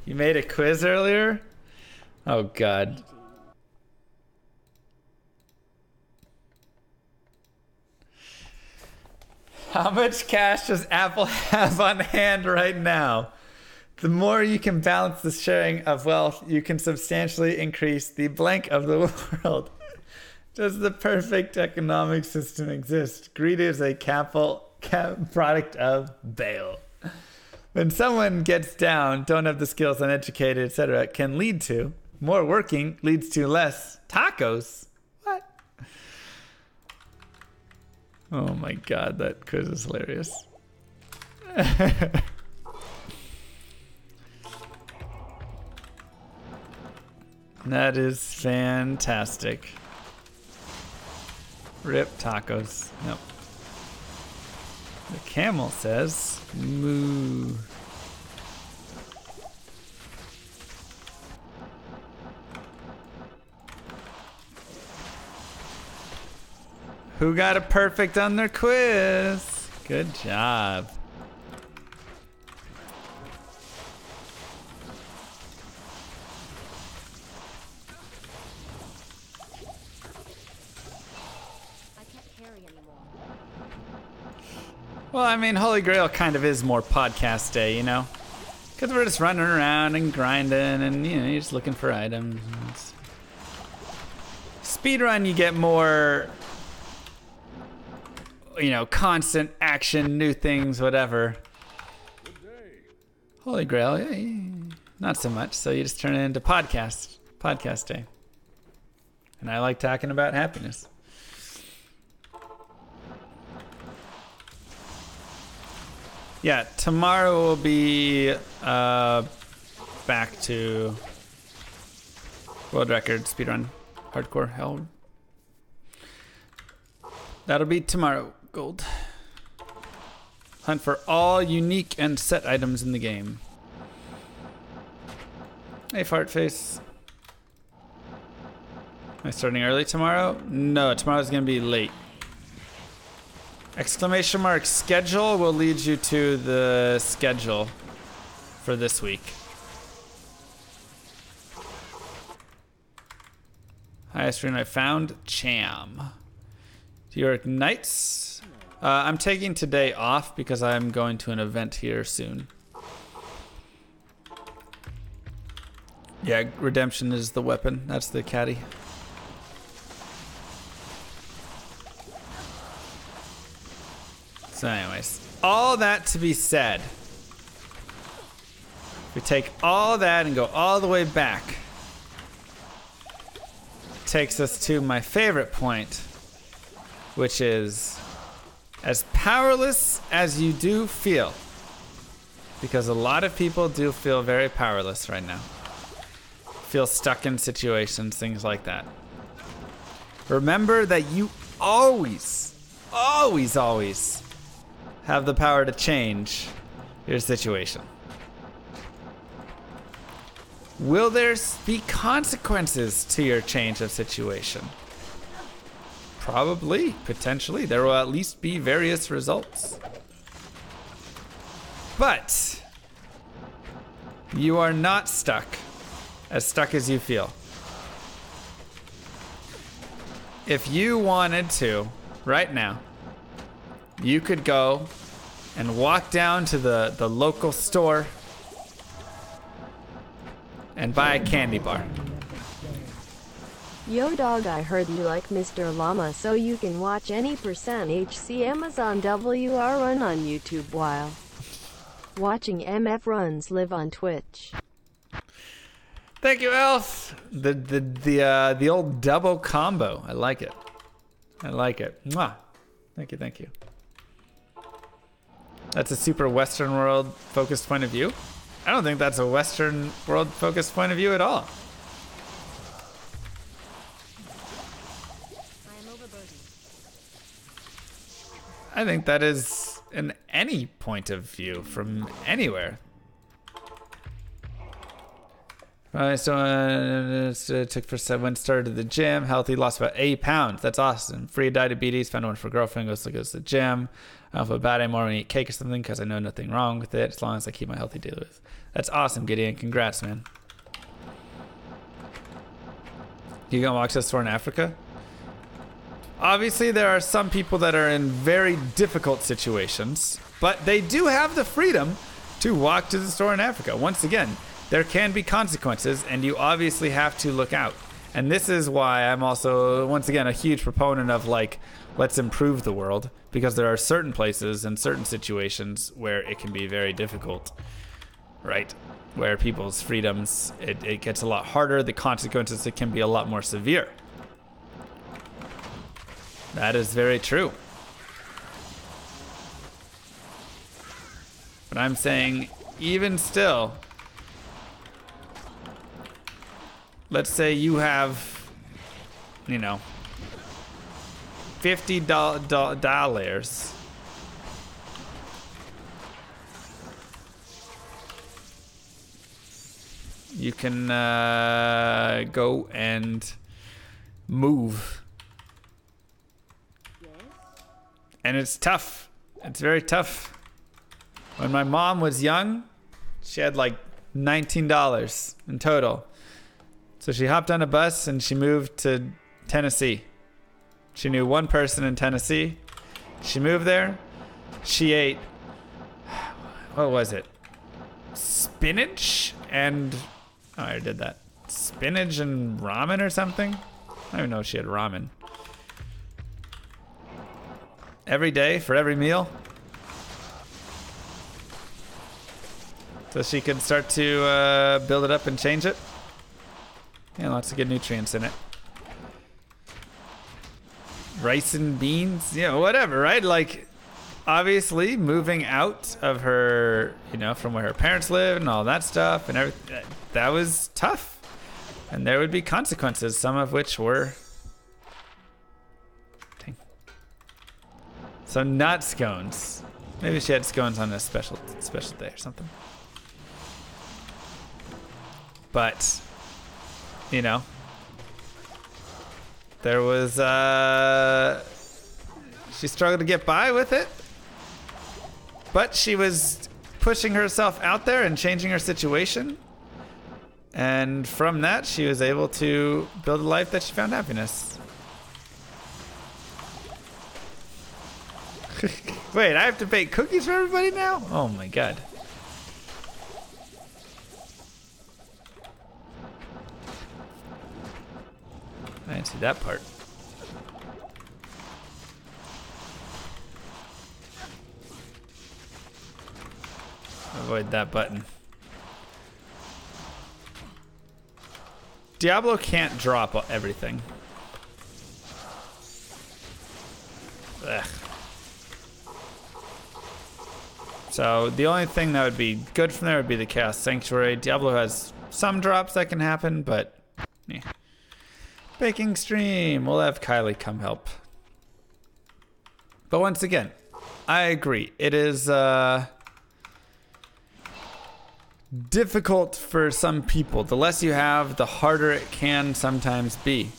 S6: You made a quiz earlier? Oh, God. How much cash does Apple have on hand right now? The more you can balance the sharing of wealth, you can substantially increase the blank of the world. Does the perfect economic system exist? Greed is a product of Baal. When someone gets down, don't have the skills, uneducated, etc., it can lead to more working, leads to less tacos. What? Oh my God, that quiz is hilarious. That is fantastic. Rip tacos. Nope. The camel says, moo. Who got a perfect on their quiz? Good job. Well, I mean, Holy Grail kind of is more podcast day, you know? Because we're just running around and grinding and, you know, you're just looking for items. Speedrun, you get more, you know, constant action, new things, whatever. Holy Grail, not so much. So you just turn it into podcast day. And I like talking about happiness. Yeah, tomorrow will be back to world record speedrun hardcore hell. That'll be tomorrow, gold. Hunt for all unique and set items in the game. Hey, fart face. Am I starting early tomorrow? No, tomorrow's gonna be late. Exclamation mark schedule will lead you to the schedule for this week. Highest rune I found, Cham. York Knights. I'm taking today off because I'm going to an event here soon. Yeah, redemption is the weapon. That's the caddy. So anyways, all that to be said, we take all that and go all the way back. Takes us to my favorite point, which is as powerless as you do feel, because a lot of people do feel very powerless right now. Feel stuck in situations, things like that. Remember that you always always have the power to change your situation. Will there be consequences to your change of situation? Probably, potentially. There will at least be various results. But you are not stuck as you feel. If you wanted to, right now, you could go and walk down to the local store and buy a candy bar.
S5: Yo dog, I heard you like Mr. Llama, so you can watch any %HC Amazon WR run on YouTube while watching MF runs live on Twitch.
S6: Thank you, Elf. The old double combo. I like it. I like it. Mwah. Thank you, thank you. That's a super Western world focused point of view. I don't think that's a Western world focused point of view at all.
S7: I am overburdened.
S6: I think that is in any point of view from anywhere. So took for 7, started the gym, healthy, lost about 8 pounds. That's awesome. Free of diabetes, found one for girlfriend, goes to the gym. I don't feel bad anymore when I eat cake or something because I know nothing wrong with it as long as I keep my healthy daily with. That's awesome, Gideon. Congrats, man. You gonna walk to the store in Africa? Obviously, there are some people that are in very difficult situations, but they do have the freedom to walk to the store in Africa. Once again, there can be consequences, and you obviously have to look out. And this is why I'm also, once again, a huge proponent of, like, let's improve the world, because there are certain places and certain situations where it can be very difficult, right? Where people's freedoms, it gets a lot harder. The consequences, it can be a lot more severe. That is very true. But I'm saying, even still, let's say you have, you know, $50. You can go and move. And it's tough. It's very tough. When my mom was young, she had like $19 in total. So she hopped on a bus and she moved to Tennessee. She knew one person in Tennessee. She moved there. She ate, what was it? Spinach and, oh, I already did that. Spinach and ramen or something? I don't even know if she had ramen. Every day for every meal. So she could start to build it up and change it. Yeah, lots of good nutrients in it. Rice and beans, you know, whatever, right? Like, obviously, moving out of her, you know, from where her parents lived and all that stuff and everything, that was tough. And there would be consequences, some of which were... Dang. So not scones. Maybe she had scones on a special day or something. But... you know, there was, she struggled to get by with it, but she was pushing herself out there and changing her situation. And from that, she was able to build a life that she found happiness. Wait, I have to bake cookies for everybody now? Oh my God. I didn't see that part. Avoid that button. Diablo can't drop everything. Ugh. So the only thing that would be good from there would be the Chaos Sanctuary. Diablo has some drops that can happen, but yeah. Baking stream. We'll have Kylie come help. But once again, I agree. It is difficult for some people. The less you have, the harder it can sometimes be.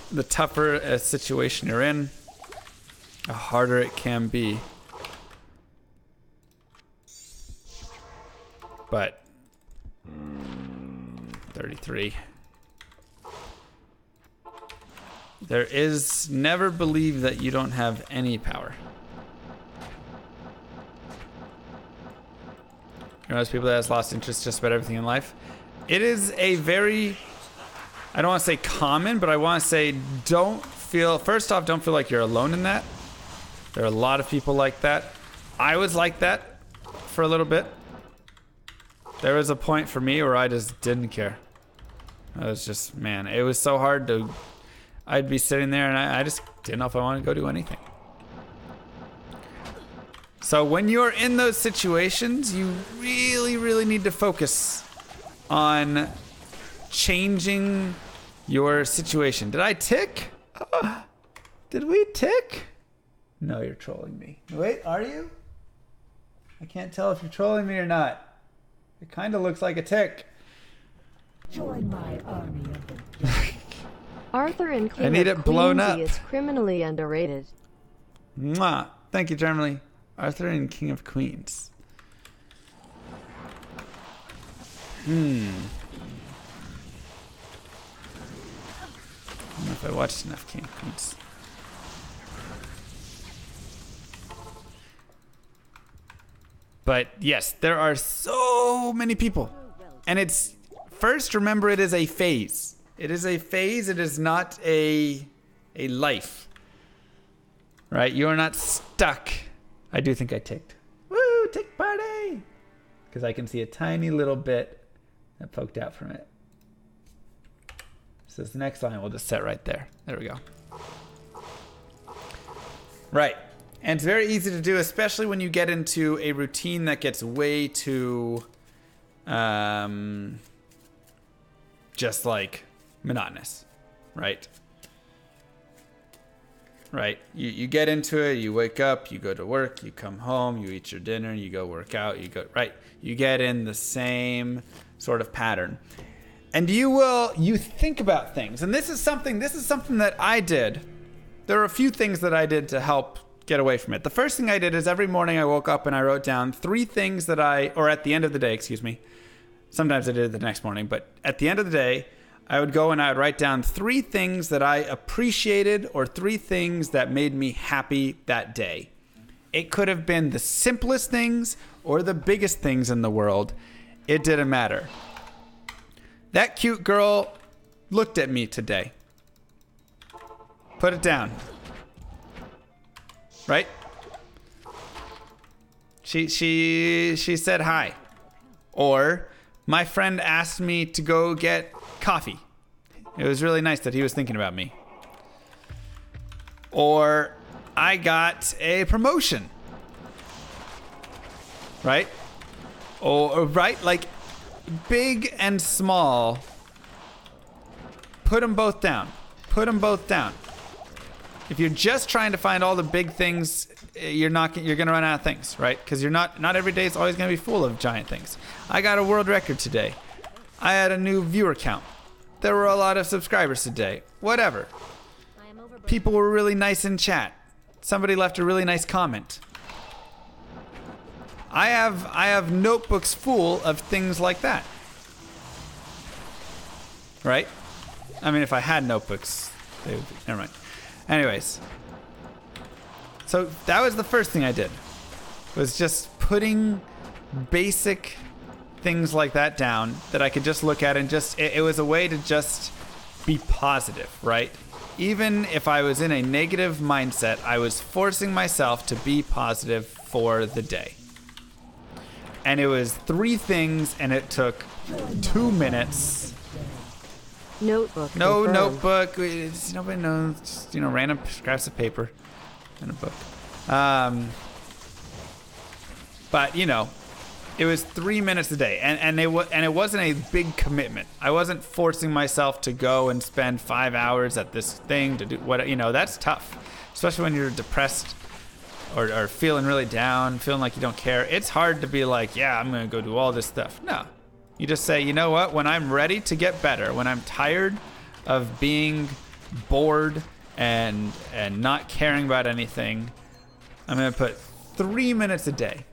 S6: The tougher a situation you're in, the harder it can be. But 33. There is never believe that you don't have any power. You know, those people that has lost interest just about everything in life. It is a very, I don't want to say common, but I want to say first off, don't feel like you're alone in that. There are a lot of people like that. I was like that for a little bit. There was a point for me where I just didn't care. I was just, man, it was so hard to, I'd be sitting there and I just didn't know if I wanted to go do anything. So when you're in those situations, you really, really need to focus on changing your situation. Did I tick? Did we tick? No, you're trolling me. Wait, are you? I can't tell if you're trolling me or not. It kind of looks like a tick.
S3: Join my army of the dead.
S5: Arthur and King
S6: I need
S5: of
S6: it blown
S5: Queensy
S6: up.
S5: is criminally underrated.
S6: Mwah. Thank you, Germany. Arthur and King of Queens. I don't know if I watched enough King of Queens. But yes, there are so many people. And it's, first remember it is a phase. It is a phase, it is not a life. Right? You are not stuck. I do think I ticked. Woo, tick party! Because I can see a tiny little bit that poked out from it. So this next line we'll just set right there. There we go. Right. And it's very easy to do, especially when you get into a routine that gets way too just like monotonous, right? Right. You get into it, you wake up, you go to work, you come home, you eat your dinner, you go work out, you go, right. You get in the same sort of pattern. And you think about things. And this is something that I did. There are a few things that I did to help get away from it. The first thing I did is every morning I woke up and I wrote down 3 things that or at the end of the day, excuse me. Sometimes I did it the next morning, but at the end of the day, I would go and I would write down 3 things that I appreciated or 3 things that made me happy that day. It could have been the simplest things or the biggest things in the world. It didn't matter. That cute girl looked at me today. Put it down. Right? She said hi. Or my friend asked me to go get coffee. It was really nice that he was thinking about me. Or I got a promotion. Right? Or right? Like big and small. Put them both down. Put them both down. If you're just trying to find all the big things, you're going to run out of things, right? Because not every day is always going to be full of giant things. I got a world record today. I had a new viewer count. There were a lot of subscribers today. Whatever. People were really nice in chat. Somebody left a really nice comment. I have notebooks full of things like that. Right? I mean, if I had notebooks, they would be, never mind. Anyways, so that was the first thing I did, was just putting basic things like that down that I could just look at and just, it was a way to just be positive, right? Even if I was in a negative mindset, I was forcing myself to be positive for the day. And it was 3 things and it took 2 minutes.
S5: Notebook.
S6: No
S5: confirmed.
S6: notebook. Nobody knows. Just, random scraps of paper and a book. But, It was 3 minutes a day, and it wasn't a big commitment. I wasn't forcing myself to go and spend 5 hours at this thing to do what, you know, that's tough, especially when you're depressed or feeling really down, feeling like you don't care. It's hard to be like, yeah, I'm gonna go do all this stuff. No, you just say, you know what? When I'm ready to get better, when I'm tired of being bored and not caring about anything, I'm gonna put 3 minutes a day.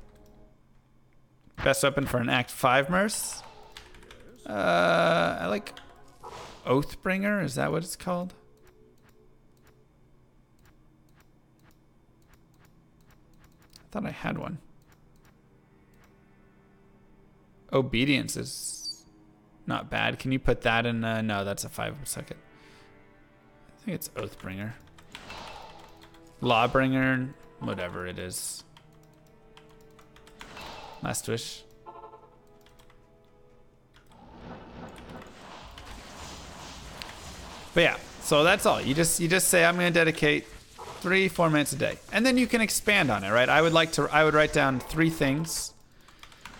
S6: Best weapon for an Act 5 Merce? I like Oathbringer, is that what it's called? I thought I had one. Obedience is not bad. Can you put that in? No, that's a 5-second. I think it's Oathbringer. Lawbringer, whatever it is. Last wish. But yeah, so that's all. You just say I'm gonna dedicate 3-4 minutes a day, and then you can expand on it, right? I would write down 3 things,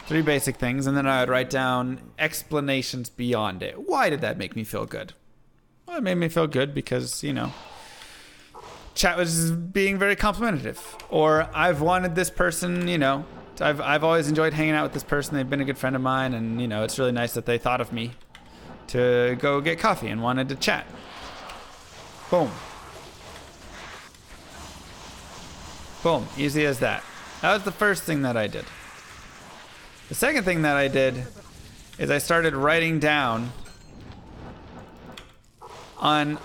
S6: 3 basic things, and then I would write down explanations beyond it. Why did that make me feel good? Well, it made me feel good because, you know, chat was being very complimentary, or I've wanted this person, you know. I've always enjoyed hanging out with this person. They've been a good friend of mine, and you know, it's really nice that they thought of me to go get coffee and wanted to chat. Boom. Boom. Easy as that. That was the first thing that I did. The second thing that I did is I started writing down on...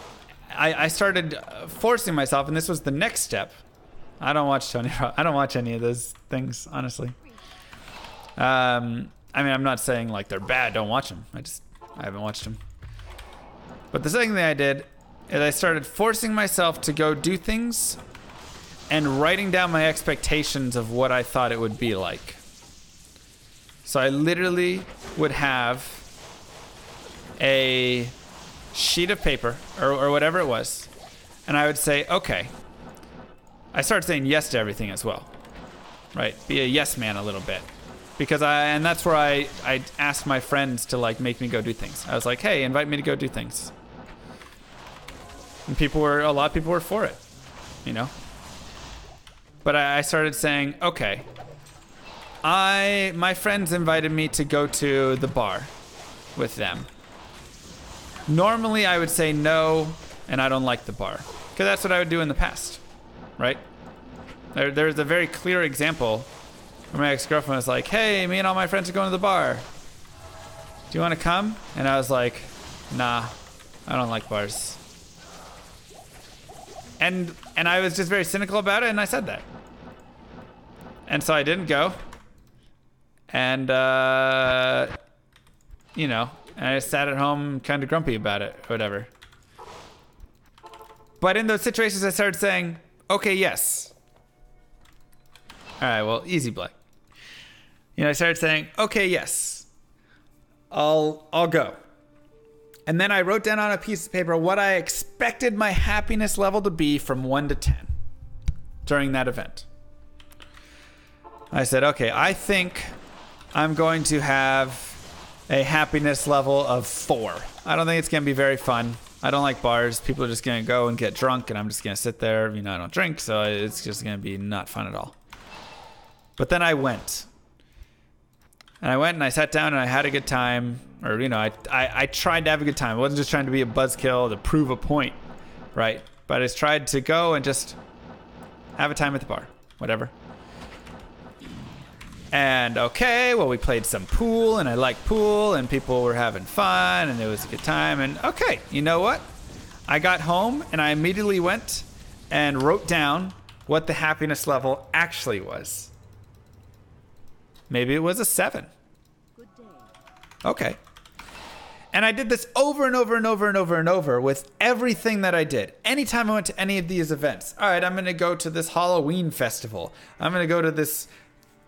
S6: I started forcing myself, and this was the next step. I don't watch Tony. I don't watch any of those things, honestly. I mean, I'm not saying like they're bad. Don't watch them. I haven't watched them. But the second thing I did is I started forcing myself to go do things and writing down my expectations of what I thought it would be like. So I literally would have a sheet of paper or whatever it was, and I would say, okay. I started saying yes to everything as well, right? Be a yes man a little bit, because and that's where I asked my friends to like make me go do things. I was like, hey, invite me to go do things, and a lot of people were for it, you know. But I started saying, okay, my friends invited me to go to the bar with them. Normally I would say no, and I don't like the bar, because that's what I would do in the past. Right? There's a very clear example where my ex-girlfriend was like, hey, me and all my friends are going to the bar. Do you want to come? And I was like, nah, I don't like bars. And I was just very cynical about it, and I said that. And so I didn't go. And, you know, and I sat at home kind of grumpy about it, or whatever. But in those situations, I started saying, okay, yes. All right, well, easy, Black. You know, I started saying, okay, yes. I'll go. And then I wrote down on a piece of paper what I expected my happiness level to be from 1 to 10 during that event. I said, okay, I think I'm going to have a happiness level of 4. I don't think it's going to be very fun. I don't like bars. People are just going to go and get drunk, and I'm just going to sit there. You know, I don't drink, so it's just going to be not fun at all. But then I went. And I went and I sat down and I had a good time. Or, you know, I tried to have a good time. I wasn't just trying to be a buzzkill to prove a point, right? But I just tried to go and just have a time at the bar. Whatever. And okay, well, we played some pool, and I liked pool, and people were having fun, and it was a good time. And okay, you know what? I got home, and I immediately went and wrote down what the happiness level actually was. Maybe it was a 7.
S7: Good day.
S6: Okay. And I did this over and over and over and over and over with everything that I did. Anytime I went to any of these events. All right, I'm going to go to this Halloween festival. I'm going to go to this,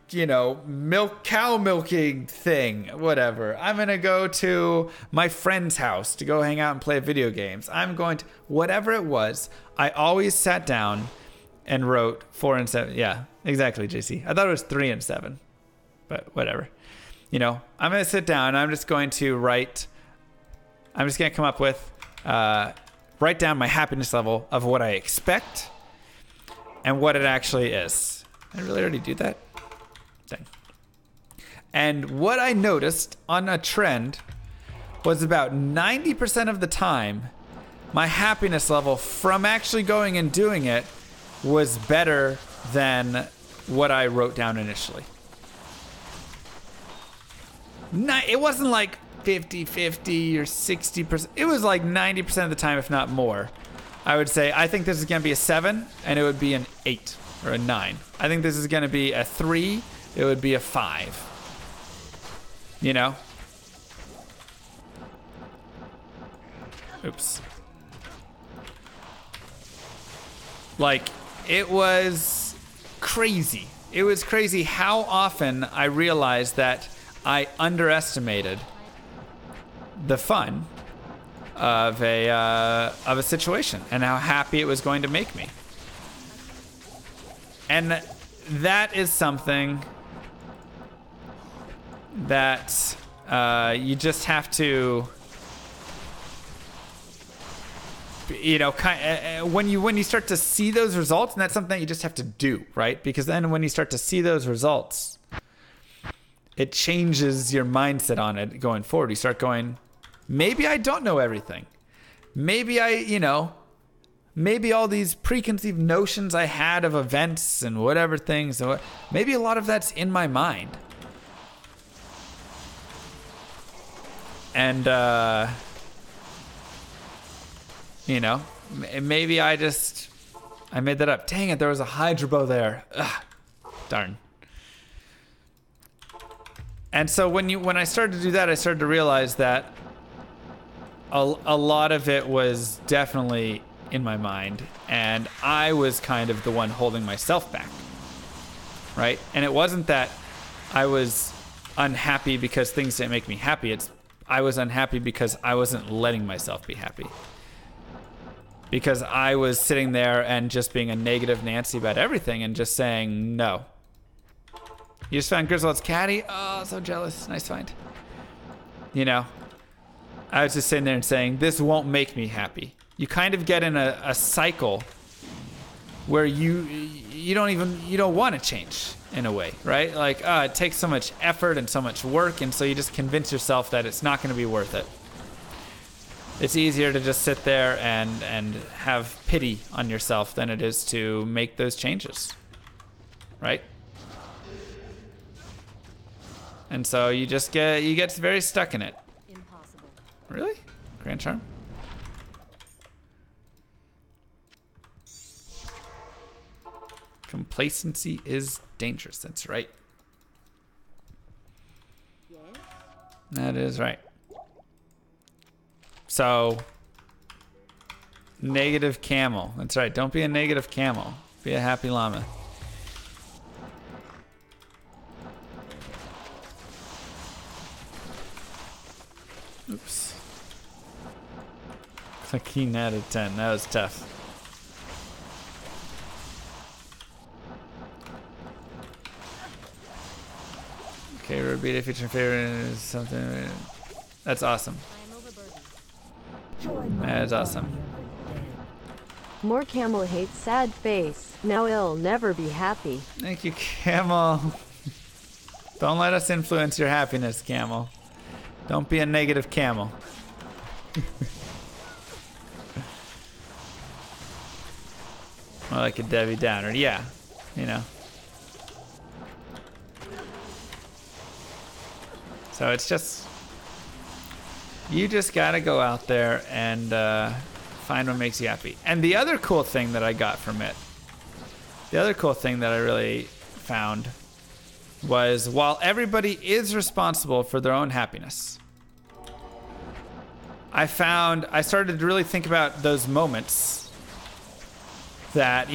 S6: you know, cow milking thing, whatever. I'm going to go to my friend's house to go hang out and play video games. I'm going to, whatever it was, I always sat down and wrote 4 and 7. Yeah, exactly, JC. I thought it was 3 and 7, but whatever. I'm going to sit down and I'm just going to come up with, write down my happiness level of what I expect and what it actually is. I really already do that? Dang. And what I noticed on a trend was about 90% of the time, my happiness level from actually going and doing it was better than what I wrote down initially. It wasn't like 50-50 or 60%. It was like 90% of the time, if not more. I would say, I think this is going to be a 7, and it would be an 8 or a 9. I think this is going to be a 3, it would be a 5. Oops. Like, it was crazy. It was crazy how often I realized that I underestimated the fun of a situation and how happy it was going to make me. And that is something that you just have to, when you start to see those results, and that's something that you just have to do, right? Because then when you start to see those results, it changes your mindset on it going forward. You start going, maybe I don't know everything. Maybe maybe all these preconceived notions I had of events and whatever things, maybe a lot of that's in my mind. And, maybe I made that up. Dang it, there was a hydrobow there. Ugh, darn. And so when I started to do that, I started to realize that a lot of it was definitely in my mind, and I was kind of the one holding myself back, right? And it wasn't that I was unhappy because things didn't make me happy. I was unhappy because I wasn't letting myself be happy. Because I was sitting there and just being a negative Nancy about everything and just saying no. You just found Griswold's caddy? Oh, so jealous. Nice find. I was just sitting there and saying, this won't make me happy. You kind of get in a cycle where you don't want to change in a way, right? Like, it takes so much effort and so much work, and so you just convince yourself that it's not going to be worth it. It's easier to just sit there and have pity on yourself than it is to make those changes, right? And so you get very stuck in it.
S7: Impossible.
S6: Really? Grand Charm? Complacency is dangerous. That's right.
S7: Yes?
S6: That is right. So, negative camel. That's right. Don't be a negative camel. Be a happy llama. Oops. Clicking out of 10. That was tough. Okay, repeat if it's your favorite is something. That's awesome.
S7: I am overburdened.
S3: Join my
S6: That's awesome.
S3: army of the dead.
S5: More camel hates sad face. Now it'll never be happy.
S6: Thank you, Camel. Don't let us influence your happiness, Camel. Don't be a negative camel. More like a Debbie Downer. Yeah, So it's just, you just gotta go out there and find what makes you happy. And the other cool thing that I got from it, the other cool thing that I really found was, while everybody is responsible for their own happiness, I started to really think about those moments that,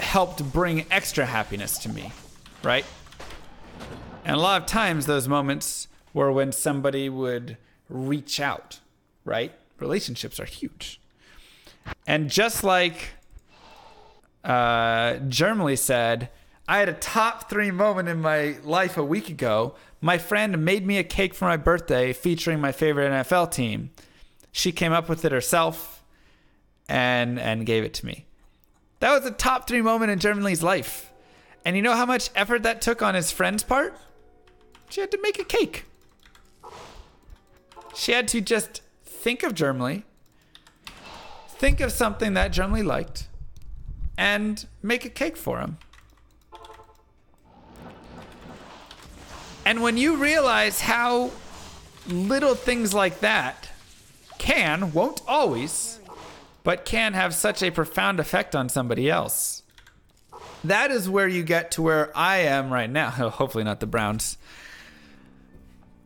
S6: helped bring extra happiness to me, right? And a lot of times those moments were when somebody would reach out, right? Relationships are huge. And just like Germany said, I had a top 3 moment in my life a week ago, My friend made me a cake for my birthday featuring my favorite NFL team. She came up with it herself and gave it to me. That was a top 3 moment in Germany's life. And you know how much effort that took on his friend's part? She had to make a cake. She had to just think of Germany, think of something that Germany liked, and make a cake for him. And when you realize how little things like that won't always, but can have such a profound effect on somebody else, that is where you get to where I am right now. Hopefully not the Browns.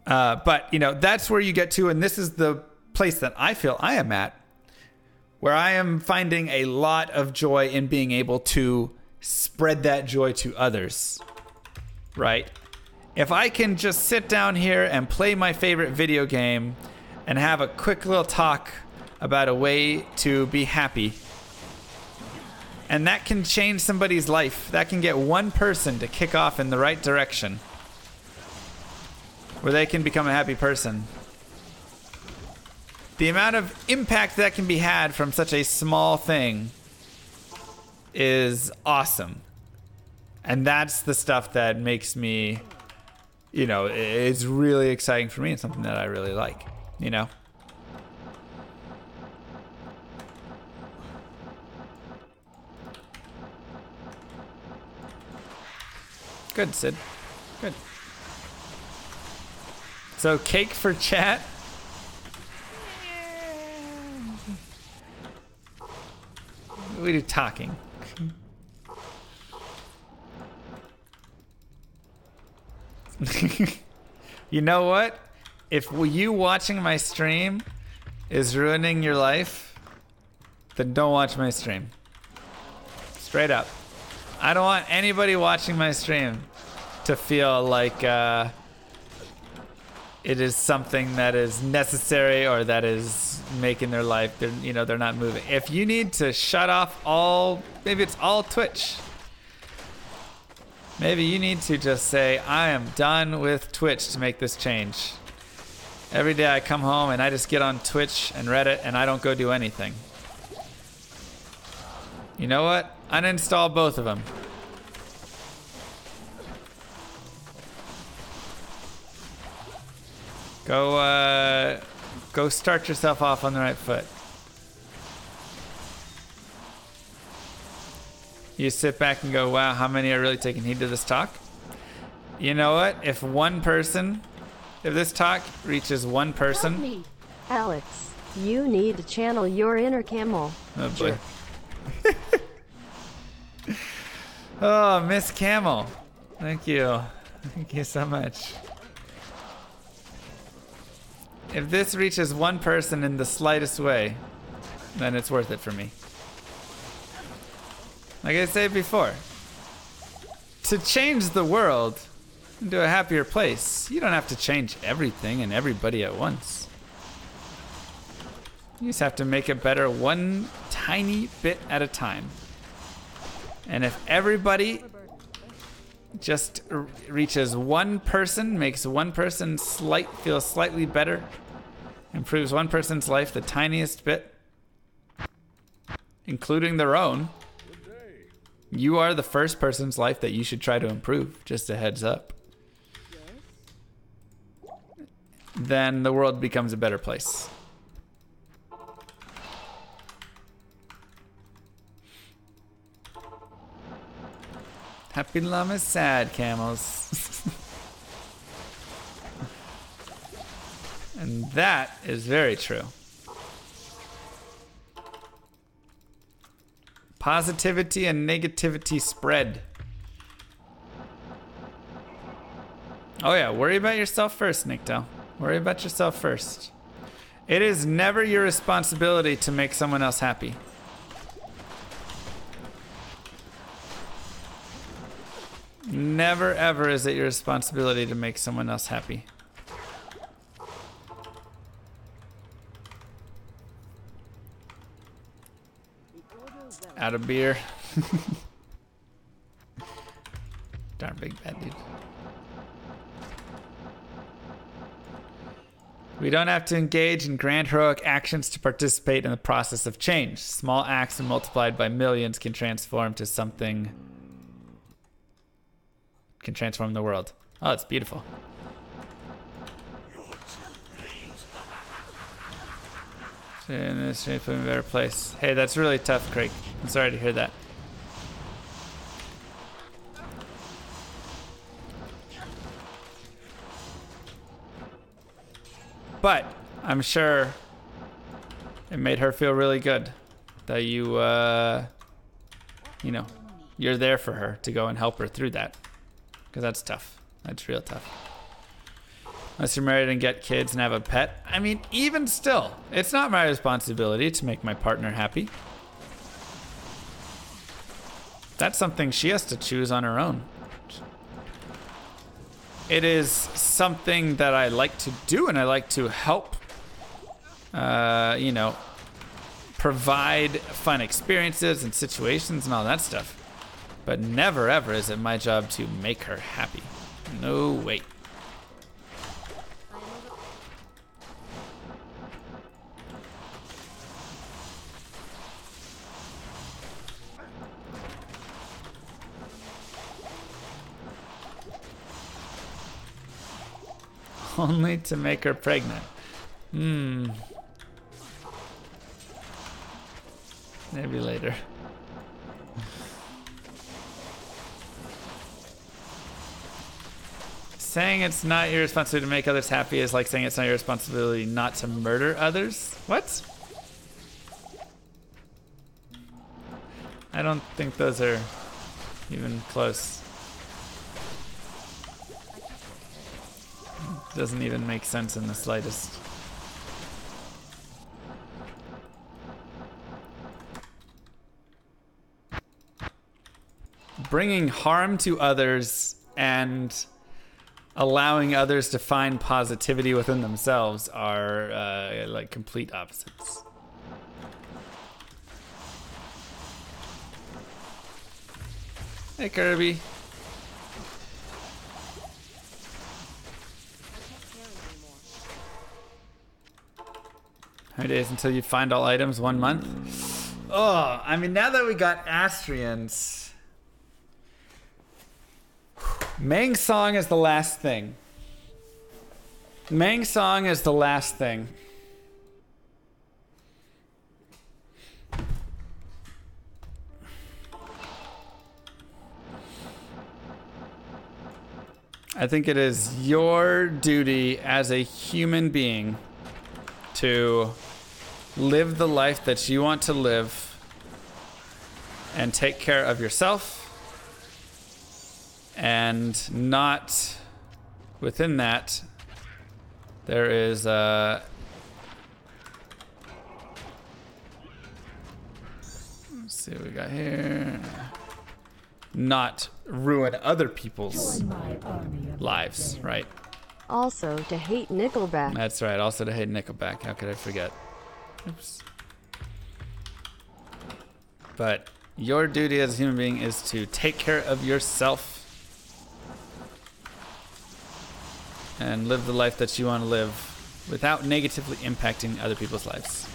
S6: But, you know, that's where you get to, and this is the place that I feel I am at, where I am finding a lot of joy in being able to spread that joy to others, right? If I can just sit down here and play my favorite video game and have a quick little talk about a way to be happy, and that can change somebody's life, that can get one person to kick off in the right direction, where they can become a happy person. The amount of impact that can be had from such a small thing is awesome. And that's the stuff that makes me, you know, it's really exciting for me and something that I really like, you know? Good, Sid. Good. So, cake for chat. We do talking. You know what? If you watching my stream is ruining your life, then don't watch my stream. Straight up. I don't want anybody watching my stream to feel like it is something that is necessary or that is making their life, they're not moving. If you need to shut off maybe it's all Twitch. Maybe you need to just say, I am done with Twitch to make this change. Every day I come home and I just get on Twitch and Reddit and I don't go do anything. You know what? Uninstall both of them. Go start yourself off on the right foot. You sit back and go, wow, how many are really taking heed to this talk? You know what? If this talk reaches one person.
S5: Alex, you need to channel your inner camel.
S6: Oh boy. Oh, Miss Camel. Thank you. Thank you so much. If this reaches one person in the slightest way, then it's worth it for me. Like I said before, to change the world into a happier place, you don't have to change everything and everybody at once. You just have to make it better one tiny bit at a time. And if everybody just reaches one person, makes one person feel slightly better, improves one person's life the tiniest bit, including their own, you are the first person's life that you should try to improve, just a heads up. Then the world becomes a better place. Happy llamas, sad camels. And that is very true. Positivity and negativity spread. Oh yeah, worry about yourself first, Nikto. Worry about yourself first. It is never your responsibility to make someone else happy. Never ever is it your responsibility to make someone else happy. Out of beer. Darn big bad dude. We don't have to engage in grand heroic actions to participate in the process of change. Small acts and multiplied by millions can transform to something. Can transform the world. Oh, it's beautiful. In this shape, put in a better place. Hey, that's really tough, Craig. I'm sorry to hear that. But I'm sure it made her feel really good that you, you know, you're there for her to go and help her through that. Because that's tough. That's real tough. Unless you're married and get kids and have a pet. I mean, even still, it's not my responsibility to make my partner happy. That's something she has to choose on her own. It is something that I like to do, and I like to help, you know, provide fun experiences and situations and all that stuff. But never ever is it my job to make her happy. No way. Only to make her pregnant. Maybe later. Saying it's not your responsibility to make others happy is like saying it's not your responsibility not to murder others. What? I don't think those are even close. Doesn't even make sense in the slightest. Bringing harm to others and allowing others to find positivity within themselves are like complete opposites. Hey, Kirby. How many days until you find all items? 1 month? Oh, I mean, now that we got Astrians, Mang Song is the last thing. Mang Song is the last thing. I think it is your duty as a human being to live the life that you want to live and take care of yourself, and not within that there is let's see what we got here. Not ruin other people's lives, right?
S5: Also to hate Nickelback.
S6: That's right, also to hate Nickelback. How could I forget? Oops. But your duty as a human being is to take care of yourself and live the life that you want to live without negatively impacting other people's lives.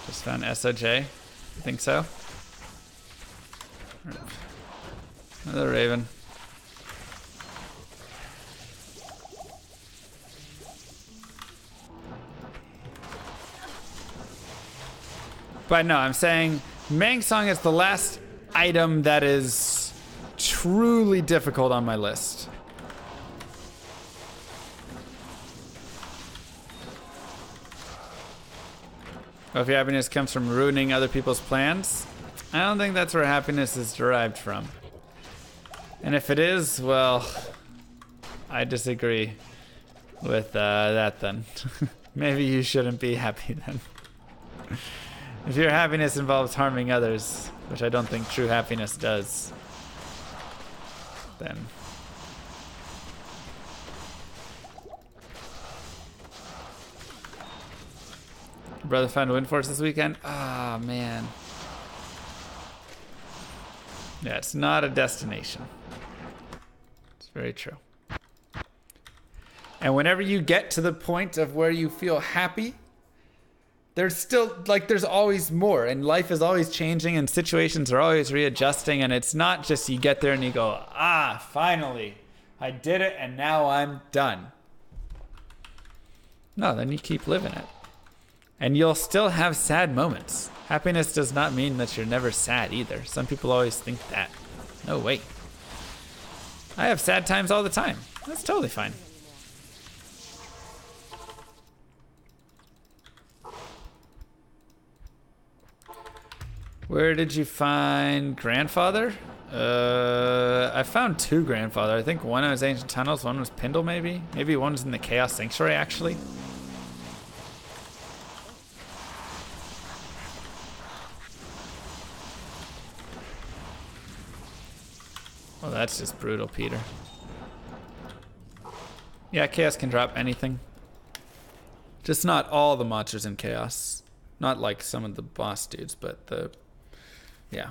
S6: Just found SOJ. I think so. Another Raven. But no, I'm saying Mang Song is the last item that is truly difficult on my list. Well, if your happiness comes from ruining other people's plans, I don't think that's where happiness is derived from. And if it is, well, I disagree with that then. Maybe you shouldn't be happy then. If your happiness involves harming others, which I don't think true happiness does, then My brother found a wind force this weekend. Ah, man. Yeah, it's not a destination. It's very true. And whenever you get to the point of where you feel happy, there's still, like, there's always more. And life is always changing and situations are always readjusting. And it's not just you get there and you go, ah, finally, I did it and now I'm done. No, then you keep living it. And you'll still have sad moments. Happiness does not mean that you're never sad either. Some people always think that. No way. I have sad times all the time. That's totally fine. Where did you find grandfather? I found 2 grandfather. I think one was Ancient Tunnels, one was Pindle maybe. Maybe one was in the Chaos Sanctuary actually. Well, that's just brutal, Peter. Yeah, Chaos can drop anything. Just not all the monsters in Chaos. Not like some of the boss dudes, but the... Yeah.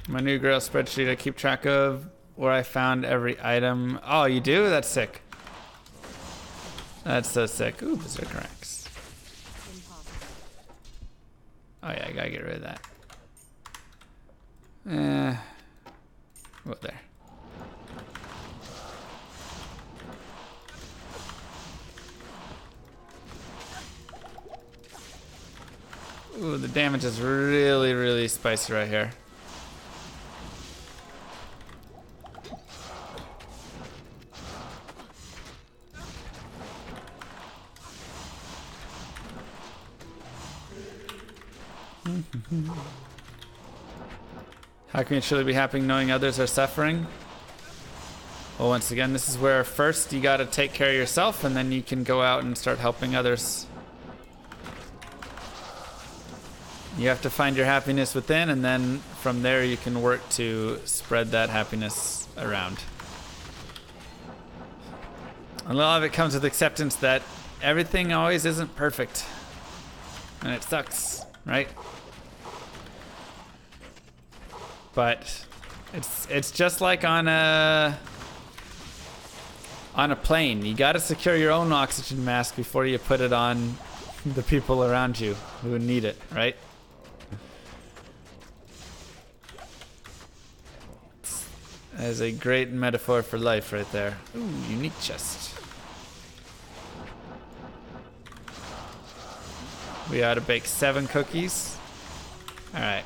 S6: My new Grail spreadsheet, I keep track of where I found every item. Oh, you do? That's sick. That's so sick. Ooh, Berserker Axe. Oh yeah, I gotta get rid of that. Oh, there. Ooh, the damage is really, really spicy right here. How can you truly be happy knowing others are suffering? Well, once again, this is where first you gotta take care of yourself and then you can go out and start helping others. You have to find your happiness within, and then from there you can work to spread that happiness around. A lot of it comes with acceptance that everything always isn't perfect. And it sucks, right? But it's just like on a plane. You gotta secure your own oxygen mask before you put it on the people around you who need it, right? That is a great metaphor for life right there. Ooh, unique chest. We ought to bake 7 cookies. All right.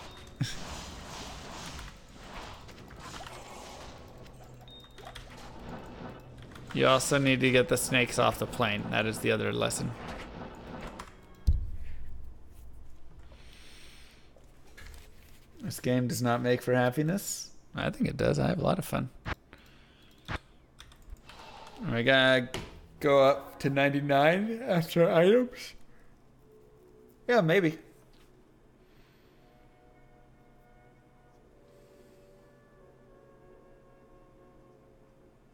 S6: You also need to get the snakes off the plane. That is the other lesson. This game does not make for happiness. I think it does. I have a lot of fun. I gotta go up to 99 after items. Yeah, maybe.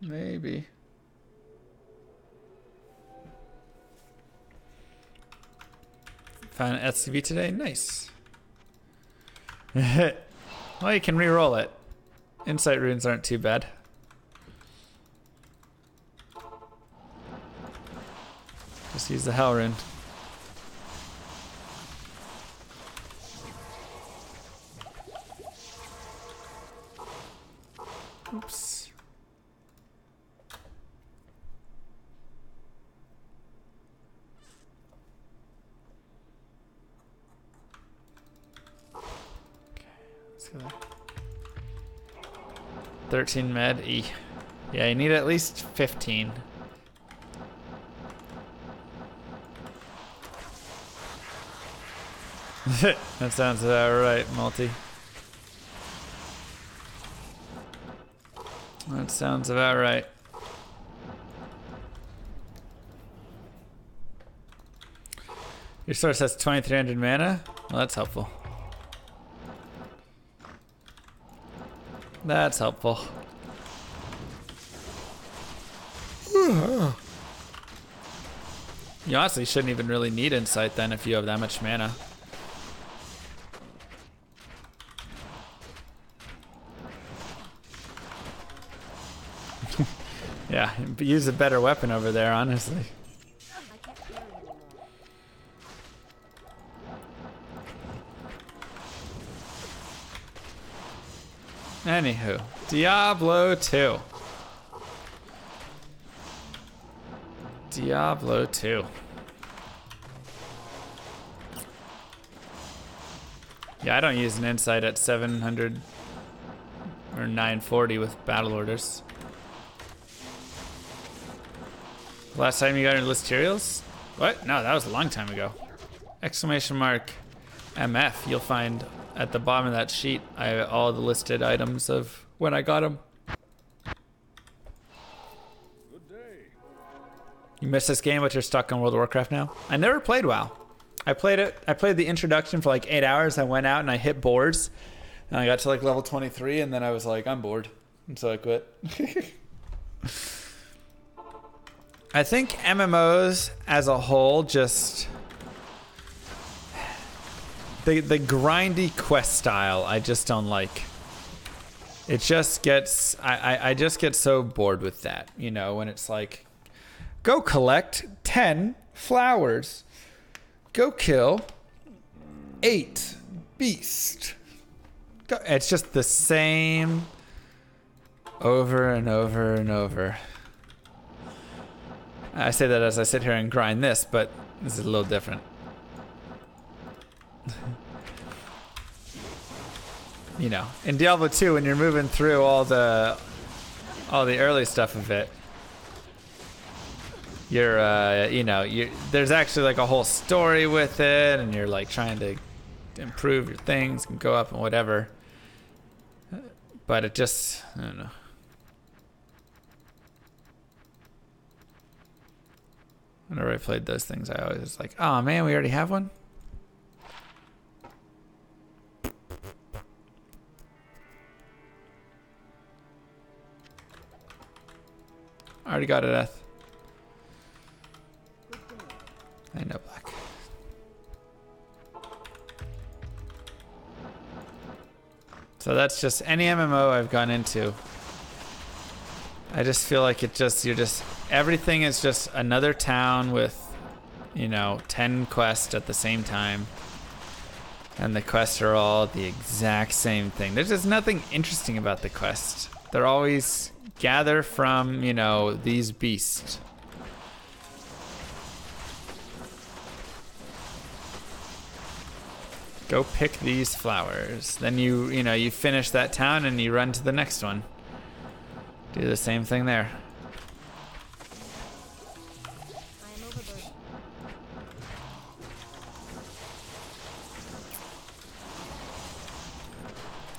S6: Maybe. Found an SCV today? Nice. Well, you can re-roll it. Insight runes aren't too bad. Just use the hell rune. Oops. Okay, let's go there. 13 med. Yeah, you need at least 15. That sounds about right, Multi. That sounds about right. Your source has 2300 mana? Well, that's helpful. That's helpful. You honestly shouldn't even really need insight then if you have that much mana. Yeah, use a better weapon over there, honestly.
S7: I can't carry anymore.
S6: Anywho, Diablo 2. Diablo 2. Yeah, I don't use an insight at 700 or 940 with battle orders. Last time you got your listerials? What? No, that was a long time ago. Exclamation mark MF. You'll find at the bottom of that sheet all the listed items of when I got them. You missed this game, but you're stuck on World of Warcraft now? I never played WoW. I played it. I played the introduction for like 8 hours. I went out and I hit boards. And I got to like level 23 and then I was like, I'm bored. And so I quit. I think MMOs as a whole just... The grindy quest style I just don't like. It just gets... I just get so bored with that. You know, when it's like... Go collect 10 flowers. Go kill 8 beasts. It's just the same over and over and over. I say that as I sit here and grind this, but this is a little different. You know, in Diablo 2, when you're moving through all the early stuff of it, you're you know, there's actually like a whole story with it, and you're like trying to improve your things and go up and whatever. But it just, I don't know. Whenever I played those things, I always was like, oh man, we already have one? Already got it, Eth. I know, Black. So that's just any MMO I've gone into. I just feel like everything is just another town with, you know, 10 quests at the same time. And the quests are all the exact same thing. There's just nothing interesting about the quest. They're always gather from, you know, these beasts. Go pick these flowers. Then you finish that town and you run to the next one. Do the same thing there.
S7: I am overburdened.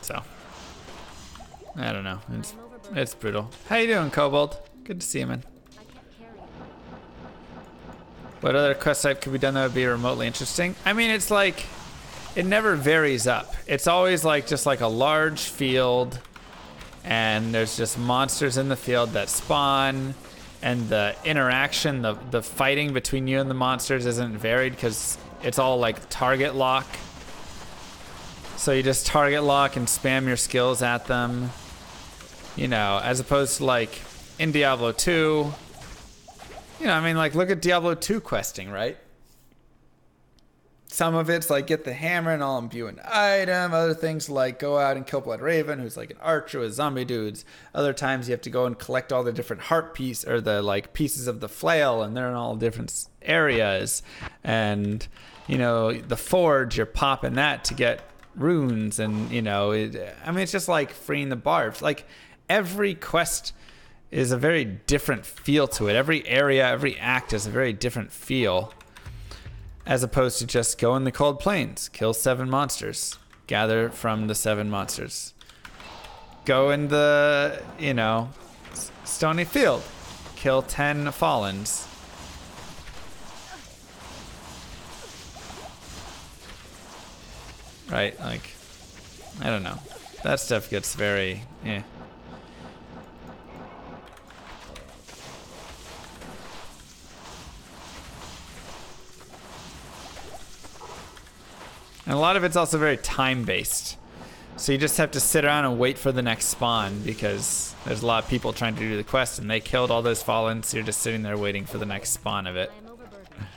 S6: So, I don't know. It's brutal. How you doing, Kobold? Good to see you, man.
S7: I can't carry anymore.
S6: What other quest type could be done that would be remotely interesting? I mean, it's like, it never varies up. It's always like just like a large field, and there's just monsters in the field that spawn, and the interaction, the fighting between you and the monsters isn't varied because it's all like target lock. So you just target lock and spam your skills at them, you know, as opposed to like in Diablo 2, you know, I mean, like look at Diablo 2 questing, right? Some of it's like get the hammer and I'll imbue an item. Other things like go out and kill Blood Raven, who's like an archer with zombie dudes. Other times you have to go and collect all the different heart piece or the like pieces of the flail, and they're in all different areas. And you know, the forge, you're popping that to get runes, and you know, I mean, it's just like freeing the barbs. Like every quest is a very different feel to it. Every area, every act is a very different feel. As opposed to just go in the cold plains, kill 7 monsters, gather from the 7 monsters. Go in the, you know, stony field, kill 10 fallens. Right, like, I don't know. that stuff gets very, eh. And a lot of it's also very time-based. So you just have to sit around and wait for the next spawn because there's a lot of people trying to do the quest and they killed all those fallen, so you're just sitting there waiting for the next spawn of it.
S7: I am overburdened.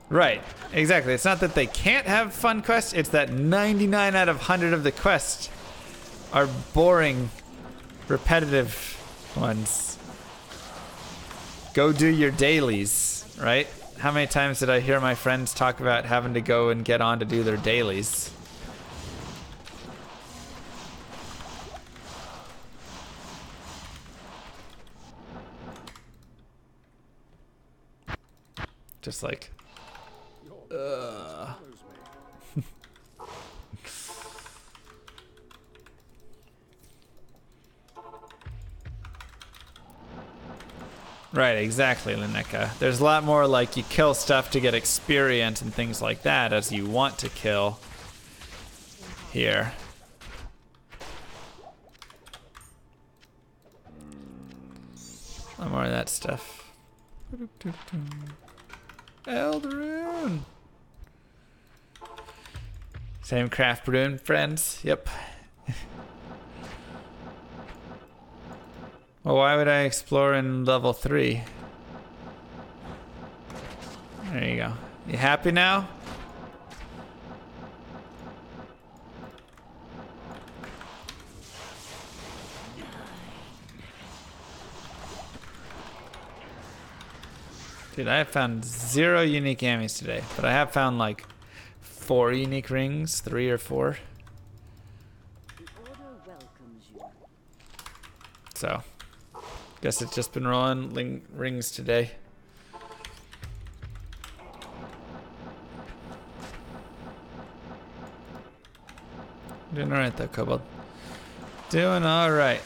S6: Right, exactly. It's not that they can't have fun quests, it's that 99 out of 100 of the quests are boring, repetitive ones. Go do your dailies, right? How many times did I hear my friends talk about having to go and get on to do their dailies? Just like, Right, exactly, Lineka. There's a lot more like you kill stuff to get experience and things like that as you want to kill here. A lot more of that stuff. Eldaroon! Same craft brewing, friends. Yep. Well, why would I explore in level 3? There you go. You happy now? Dude, I have found 0 unique ammies today, but I have found like 4 unique rings, 3 or 4. So, guess it's just been rolling rings today. Doing alright though, Kobold. Doing alright.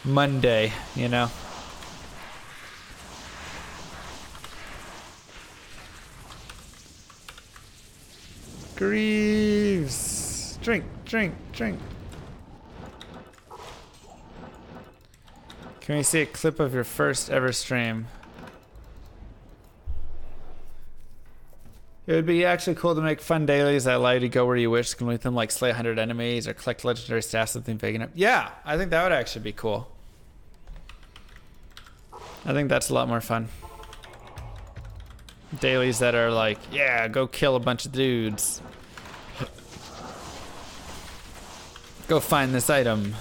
S6: Monday, you know. Greaves! Drink, drink, drink. Can we see a clip of your first ever stream? It would be actually cool to make fun dailies that allow you to go where you wish, complete them like slay 100 enemies or collect legendary staff, something big enough. Yeah, I think that would actually be cool. I think that's a lot more fun. Dailies that are like, yeah, go kill a bunch of dudes. Go find this item.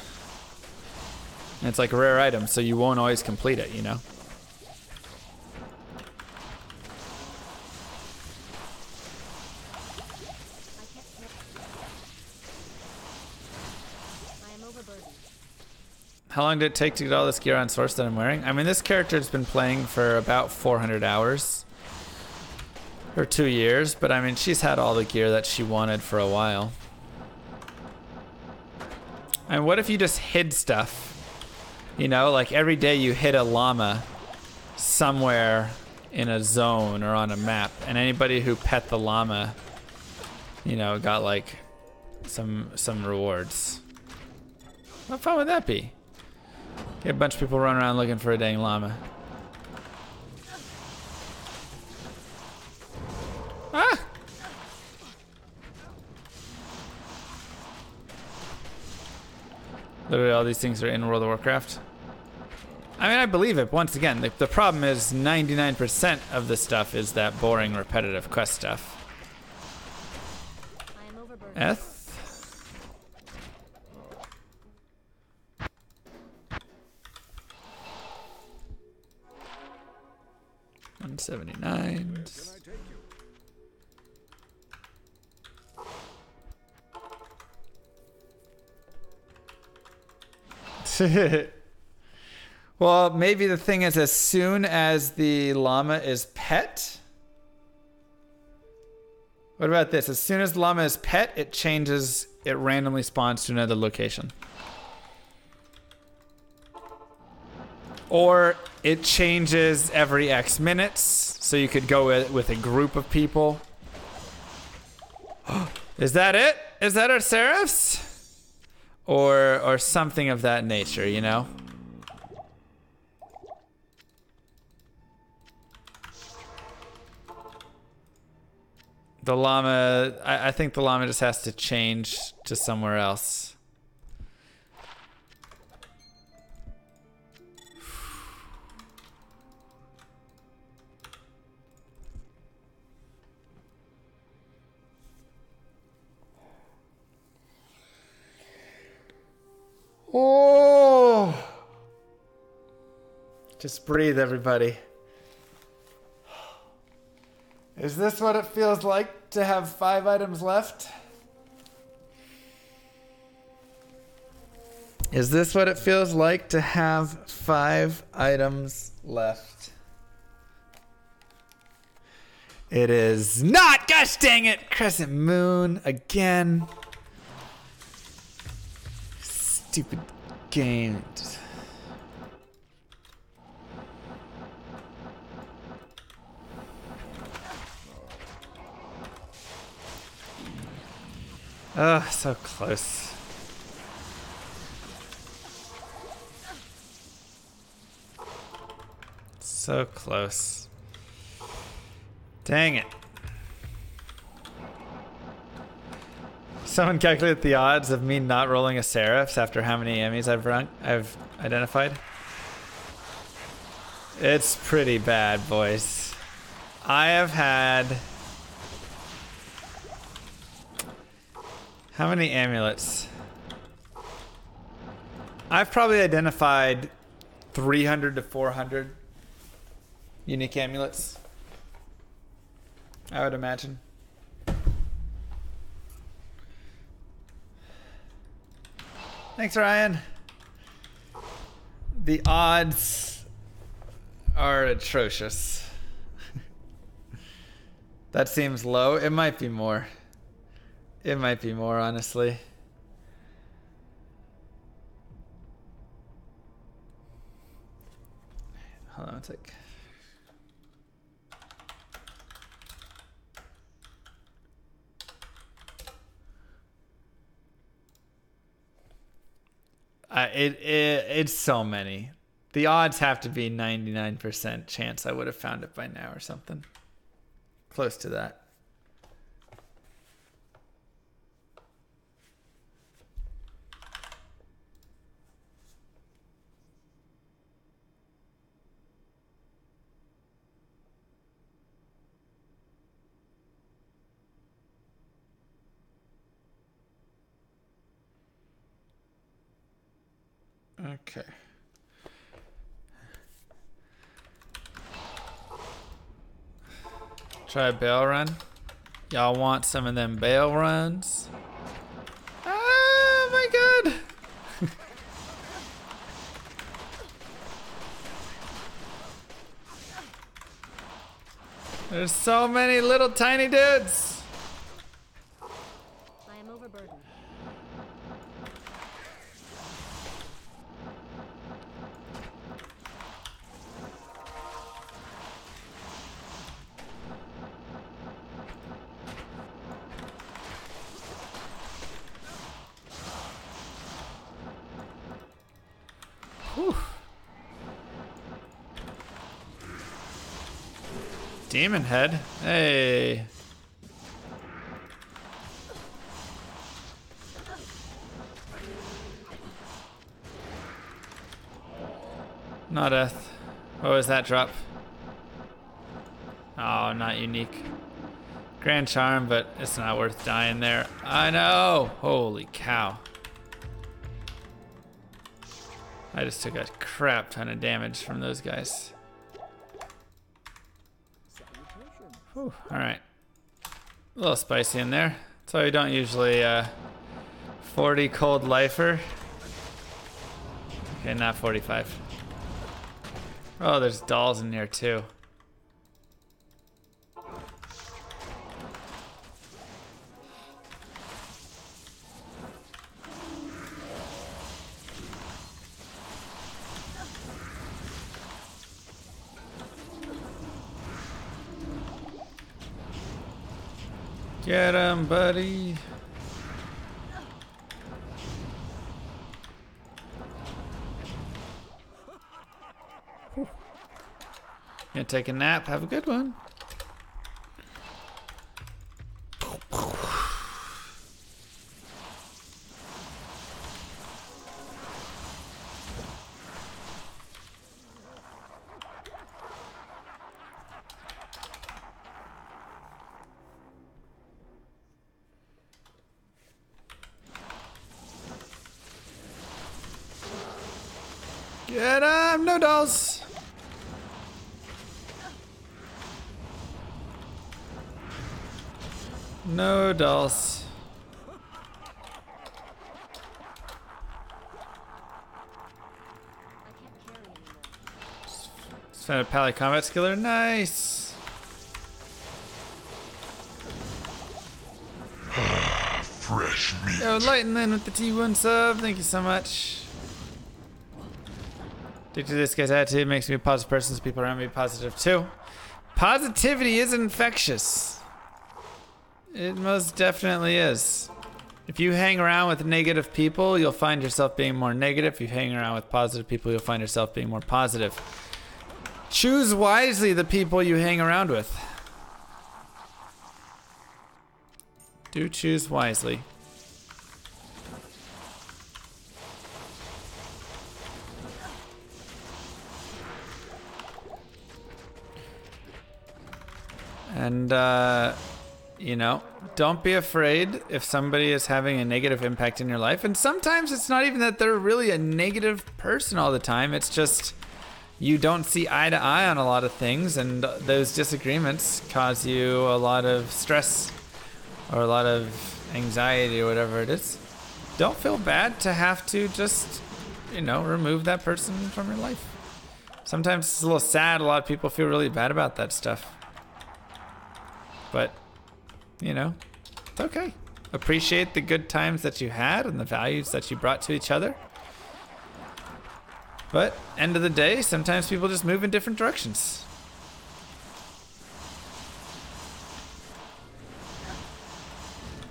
S6: And it's like a rare item, so you won't always complete it, you know?
S7: I am overburdened.
S6: How long did it take to get all this gear on Source that I'm wearing? I mean, this character's been playing for about 400 hours. Or 2 years, but I mean, she's had all the gear that she wanted for a while. And what if you just hid stuff? You know, like every day you hit a llama somewhere in a zone or on a map, and anybody who pet the llama, you know, got like some rewards. How fun would that be? Get a bunch of people running around looking for a dang llama. Ah! Literally all these things are in World of Warcraft. I mean, I believe it. Once again, the problem is 99% of the stuff is that boring, repetitive quest stuff.
S7: I am overburdened.
S6: Eth? 179. Well, maybe the thing is, as soon as the llama is pet. What about this? As soon as the llama is pet, it changes, it randomly spawns to another location. Or it changes every X minutes, so you could go with a group of people. Is that it? Is that our seraphs? Or something of that nature, you know? The llama, I think the llama just has to change to somewhere else. Oh! Just breathe, everybody. Is this what it feels like to have 5 items left? Is this what it feels like to have 5 items left? It is not! Gosh dang it! Crescent moon again. Stupid game. Oh, so close. So close. Dang it. Someone calculate the odds of me not rolling a Seraphs after how many Emmys I've identified. It's pretty bad, boys. I have had... How many amulets? I've probably identified 300 to 400 unique amulets, I would imagine. Thanks, Ryan. The odds are atrocious. That seems low. It might be more. It might be more, honestly. Hold on a sec. It's so many. The odds have to be 99% chance I would have found it by now or something. Close to that. Okay. Try a bail run. Y'all want some of them bail runs? Oh my god! There's so many little tiny dudes.
S7: I am overburdened.
S6: Whew. Demon head. Hey. Not death. What was that drop? Oh, not unique. Grand charm, but it's not worth dying there. I know. Holy cow. I just took a crap ton of damage from those guys. Whew, all right. A little spicy in there. That's why we don't usually 40 cold lifer. Okay, not 45. Oh, there's dolls in here too. Get him, buddy. Gonna take a nap. Have a good one. Get him! No dolls! No dolls.
S7: I can't carry anymore.
S6: Just found a pally combat skiller. Nice!
S2: Fresh meat.
S6: Yo, Lightning with the T1 sub. Thank you so much. Addicted to this guy's attitude makes me a positive person, so people around me positive too. Positivity is infectious. It most definitely is. If you hang around with negative people, you'll find yourself being more negative. If you hang around with positive people, you'll find yourself being more positive. Choose wisely the people you hang around with. Do choose wisely. And, you know, don't be afraid if somebody is having a negative impact in your life. And sometimes it's not even that they're really a negative person all the time. It's just you don't see eye to eye on a lot of things. And those disagreements cause you a lot of stress or a lot of anxiety or whatever it is. Don't feel bad to have to just, you know, remove that person from your life. Sometimes it's a little sad. A lot of people feel really bad about that stuff. But, you know, it's okay. Appreciate the good times that you had and the values that you brought to each other. But, end of the day, sometimes people just move in different directions.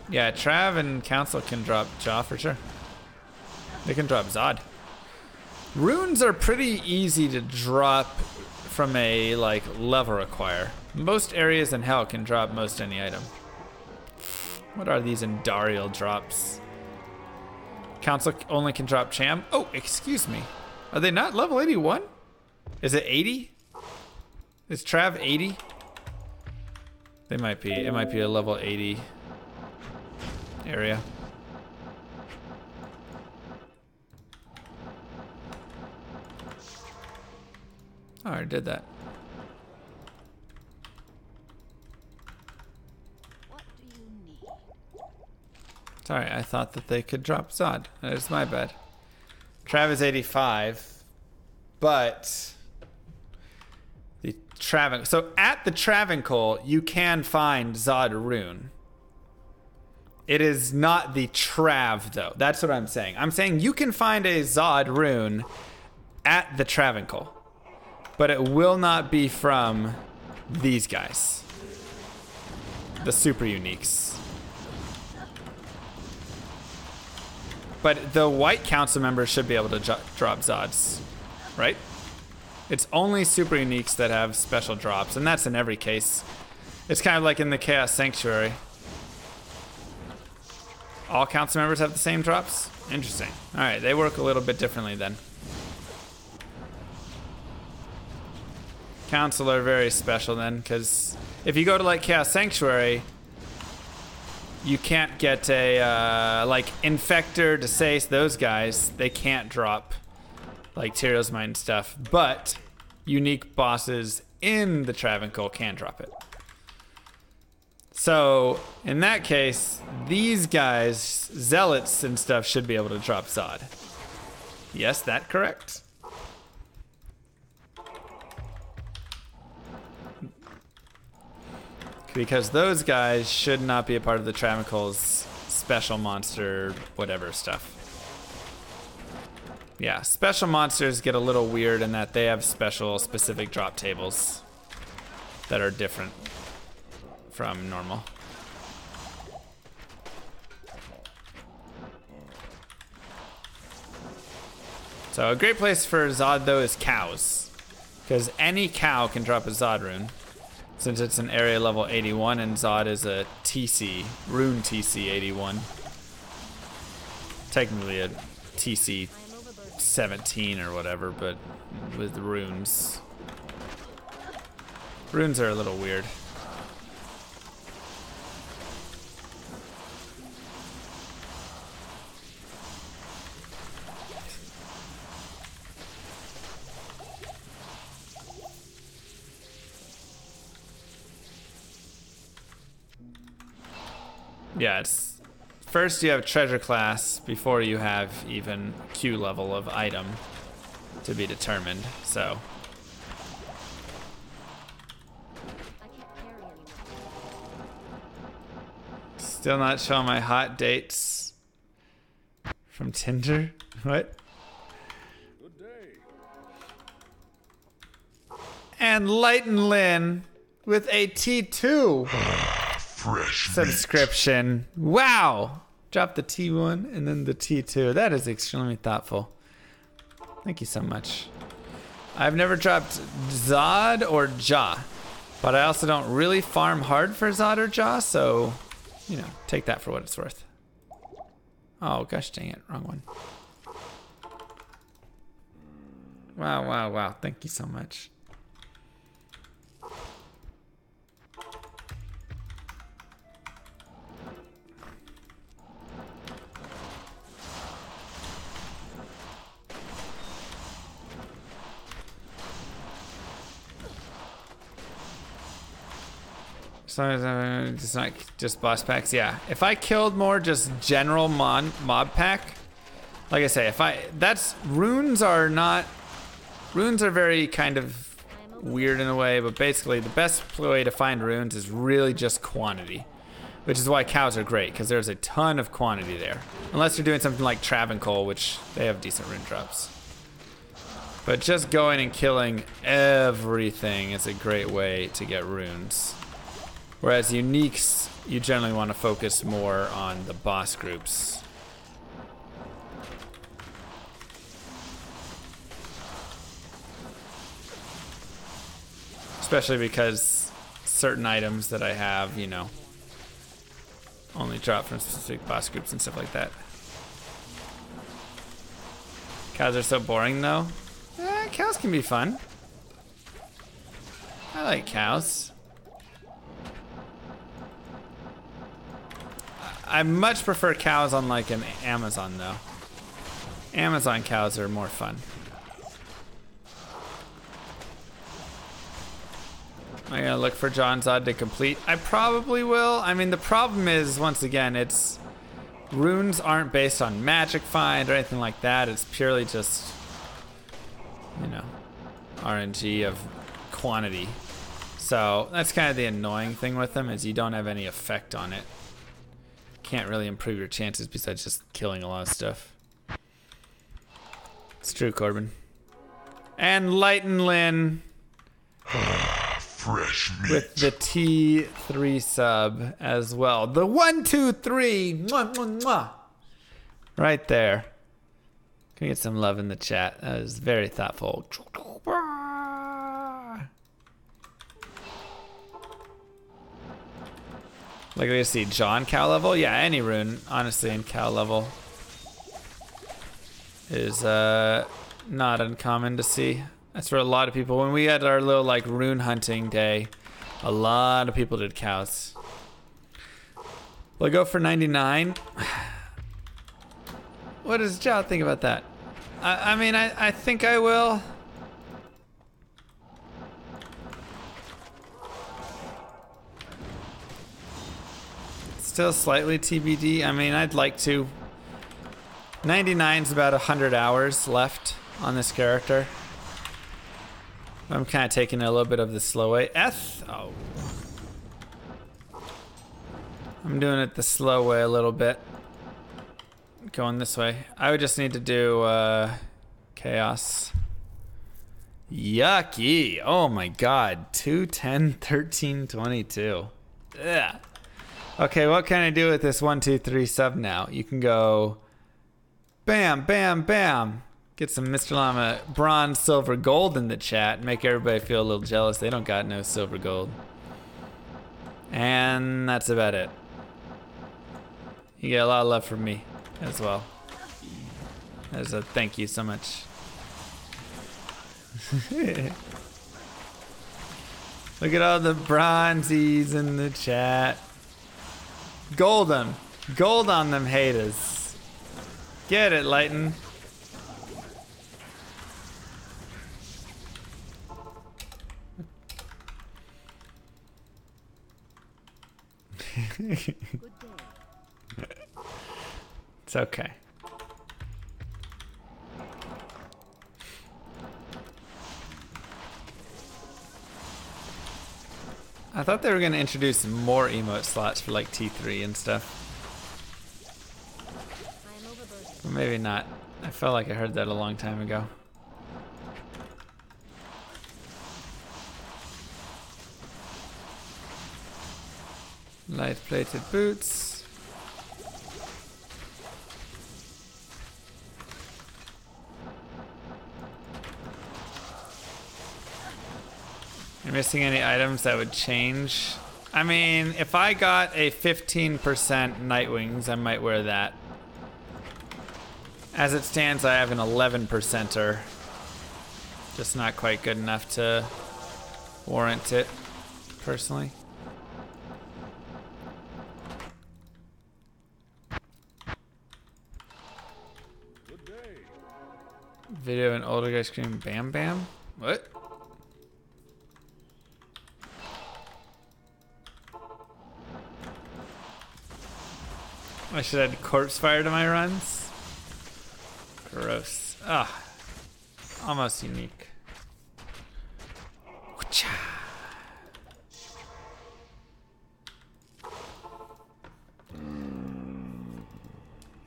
S6: Yeah, Trav and Council can drop Jaw for sure. They can drop Zod. Runes are pretty easy to drop from a, like, level require. Most areas in hell can drop most any item. What are these Endarial drops? Council only can drop Cham. Oh, excuse me. Are they not level 81? Is it 80? Is Trav 80? They might be. It might be a level 80 area. Oh, I did that.
S7: What do you need?
S6: Sorry, I thought that they could drop Zod. That is my bad. Trav is 85, but the Travan. So at the Travancore, you can find Zod rune. It is not the Trav though. That's what I'm saying. I'm saying you can find a Zod rune at the Travancore, but it will not be from these guys, the super uniques. But the white council members should be able to drop Zods, right? It's only super uniques that have special drops, and that's in every case. It's kind of like in the Chaos Sanctuary. All council members have the same drops? Interesting. All right, they work a little bit differently then. Council are very special then, because if you go to like Chaos Sanctuary, you can't get a, like, Infector, Desace, those guys, they can't drop, like, Tyrio's Mine stuff, but unique bosses in the Travancore can drop it. So, in that case, these guys, Zealots and stuff, should be able to drop Zod. Yes, that correct? Because those guys should not be a part of the Travancore's special monster, whatever stuff. Yeah, special monsters get a little weird in that they have special, specific drop tables that are different from normal. So a great place for Zod though is cows, because any cow can drop a Zod rune, since it's an area level 81 and Zod is a TC, rune TC 81. Technically a TC 17 or whatever, but with runes. Runes are a little weird. Yeah, it's first you have treasure class before you have even Q level of item to be determined. So
S7: I can't carry anymore.
S6: still not showing my hot dates from Tinder. What? And Light and Lynn with a T2
S2: Fresh meat.
S6: subscription. Wow. Drop the T1 and then the T2. That is extremely thoughtful. Thank you so much. I've never dropped Zod or Ja, but I also don't really farm hard for Zod or Ja, so, you know, take that for what it's worth. Oh, gosh dang it. Wrong one. Wow, wow, wow. Thank you so much. So it's not just boss packs. Yeah, if I killed more just general mob pack, like I say, runes are very kind of weird in a way, but basically the best way to find runes is really just quantity, which is why cows are great, because there's a ton of quantity there. Unless you're doing something like Travancore, which they have decent rune drops. But just going and killing everything is a great way to get runes. Whereas uniques, you generally want to focus more on the boss groups. Especially because certain items that I have, you know, only drop from specific boss groups and stuff like that. Cows are so boring though. Cows can be fun. I like cows. I much prefer cows on like an Amazon though. Amazon cows are more fun. Am I gonna look for John Zod to complete? I probably will. I mean, the problem is, once again, it's runes aren't based on magic find or anything like that. It's purely just, you know, RNG of quantity. So that's kind of the annoying thing with them, is you don't have any effect on it. Can't really improve your chances besides just killing a lot of stuff. It's true, Corbin. And Light and Lynn
S2: Fresh meat.
S6: with the T3 sub as well. The 1, 2, 3. Mwah, mwah, mwah. Right there. Can we get some love in the chat? That was very thoughtful. Like, we see John cow level. Yeah, any rune, honestly, in cow level is not uncommon to see. That's where a lot of people, when we had our little like rune hunting day, a lot of people did cows. Will I go for 99? What does Jow think about that? I mean, I think I will. Still slightly TBD. I mean, I'd like to. 99's about 100 hours left on this character. I'm kind of taking a little bit of the slow way. Oh. I'm doing it the slow way a little bit. Going this way. I would just need to do chaos. Yucky. Oh my god. 2, 10, 13, 22. Ugh. Okay, what can I do with this 1, 2, 3 sub now? You can go bam, bam, bam. Get some Mr. Llama bronze, silver, gold in the chat. Make everybody feel a little jealous. They don't got no silver, gold. And that's about it. You get a lot of love from me as well. As a thank you so much. Look at all the bronzies in the chat. Gold them. Gold on them haters. Get it, Lighten. It's okay. I thought they were going to introduce more emote slots for like T3 and stuff. But maybe not. I felt like I heard that a long time ago. Light plated boots. You're missing any items that would change? I mean, if I got a 15% Night Wings, I might wear that. As it stands, I have an 11%er. Just not quite good enough to warrant it, personally. Video and older guy screaming bam bam? What? I should add corpse fire to my runs. Gross. Ah, almost unique. Whatcha.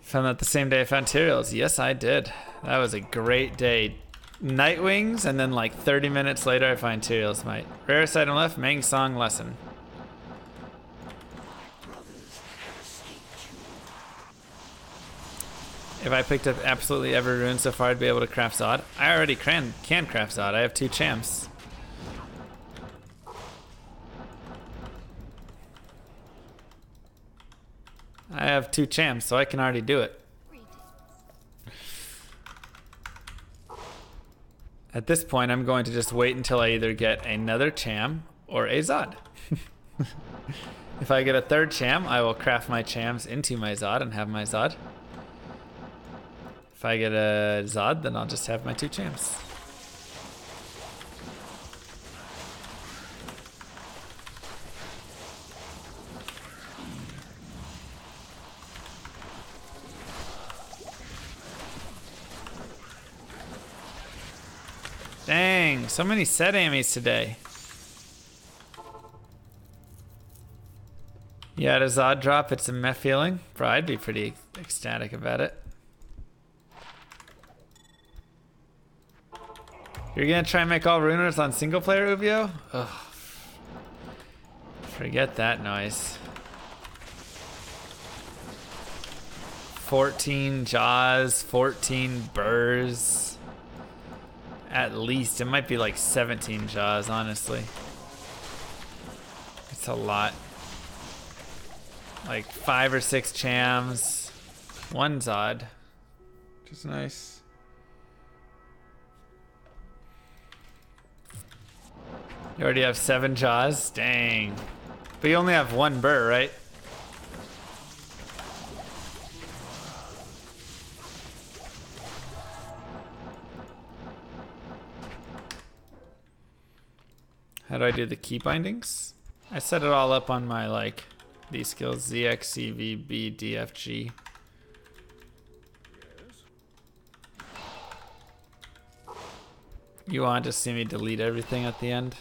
S6: Found that the same day I found Tyraels. Yes, I did. That was a great day. Night Wings, and then like 30 minutes later I find Tyraels Might. Rarest item left, Mang Song Lesson. If I picked up absolutely every rune so far, I'd be able to craft Zod. I already can craft Zod. I have 2 champs. I have 2 champs, so I can already do it. At this point, I'm going to just wait until I either get another cham or a Zod. If I get a 3rd cham, I will craft my chams into my Zod and have my Zod. If I get a Zod, then I'll just have my 2 champs. Dang, so many set Amies today. You had a Zod drop, it's a meh feeling. Bro, I'd be pretty ecstatic about it. You're gonna try and make all runers on single player, Uvio? Ugh. Forget that noise. 14 jaws, 14 burrs. At least. It might be like 17 jaws, honestly. It's a lot. Like 5 or 6 chams. 1 Zod. Which is nice. You already have 7 jaws? Dang. But you only have 1 burr, right? How do I do the key bindings? I set it all up on my, like, these skills. ZX, CV, B, D, F, G. You want to see me delete everything at the end?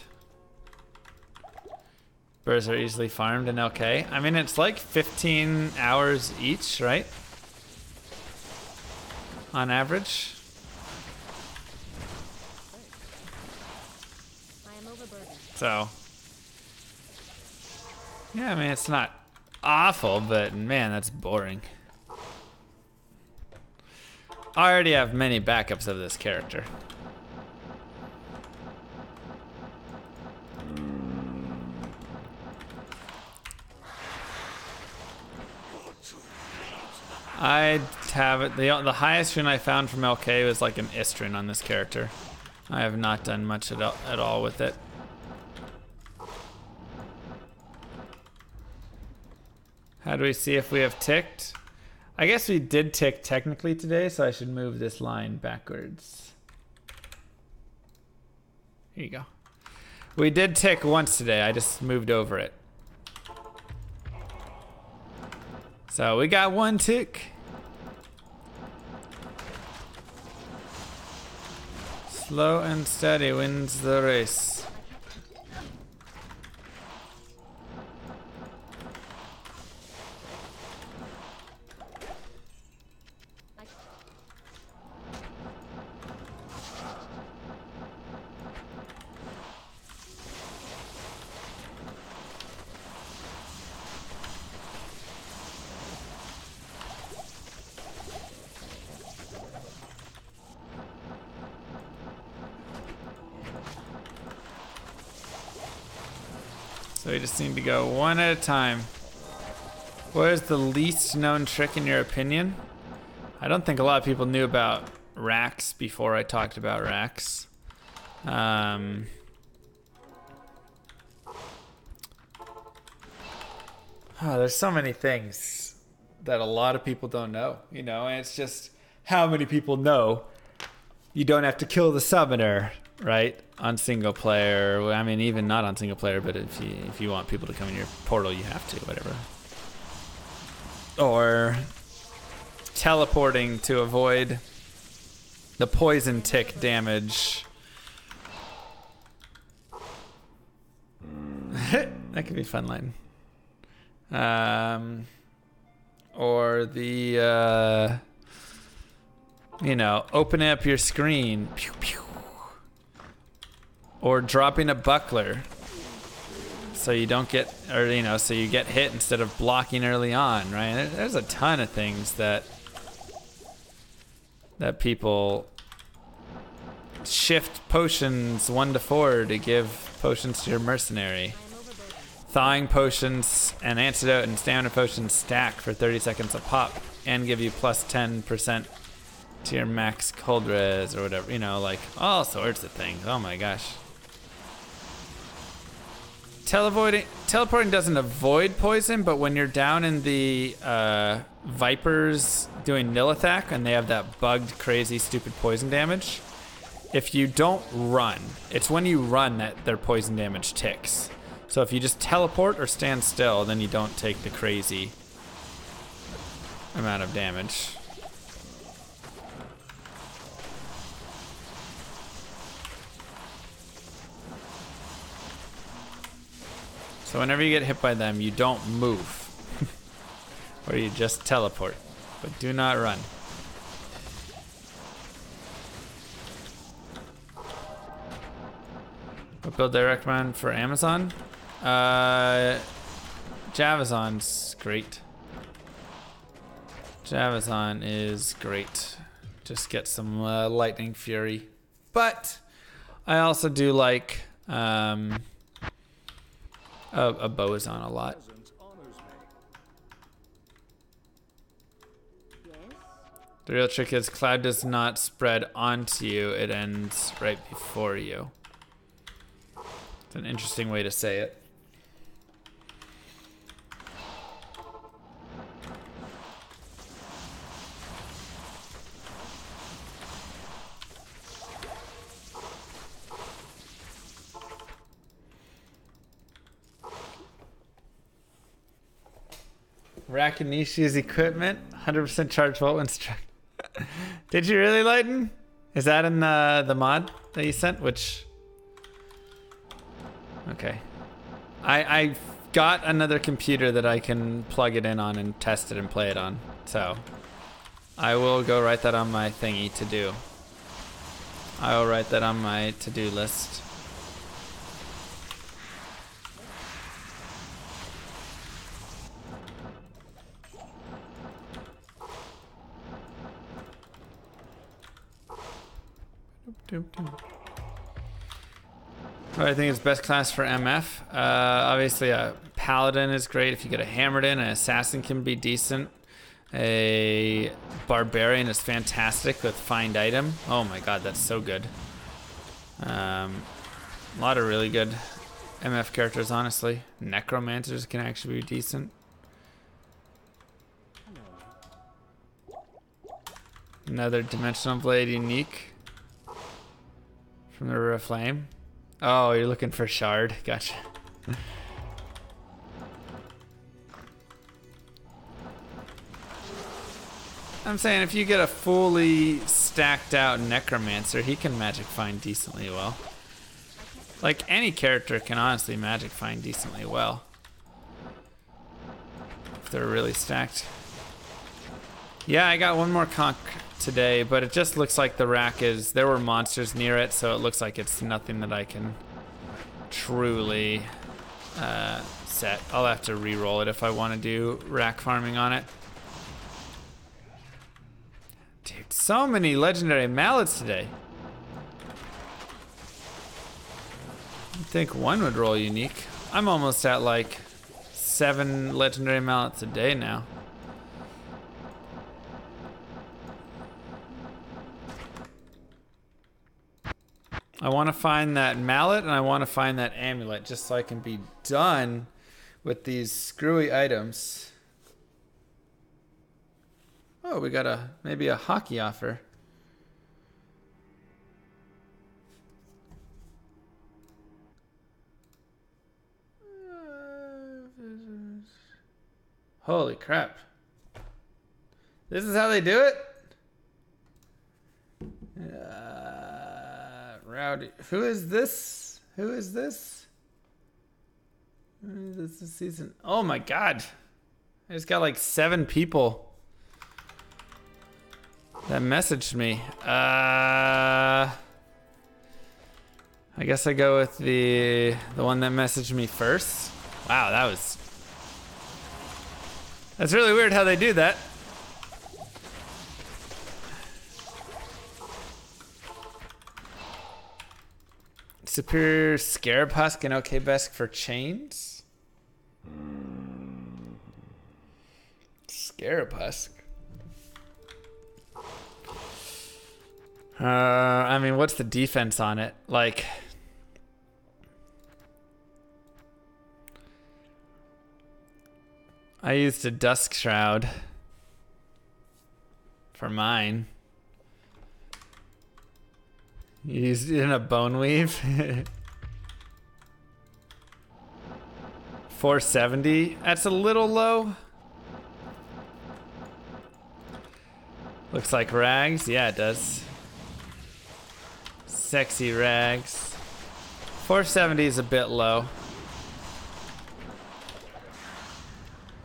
S6: Burrs are easily farmed in LK. I mean, it's like 15 hours each, right? On average. So, yeah, I mean, it's not awful, but man, that's boring. I already have many backups of this character. I have it. The highest rune I found from LK was like an Istrin on this character. I have not done much at all with it. How do we see if we have ticked? I guess we did tick technically today, so I should move this line backwards. Here you go. We did tick once today. I just moved over it. So we got 1 tick. Slow and steady wins the race. So we just need to go one at a time. What is the least known trick in your opinion? I don't think a lot of people knew about racks before I talked about racks. There's so many things that a lot of people don't know, you know, and it's just how many people know you don't have to kill the summoner, right? On single player. I mean, even not on single player, but if you want people to come in your portal, you have to, whatever. Or teleporting to avoid the poison tick damage. That could be a fun line. Or the you know, opening up your screen. Pew, pew. Or dropping a buckler. So you don't get, or you know, so you get hit instead of blocking early on, right? There's a ton of things that people shift potions 1 to 4 to give potions to your mercenary. Thawing potions and antidote and stamina potions stack for 30 seconds a pop and give you plus 10% to your max cold res or whatever, you know, like all sorts of things. Oh my gosh. Teleporting doesn't avoid poison, but when you're down in the Vipers doing Nilithak and they have that bugged, crazy, stupid poison damage, if you don't run, it's when you run that their poison damage ticks. So if you just teleport or stand still, then you don't take the crazy amount of damage. So whenever you get hit by them, you don't move. Or you just teleport. But do not run. What build do I recommend for Amazon? Javazon's great. Javazon is great. Just get some lightning fury. But I also do like a Boazon a lot. The real trick is cloud does not spread onto you, it ends right before you. It's an interesting way to say it. Rakanishi's equipment, 100% charge vault when struck. Did you really, Lighten? Is that in the mod that you sent? Which? Okay. I got another computer that I can plug it in on and test it and play it on. So I will go write that on my thingy to do. I will write that on my to-do list. I think it's best class for MF. Obviously, a paladin is great if you get a hammered in. An assassin can be decent. A barbarian is fantastic with find item. Oh my god, that's so good. A lot of really good MF characters, honestly. Necromancers can actually be decent. Another Dimensional Blade unique from the River of Flame. Oh, you're looking for Shard. Gotcha. I'm saying if you get a fully stacked out Necromancer, he can magic find decently well. Like any character can honestly magic find decently well. If they're really stacked. Yeah, I got one more conch today, but it just looks like the rack is, there were monsters near it, so it looks like it's nothing that I can truly set. I'll have to re-roll it if I want to do rack farming on it. Dude, so many legendary mallets today. You'd think one would roll unique. I'm almost at like 7 legendary mallets a day now. I want to find that mallet and I want to find that amulet just so I can be done with these screwy items. Oh, we got maybe a hockey offer. Holy crap. This is how they do it? Rowdy. Who is this? Who is this? This is season. Oh my god. I just got like 7 people that messaged me. I guess I go with the one that messaged me first. Wow, that's really weird how they do that. Superior Scarab Husk and okay best for chains? Scarab Husk. I mean, what's the defense on it? Like, I used a Dusk Shroud for mine. You used it in a Bone Weave. 470. That's a little low. Looks like rags. Yeah, it does. Sexy rags. 470 is a bit low.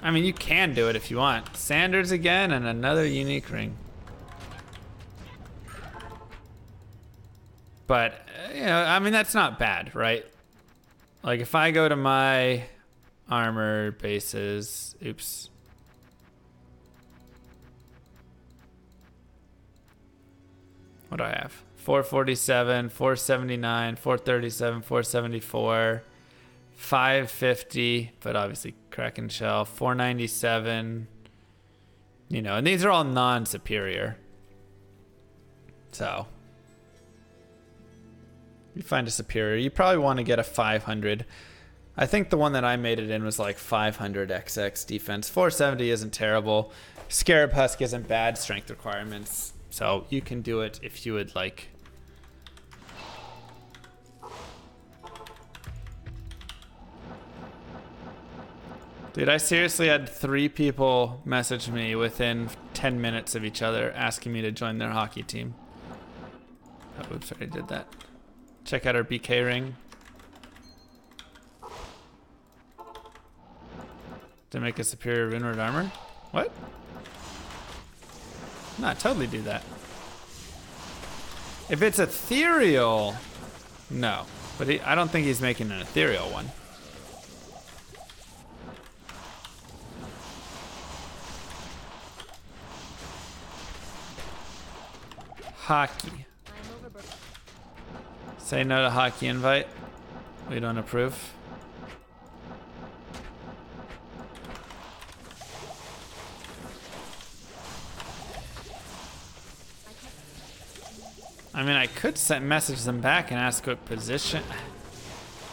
S6: I mean, you can do it if you want. Sanders again and another unique ring. But, you know, I mean, that's not bad, right? Like, if I go to my armor bases... Oops. What do I have? 447, 479, 437, 474, 550, but obviously Kraken Shell, 497. You know, and these are all non-superior. So... you find a superior, you probably want to get a 500. I think the one that I made it in was like 500 XX defense. 470 isn't terrible. Scarab Husk isn't bad strength requirements. So you can do it if you would like. Dude, I seriously had 3 people message me within 10 minutes of each other asking me to join their hockey team. Oh, oops, I already did that. Check out our BK ring. To make a superior Rinward armor? What? No, totally do that. If it's ethereal, no. But I don't think he's making an ethereal one. Hockey. Say no to hockey invite. We don't approve. I mean, I could message them back and ask what position.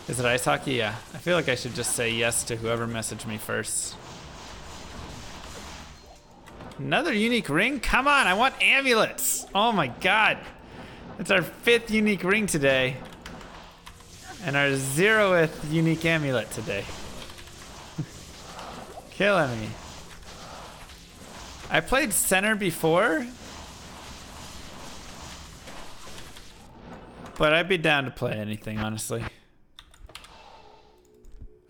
S6: Is it ice hockey? Yeah. I feel like I should just say yes to whoever messaged me first. Another unique ring? Come on, I want amulets. Oh my god. It's our 5th unique ring today. And our 0th unique amulet today. Killing me. I played center before. But I'd be down to play anything, honestly.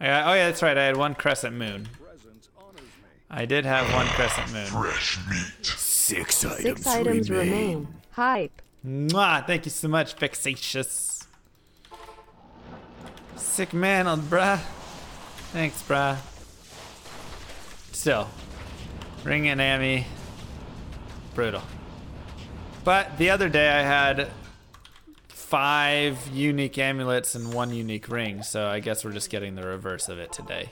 S6: Oh yeah, that's right. I had 1 crescent moon. I did have 1 crescent moon.
S2: Fresh meat.
S1: 6 items,
S5: 6 items remain. Hype.
S6: Mwah, thank you so much, Vexatious. Sick man, bruh. Thanks, bruh. Still, ring and Amy, brutal. But the other day I had 5 unique amulets and 1 unique ring, so I guess we're just getting the reverse of it today.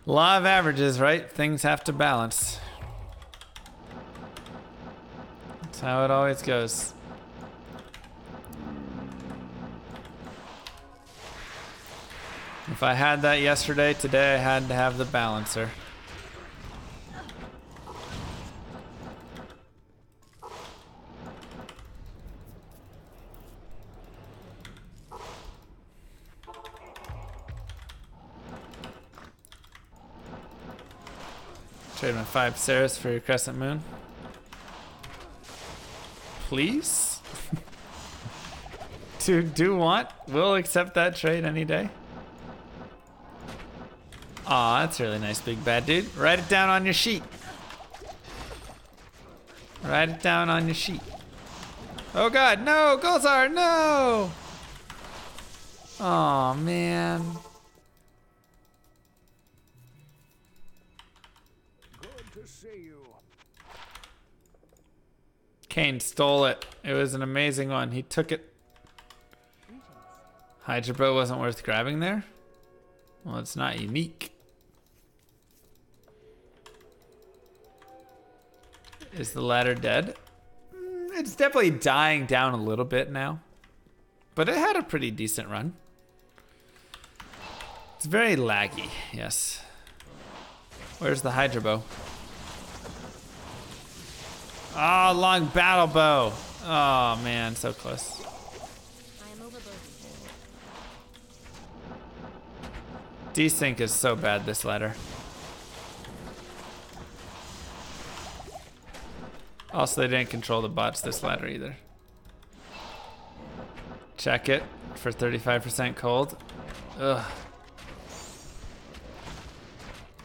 S6: Law of averages, right? Things have to balance. That's how it always goes. If I had that yesterday, today I had to have the balancer. Trade my 5 Ceres for your crescent moon. Please? do want? We'll accept that trade any day. Aw, that's really nice, big bad dude. Write it down on your sheet. Write it down on your sheet. Oh god, no! Gulzar, no! Aw, man.
S4: Good to see you.
S6: Kane stole it. It was an amazing one. He took it. Hydra Bro wasn't worth grabbing there? Well, it's not unique. Is the ladder dead? It's definitely dying down a little bit now. But it had a pretty decent run. It's very laggy, yes. Where's the Hydra Bow? Oh, long battle bow. Oh man, so close.
S7: I am overburdened.
S6: Desync is so bad this ladder. Also, they didn't control the bots this ladder either. Check it for 35% cold. Ugh.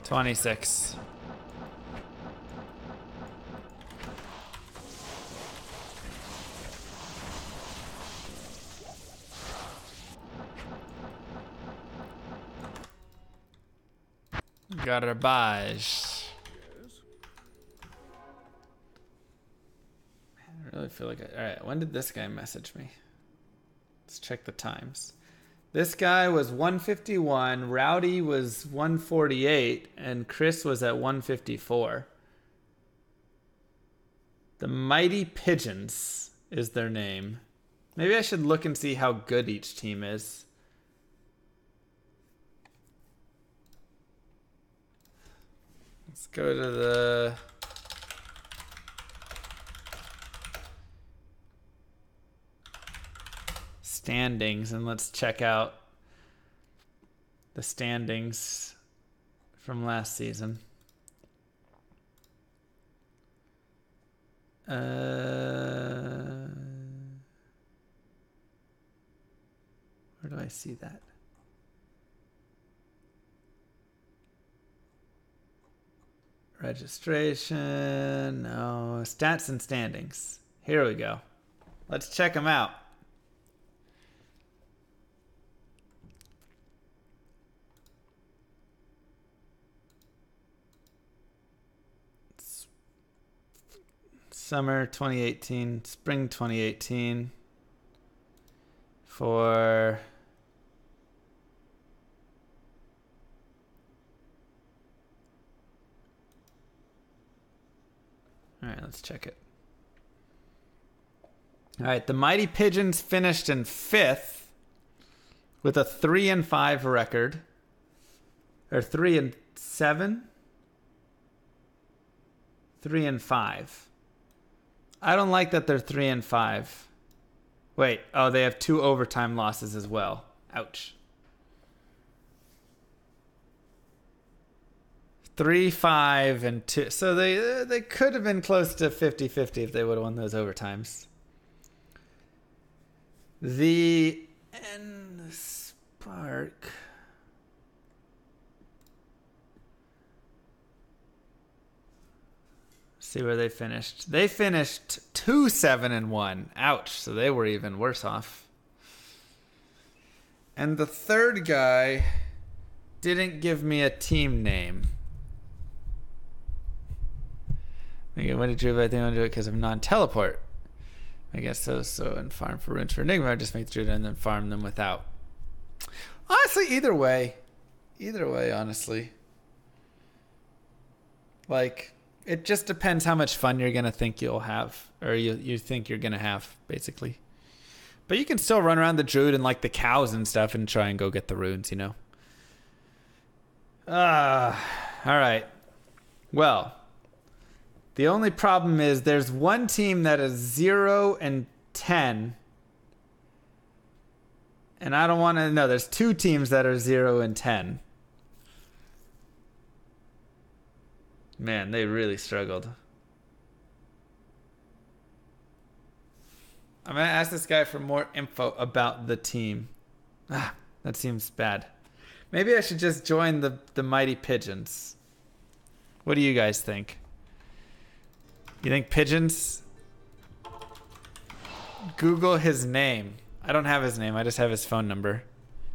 S6: 26. Garbage. I really feel like alright, when did this guy message me? Let's check the times. This guy was 151, Rowdy was 148, and Chris was at 154. The Mighty Pigeons is their name. Maybe I should look and see how good each team is. Let's go to the standings and let's check out the standings from last season. Where do I see that? Registration, no, stats and standings. Here we go. Let's check them out. Summer 2018, spring 2018. for... All right, let's check it. All right, the Mighty Pigeons finished in 5th with a 3-5 record. Or 3-7? 3-5. I don't like that they're 3-5. Wait, oh, they have 2 overtime losses as well. Ouch. 3-5-2. So they could have been close to 50-50 if they would have won those overtimes. The Spark. See where they finished. They finished 2-7-1. Ouch. So they were even worse off. And the third guy didn't give me a team name. Okay, when did you I think I'll do it because of non-teleport. I guess so. So and farm for runes for Enigma, I just make Druid and then farm them without. Honestly, either way, honestly. Like, it just depends how much fun you're gonna think you'll have, or you think you're gonna have, basically. But you can still run around the Druid and like the cows and stuff and try and go get the runes, you know. All right. Well, the only problem is there's one team that is 0-10. And I don't want to know. There's 2 teams that are 0-10. Man, they really struggled. I'm going to ask this guy for more info about the team. That seems bad. Maybe I should just join the Mighty Pigeons. What do you guys think? You think Pigeons? Google his name. I don't have his name. I just have his phone number.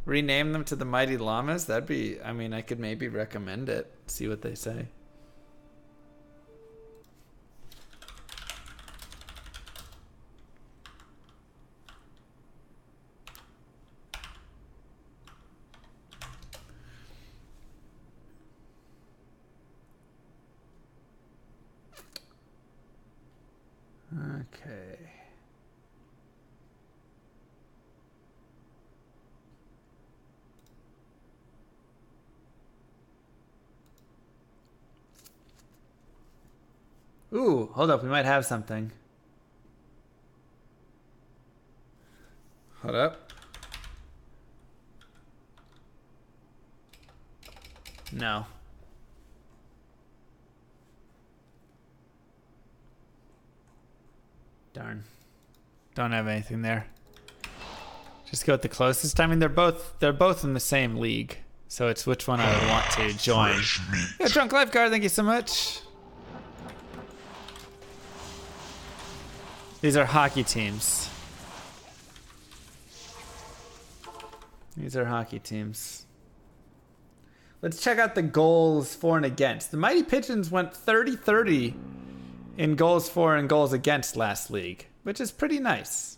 S6: Rename them to the Mighty Llamas? That'd be... I mean, I could maybe recommend it. See what they say. Okay. Ooh, hold up. We might have something. Hold up. No. Darn. Don't have anything there. Just go with the closest. I mean, they're both in the same league. So it's which one I would want to join. Yeah, Drunk Lifeguard, thank you so much. These are hockey teams. These are hockey teams. Let's check out the goals for and against. The Mighty Pigeons went 30-30 in goals for and goals against last league, which is pretty nice.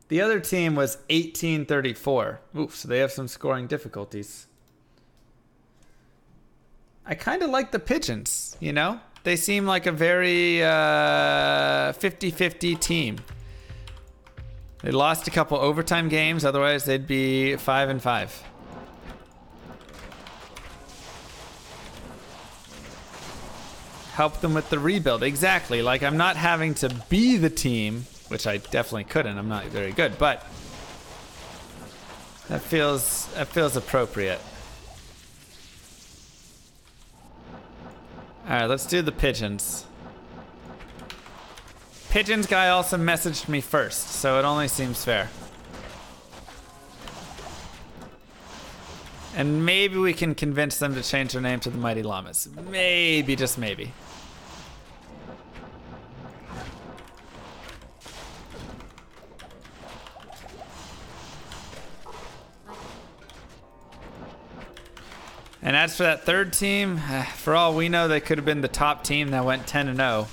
S6: The other team was 18-34. Oof, so they have some scoring difficulties. I kind of like the Pigeons, you know? They seem like a very 50-50 team. They lost a couple overtime games, otherwise they'd be 5-5. Help them with the rebuild. Exactly. Like, I'm not having to be the team, which I definitely couldn't. I'm not very good, but that feels appropriate. All right, let's do the Pigeons. Pigeons guy also messaged me first, so it only seems fair. And maybe we can convince them to change their name to the Mighty Llamas. Maybe, just maybe. And as for that third team, for all we know, they could have been the top team that went 10-0.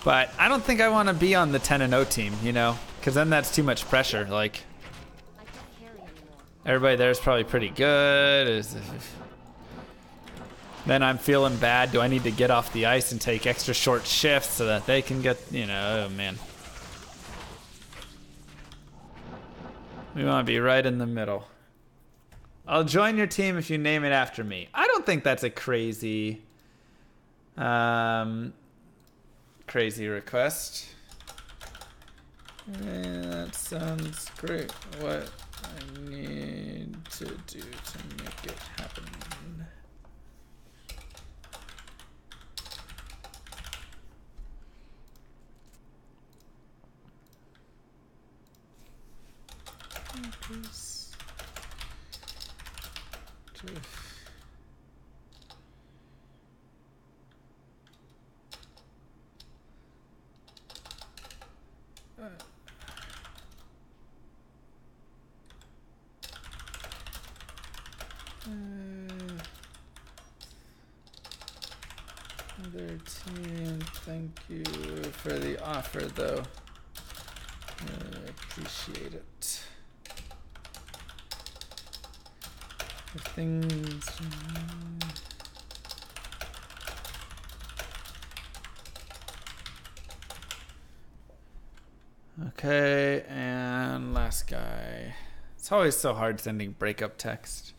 S6: But I don't think I want to be on the 10-0 team, you know, because then that's too much pressure. Like,
S7: I can't carry anymore.
S6: everybody there is probably pretty good. Then I'm feeling bad. Do I need to get off the ice and take extra short shifts so that they can get, you know, oh man. We want to be right in the middle. I'll join your team if you name it after me. I don't think that's a crazy, crazy request. That sounds great. What I need to do to make it happen. Other team, thank you for the offer though. Appreciate it. If things. Okay, and last guy. It's always so hard sending breakup text.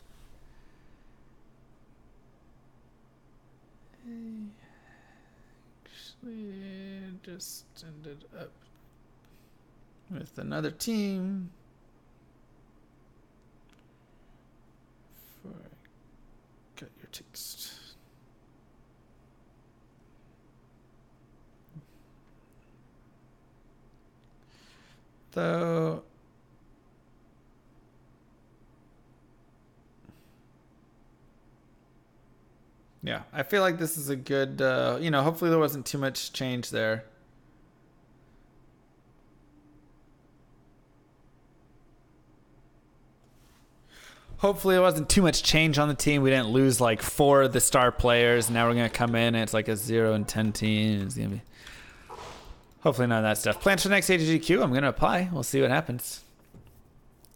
S6: Actually, just ended up with another team. Before I got your text. Though yeah, I feel like this is a good, you know, hopefully there wasn't too much change there. Hopefully it wasn't too much change on the team. We didn't lose like 4 of the star players. Now we're going to come in and it's like a 0-10 team. It's going to be... Hopefully none of that stuff. Plans for the next AGQ. I'm going to apply. We'll see what happens.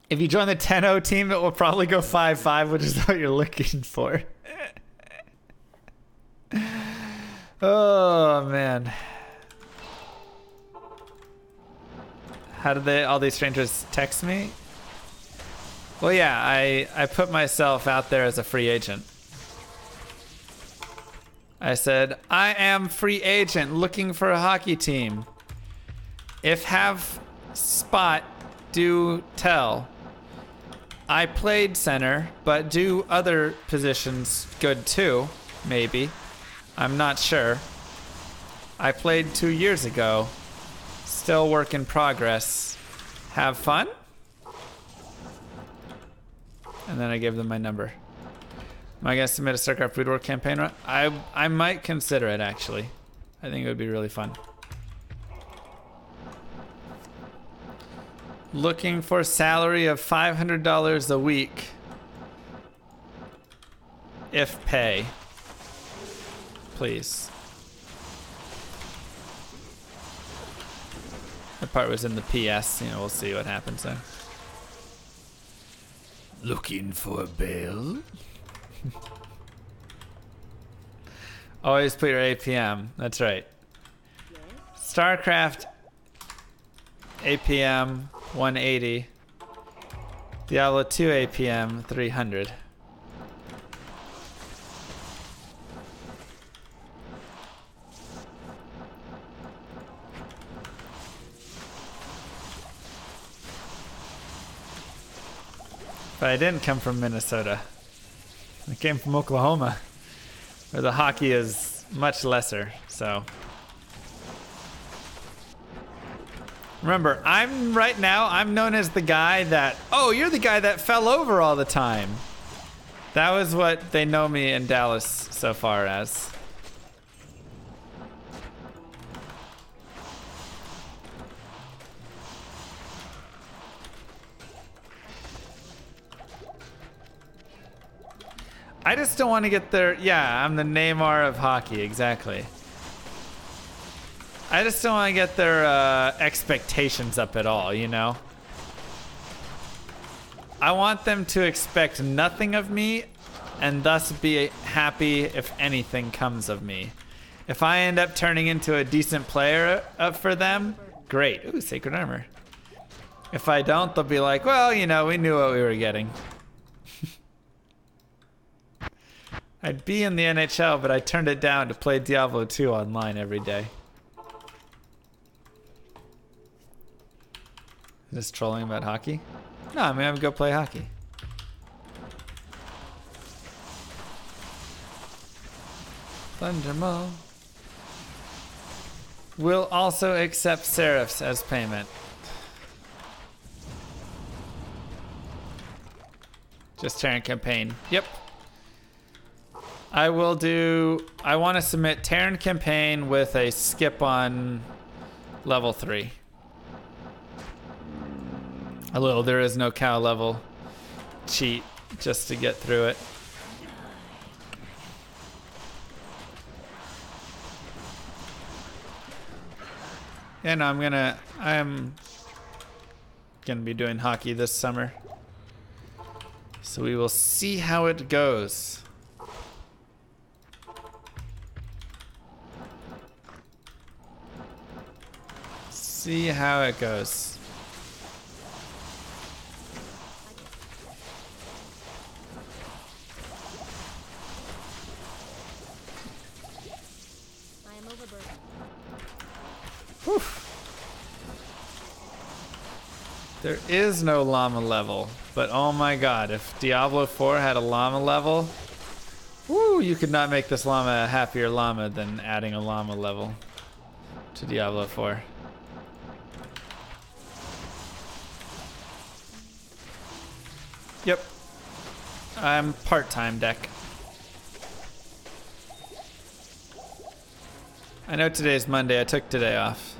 S6: If you join the 10-0 team, it will probably go 5-5, which is what you're looking for. Oh, man. How did all these strangers text me? Well, yeah, I put myself out there as a free agent. I said, I am free agent looking for a hockey team. If have spot, do tell. I played center, but do other positions good too, maybe. I'm not sure. I played 2 years ago. Still work in progress. Have fun? And then I gave them my number. Am I gonna submit a StarCraft Food War campaign run? I might consider it actually. I think it would be really fun. Looking for salary of $500 a week. If pay. Please. That part was in the PS, you know, we'll see what happens there. Looking for a bill? Always put your APM. That's right. StarCraft APM 180. Diablo 2 APM 300. But I didn't come from Minnesota. I came from Oklahoma, where the hockey is much lesser, so. Remember, right now, I'm known as the guy that, oh, you're the guy that fell over all the time. That was what they know me in Dallas so far as. I just don't want to get there. Yeah, I'm the Neymar of hockey, exactly. I just don't want to get their expectations up at all, you know? I want them to expect nothing of me and thus be happy if anything comes of me. If I end up turning into a decent player for them, great. Ooh, sacred armor. If I don't, they'll be like, well, you know, we knew what we were getting. I'd be in the NHL, but I turned it down to play Diablo 2 online every day. Just trolling about hockey? No, I mean, I'm gonna go play hockey. Thundermaw. Will also accept serifs as payment. Just Terran campaign. Yep. I will do... I want to submit Terran campaign with a skip on level 3. Although there is no cow level cheat just to get through it. Yeah, no, I'm gonna be doing hockey this summer. So we will see how it goes. See how it goes.
S7: I am overburdened.
S6: Whew. There is no llama level, but oh my god, if Diablo 4 had a llama level, woo, you could not make this llama a happier llama than adding a llama level to Diablo 4. Yep. I'm part-time deck. I know today's Monday, I took today off.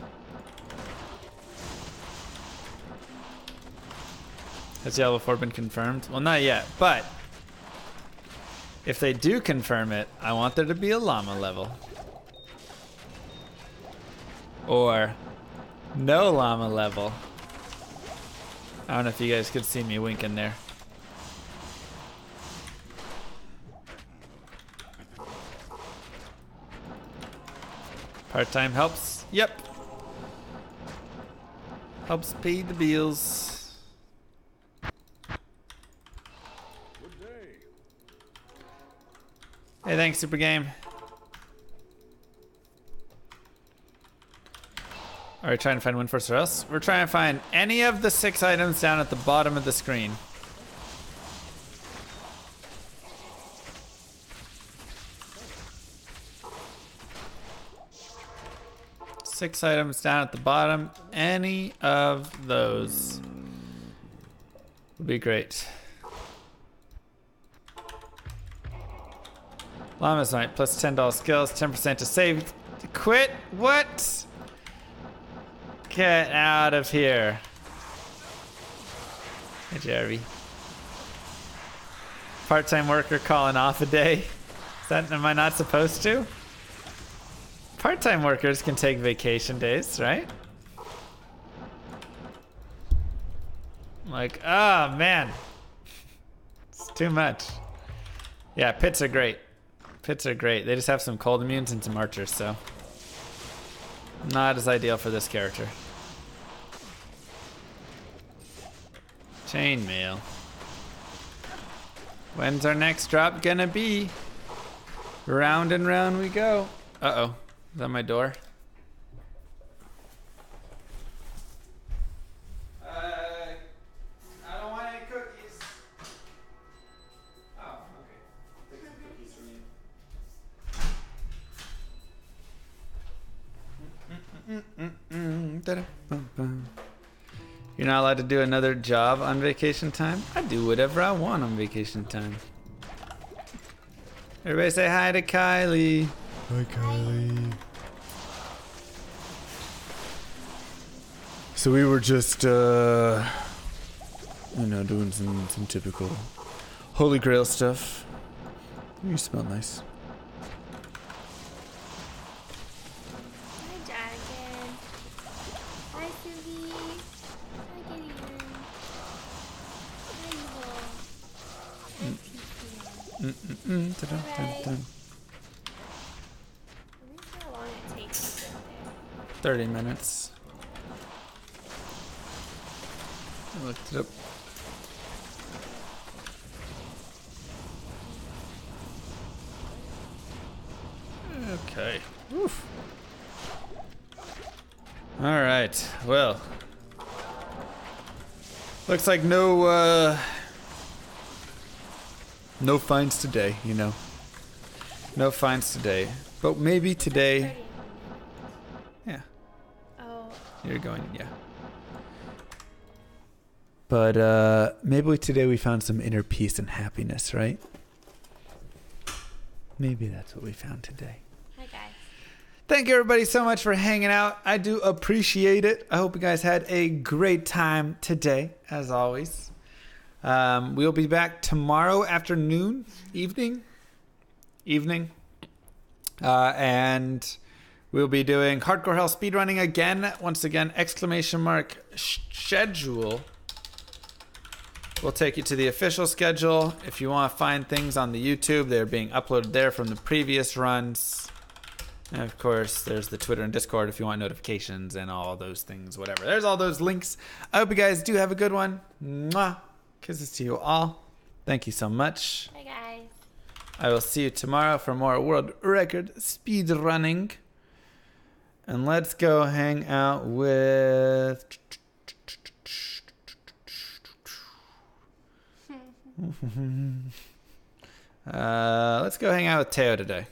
S6: Has Diablo 4 been confirmed? Well, not yet, but if they do confirm it, I want there to be a llama level. Or no llama level. I don't know if you guys could see me winking there. Part-time helps. Yep. Helps pay the bills.
S4: Good day.
S6: Hey, thanks, Super Game. Are we trying to find Windforce or else? We're trying to find any of the 6 items down at the bottom of the screen. Six items down at the bottom. Any of those would be great. Llama's Night plus $10 skills, 10% to save. Quit? What? Get out of here. Hey, Jeremy. Part-time worker calling off a day. Is that, am I not supposed to? Part-time workers can take vacation days, right? Like, oh man. It's too much. Yeah, pits are great. Pits are great. They just have some cold immunes and some archers, so not as ideal for this character. Chainmail. When's our next drop gonna be? Round and round we go. Uh-oh. Is that my door? I don't want any cookies. Oh, okay. Take some cookies from you. You're not allowed to do another job on vacation time? I do whatever I want on vacation time. Everybody say hi to Kylie. Hi, Kylie. So we were just, you know, doing some typical Holy Grail stuff. You smell nice.
S7: Hi, Dragon. How long it takes to get there.
S6: 30 minutes. I looked it up. Okay. Oof. All right. Well, looks like no fines today. You know, no fines today. But maybe today. Yeah.
S7: Oh,
S6: You're going. Yeah. But maybe today we found some inner peace and happiness, right? Maybe that's what we found today.
S7: hi guys.
S6: Thank you everybody so much for hanging out. I do appreciate it. I hope you guys had a great time today, as always. We'll be back tomorrow afternoon, evening. And we'll be doing Hardcore Hell Speedrunning again. Once again, !schedule. We'll take you to the official schedule. If you want to find things on the YouTube, they're being uploaded there from the previous runs. And of course, there's the Twitter and Discord if you want notifications and all those things, whatever. There's all those links. I hope you guys do have a good one. Mwah. Kisses to you all. Thank you so much.
S7: Hi guys.
S6: I will see you tomorrow for more world record speedrunning. And let's go hang out with... let's go hang out with Teo today.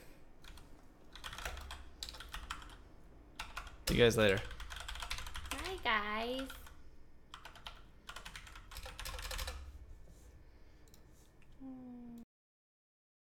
S6: See you guys later.